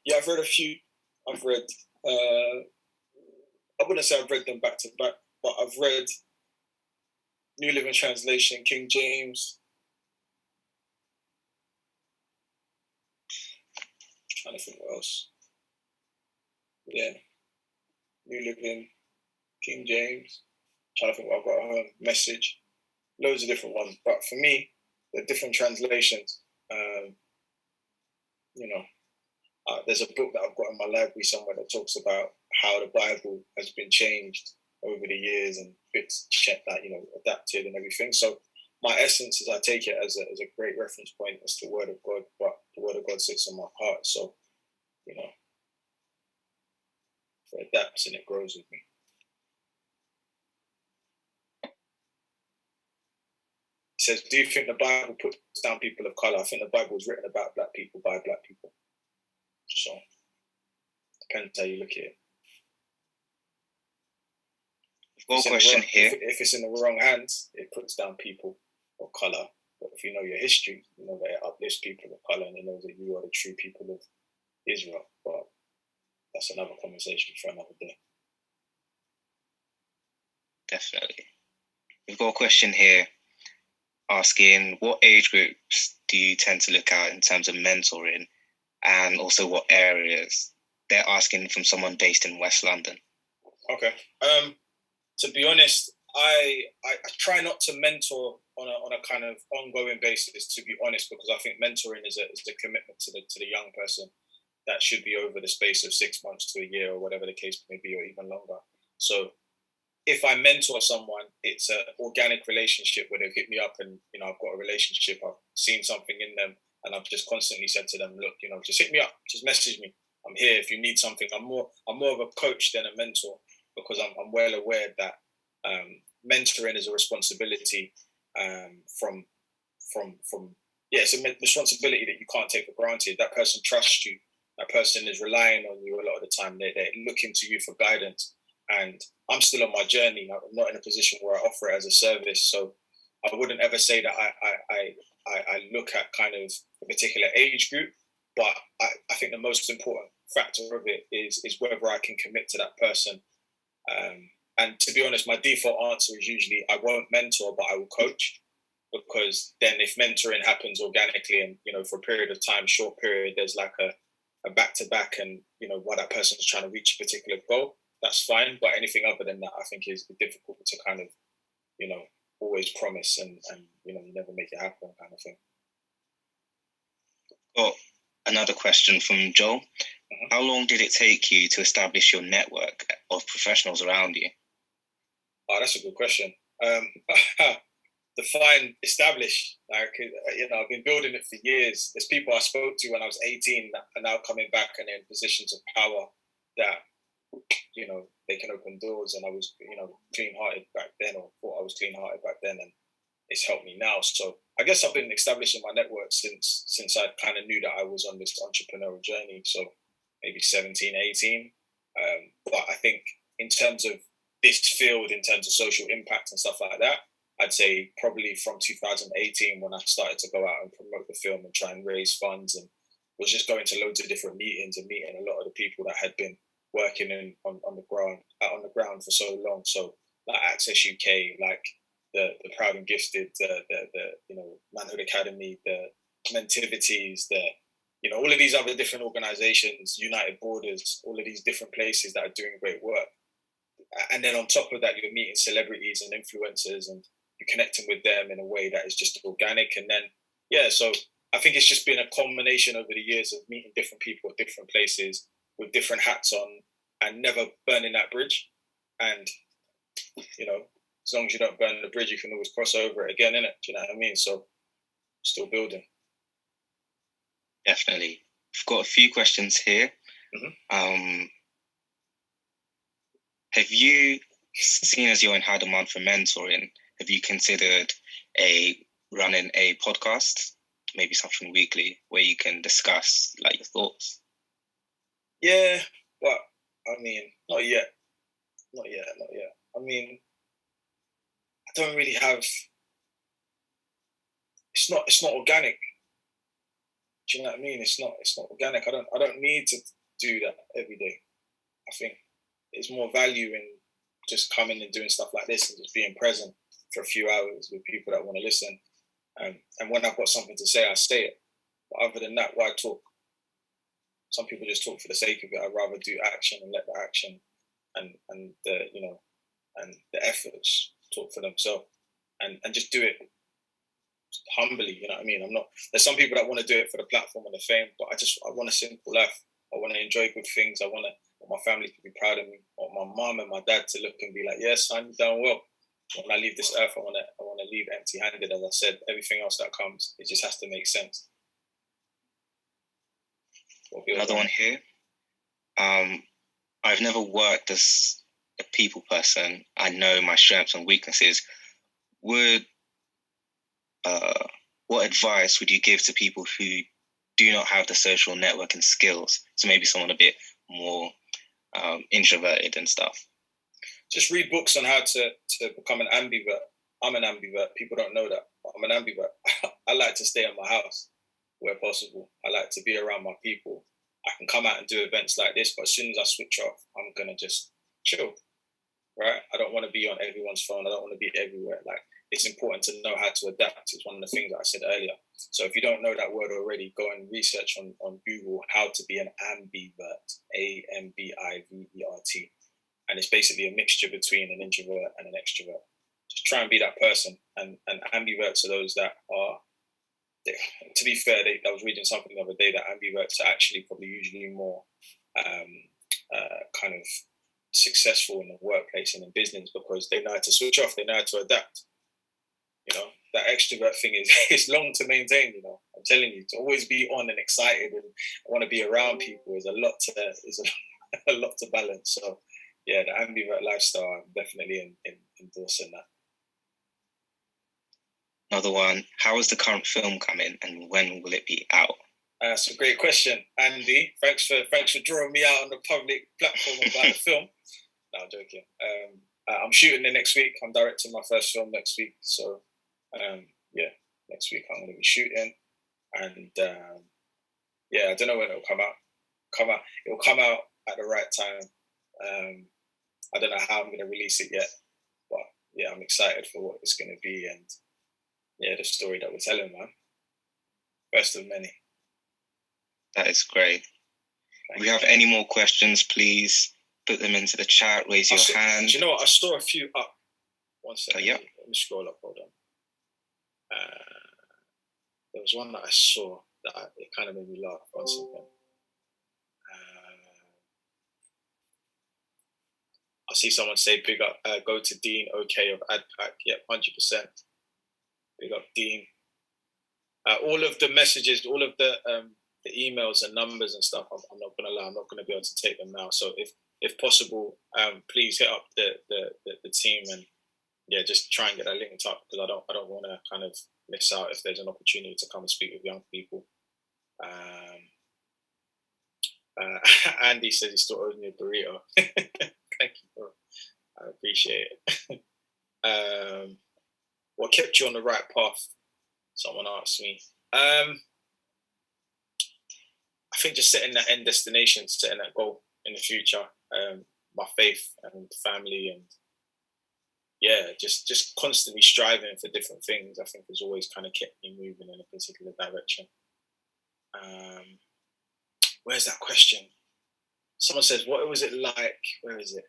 Yeah, I've read a few. I've read, I wouldn't say I've read them back to back, but I've read New Living Translation, King James. Trying to think what else. Yeah, New Living, King James. Trying to think what I've got. Message. Loads of different ones. But for me, the different translations, you know, There's a book that I've got in my library somewhere that talks about how the Bible has been changed over the years and bits that, adapted and everything. So my essence is I take it as a great reference point as the Word of God, but the Word of God sits in my heart. So, it adapts and it grows with me. It says, do you think the Bible puts down people of colour? I think the Bible was written about black people by black people. So, depends how you look at it. One question here. If it's in the wrong hands, it puts down people of colour. But if you know your history, you know that it uplifts people of colour and you know that you are the true people of Israel. But that's another conversation for another day. Definitely. We've got a question here asking, what age groups do you tend to look at in terms of mentoring, and also what areas? They're asking from someone based in West London. Okay. To be honest, I try not to mentor on a kind of ongoing basis, to be honest, because I think mentoring is a commitment to the young person that should be over the space of 6 months to a year or whatever the case may be, or even longer. So if I mentor someone, it's an organic relationship where they've hit me up and, I've got a relationship, I've seen something in them, and I've just constantly said to them, look, just hit me up, just message me. I'm here if you need something. I'm more of a coach than a mentor, because I'm well aware that mentoring is a responsibility it's a responsibility that you can't take for granted. That person trusts you. That person is relying on you a lot of the time. They're looking to you for guidance. And I'm still on my journey. I'm not in a position where I offer it as a service. So I wouldn't ever say that I look at kind of a particular age group, but I think the most important factor of it is whether I can commit to that person. And to be honest, my default answer is usually I won't mentor, but I will coach, because then if mentoring happens organically and, for a period of time, short period, there's like a back-to-back and, while that person's trying to reach a particular goal, that's fine. But anything other than that, I think is difficult to kind of, always promise and never make it happen kind of thing. Well, another question from Joel. Mm-hmm. How long did it take you to establish your network of professionals around you? Oh, that's a good question. Define establish. Like, I've been building it for years. There's people I spoke to when I was 18 that are now coming back and in positions of power that, they can open doors. And I was, clean-hearted back then, or thought I was clean-hearted back then, and it's helped me now. So I guess I've been establishing my network since I kind of knew that I was on this entrepreneurial journey. So maybe 17, 18. But I think in terms of this field, in terms of social impact and stuff like that, I'd say probably from 2018, when I started to go out and promote the film and try and raise funds, and was just going to loads of different meetings and meeting a lot of the people that had been working on the ground for so long. So like Access UK, like the Proud and Gifted, the Manhood Academy, the Mentivities, all of these other different organizations, United Borders, all of these different places that are doing great work. And then on top of that, you're meeting celebrities and influencers, and you're connecting with them in a way that is just organic. And then, so I think it's just been a combination over the years of meeting different people at different places with different hats on, and never burning that bridge. And, as long as you don't burn the bridge, you can always cross over it again, innit? Do you know what I mean? So, still building. Definitely. I've got a few questions here. Mm-hmm. Have you, seen as you're in high demand for mentoring, have you considered running a podcast, maybe something weekly, where you can discuss like your thoughts? Yeah, but I mean, not yet. I mean, I don't really have. It's not organic. Do you know what I mean? It's not organic. I don't need to do that every day. I think there's more value in just coming and doing stuff like this and just being present for a few hours with people that want to listen. And when I've got something to say, I say it. But other than that, why talk? Some people just talk for the sake of it. I'd rather do action and let the action and the efforts talk for themselves, and just do it humbly. You know what I mean? There's some people that want to do it for the platform and the fame, but I want a simple life. I want to enjoy good things. I want my family to be proud of me. I want my mom and my dad to look and be like, yes, son, you've done well. When I leave this earth, I want to leave empty-handed. As I said, everything else that comes, it just has to make sense. Another one here. I've never worked as a people person. I know my strengths and weaknesses. What advice would you give to people who do not have the social networking skills? So maybe someone a bit more introverted and stuff. Just read books on how to become an ambivert. I'm an ambivert. People don't know that, but I'm an ambivert. I like to stay in my house where possible. I like to be around my people. I can come out and do events like this, but as soon as I switch off, I'm going to just chill, right? I don't want to be on everyone's phone. I don't want to be everywhere. Like, it's important to know how to adapt. It's one of the things that I said earlier. So if you don't know that word already, go and research on Google how to be an ambivert, A-M-B-I-V-E-R-T. And it's basically a mixture between an introvert and an extrovert. Just try and be that person. And ambiverts are those that are, to be fair, I was reading something the other day that ambiverts are actually probably usually more kind of successful in the workplace and in business because they know how to switch off, they know how to adapt. You know, that extrovert thing is long to maintain. You know, I'm telling you, to always be on and excited and want to be around people is a lot to balance. So yeah, the ambivert lifestyle, I'm definitely endorsing that. Another one, how is the current film coming and when will it be out? That's a great question, Andy. Thanks for drawing me out on the public platform about the film. No, I'm joking. I'm shooting it next week. I'm directing my first film next week. So yeah, next week I'm going to be shooting. And yeah, I don't know when it'll come out. It'll come out at the right time. I don't know how I'm going to release it yet. But yeah, I'm excited for what it's going to be. And yeah, the story that we're telling, man. First of many. That is great. If you have any more questions, please put them into the chat, raise your hand. Do you know what? I saw a few up. One second. Yeah. Let me scroll up. Hold on. There was one that I saw that it kind of made me laugh. One second. I see someone say big up, go to Dean, okay, of AdPack. Yep, 100%. Big up, Dean. All of the messages, all of the emails and numbers and stuff, I'm not going to lie, I'm not going to be able to take them now. So if possible, please hit up the team and yeah, just try and get that linked up because I don't want to kind of miss out if there's an opportunity to come and speak with young people. Andy says he still owes me a burrito. Thank you, bro. I appreciate it. What kept you on the right path? Someone asked me. I think just setting that end destination, setting that goal in the future, my faith and family, and yeah, just constantly striving for different things, I think has always kind of kept me moving in a particular direction. Where's that question? Someone says, what was it like? Where is it?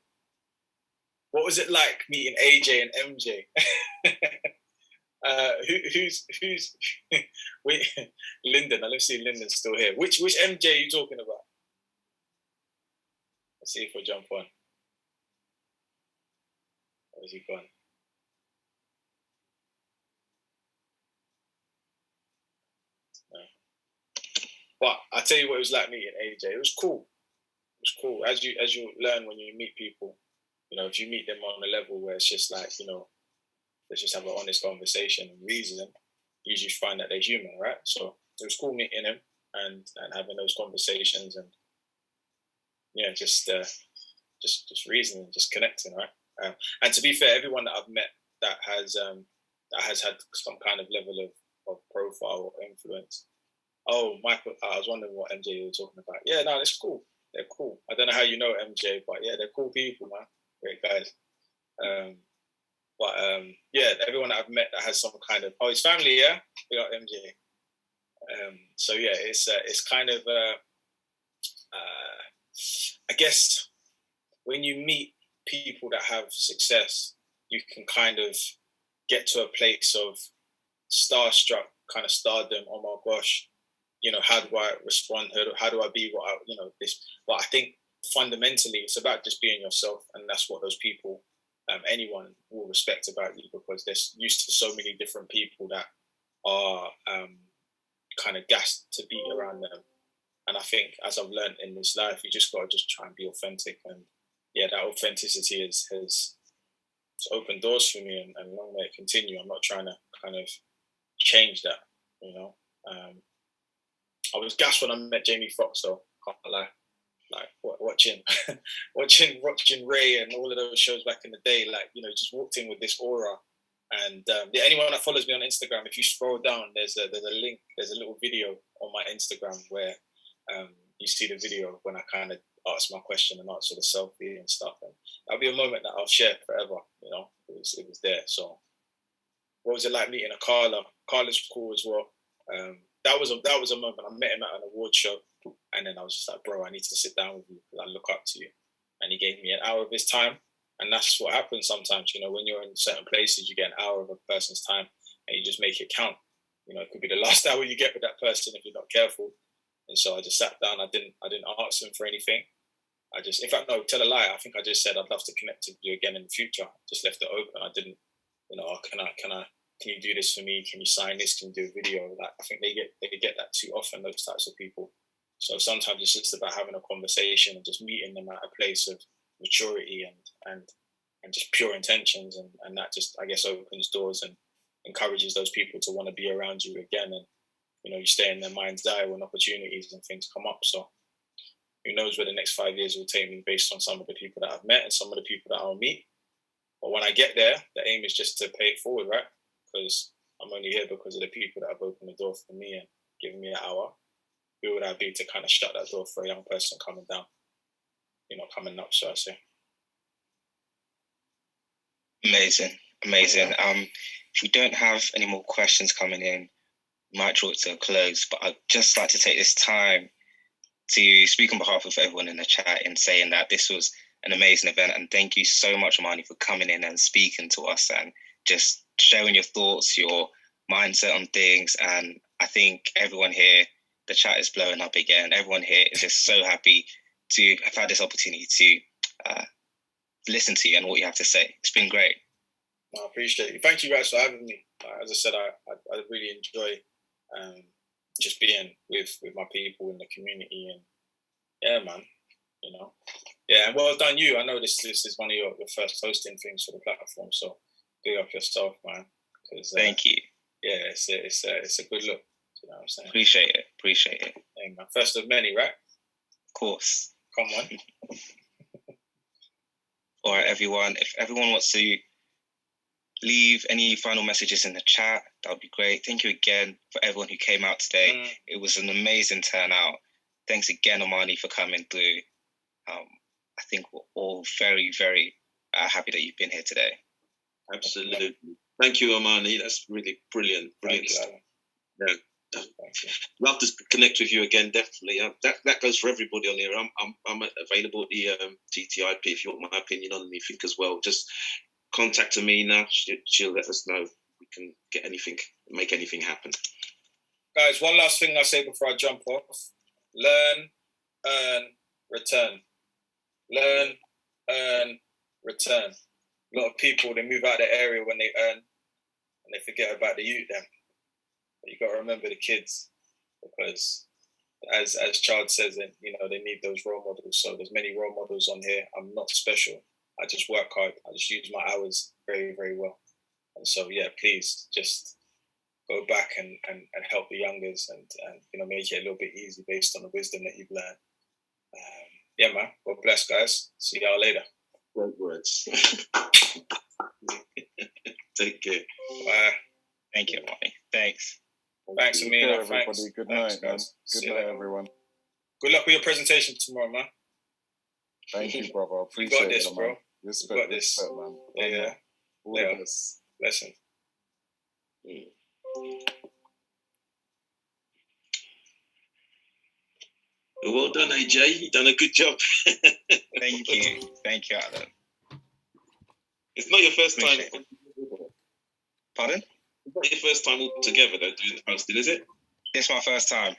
What was it like meeting AJ and MJ? Who's wait, Lyndon? Let's see if Lyndon's still here. Which MJ are you talking about? Let's see if we'll jump on. Where's he gone? No. But I tell you what it was like meeting AJ. It was cool. It was cool. As you learn when you meet people, you know, if you meet them on a level where it's just like, you know, let's just have an honest conversation and reason, you usually find that they're human, right? So it was cool meeting him and having those conversations and yeah, just reasoning, just connecting, right? And to be fair, everyone that I've met that has had some kind of level of profile or influence. Oh, Michael, I was wondering what MJ you were talking about. Yeah, no, it's cool. They're cool. I don't know how you know MJ, but yeah, they're cool people, man. Great guys. But yeah, everyone that I've met that has some kind of his family, yeah, we got MJ. So yeah, it's kind of I guess when you meet people that have success, you can kind of get to a place of starstruck, kind of stardom. Oh my gosh, how do I respond? How do I be what I, this? But I think fundamentally, it's about just being yourself, and that's what those people, anyone will respect about you, because they're used to so many different people that are kind of gassed to be around them. And I think, as I've learned in this life, you just got to just try and be authentic. And yeah, that authenticity has opened doors for me, and long may it continue. I'm not trying to kind of change that, I was gassed when I met Jamie Foxx, though, can't lie. Like watching Ray and all of those shows back in the day, just walked in with this aura. And anyone that follows me on Instagram, if you scroll down, there's a link, there's a little video on my Instagram where you see the video when I kind of ask my question and answer the selfie and stuff. And that'll be a moment that I'll share forever. It was there. So, what was it like meeting a Carla? Carla's cool as well. That was a moment. I met him at an award show, and then I was just like, bro, I need to sit down with you because I look up to you. And he gave me an hour of his time, and that's what happens sometimes. When you're in certain places, you get an hour of a person's time, and you just make it count. It could be the last hour you get with that person if you're not careful. And so I just sat down. I didn't ask him for anything. In fact, no, tell a lie. I think I just said I'd love to connect with you again in the future. Just left it open. I didn't, can you do this for me? Can you sign this? Can you do a video? I think they get that too often, those types of people. So sometimes it's just about having a conversation and just meeting them at a place of maturity and just pure intentions, and that just, I guess, opens doors and encourages those people to want to be around you again. And you stay in their mind's eye when opportunities and things come up. So who knows where the next 5 years will take me based on some of the people that I've met and some of the people that I'll meet. But when I get there, the aim is just to pay it forward, right? Because I'm only here because of the people that have opened the door for me and given me an hour. Who would I be to kind of shut that door for a young person coming down, coming up, so I say. Amazing. If we don't have any more questions coming in, we might draw it to a close, but I'd just like to take this time to speak on behalf of everyone in the chat and saying that this was an amazing event, and thank you so much, Amani, for coming in and speaking to us and just sharing your thoughts, your mindset on things. And I think everyone here, the chat is blowing up again. Everyone here is just so happy to have had this opportunity to listen to you and what you have to say. It's been great. I appreciate you. Thank you guys for having me. As I said, I really enjoy just being with my people in the community, and yeah, man, yeah, and well done you. I know this is one of your first hosting things for the platform, so big up yourself, man. Thank you. Yeah, it's a good look. You know what I'm saying? Appreciate it. Yeah, man. First of many, right? Of course. Come on. All right, everyone. If everyone wants to leave any final messages in the chat, that would be great. Thank you again for everyone who came out today. It was an amazing turnout. Thanks again, Amani, for coming through. I think we're all very, very happy that you've been here today. Absolutely. Thank you, Amani. That's really brilliant. Brilliant stuff. Yeah. Love to connect with you again, definitely. That goes for everybody on here. I'm available at the TTIP if you want my opinion on anything as well. Just contact Amina. She'll let us know. We can get anything, make anything happen. Guys, one last thing I say before I jump off. Learn, earn, return. Learn, earn, return. A lot of people, they move out of the area when they earn and they forget about the youth then. But you got to remember the kids, because as Chad says, they need those role models. So there's many role models on here. I'm not special. I just work hard. I just use my hours very, very well. And so, yeah, please just go back and help the youngers and make it a little bit easy based on the wisdom that you've learned. Yeah, man. God bless, guys. See y'all later. Great words. Take care. Bye. Thank you, Amani. Thanks. Thanks, Amina. Everybody. Thanks. Good Thanks, night, man. guys. Good See you night, later. everyone. Good luck with your presentation tomorrow, man. Thank you, brother. You Appreciate got this, it, bro. man. Respect, You got this. respect, man. Yeah. All the best. Blessing. Well done, AJ. You've done a good job. Thank you, Alan. It's not your first time. Pardon? It's not your first time all together, though, doing hosting, is it? It's my first time.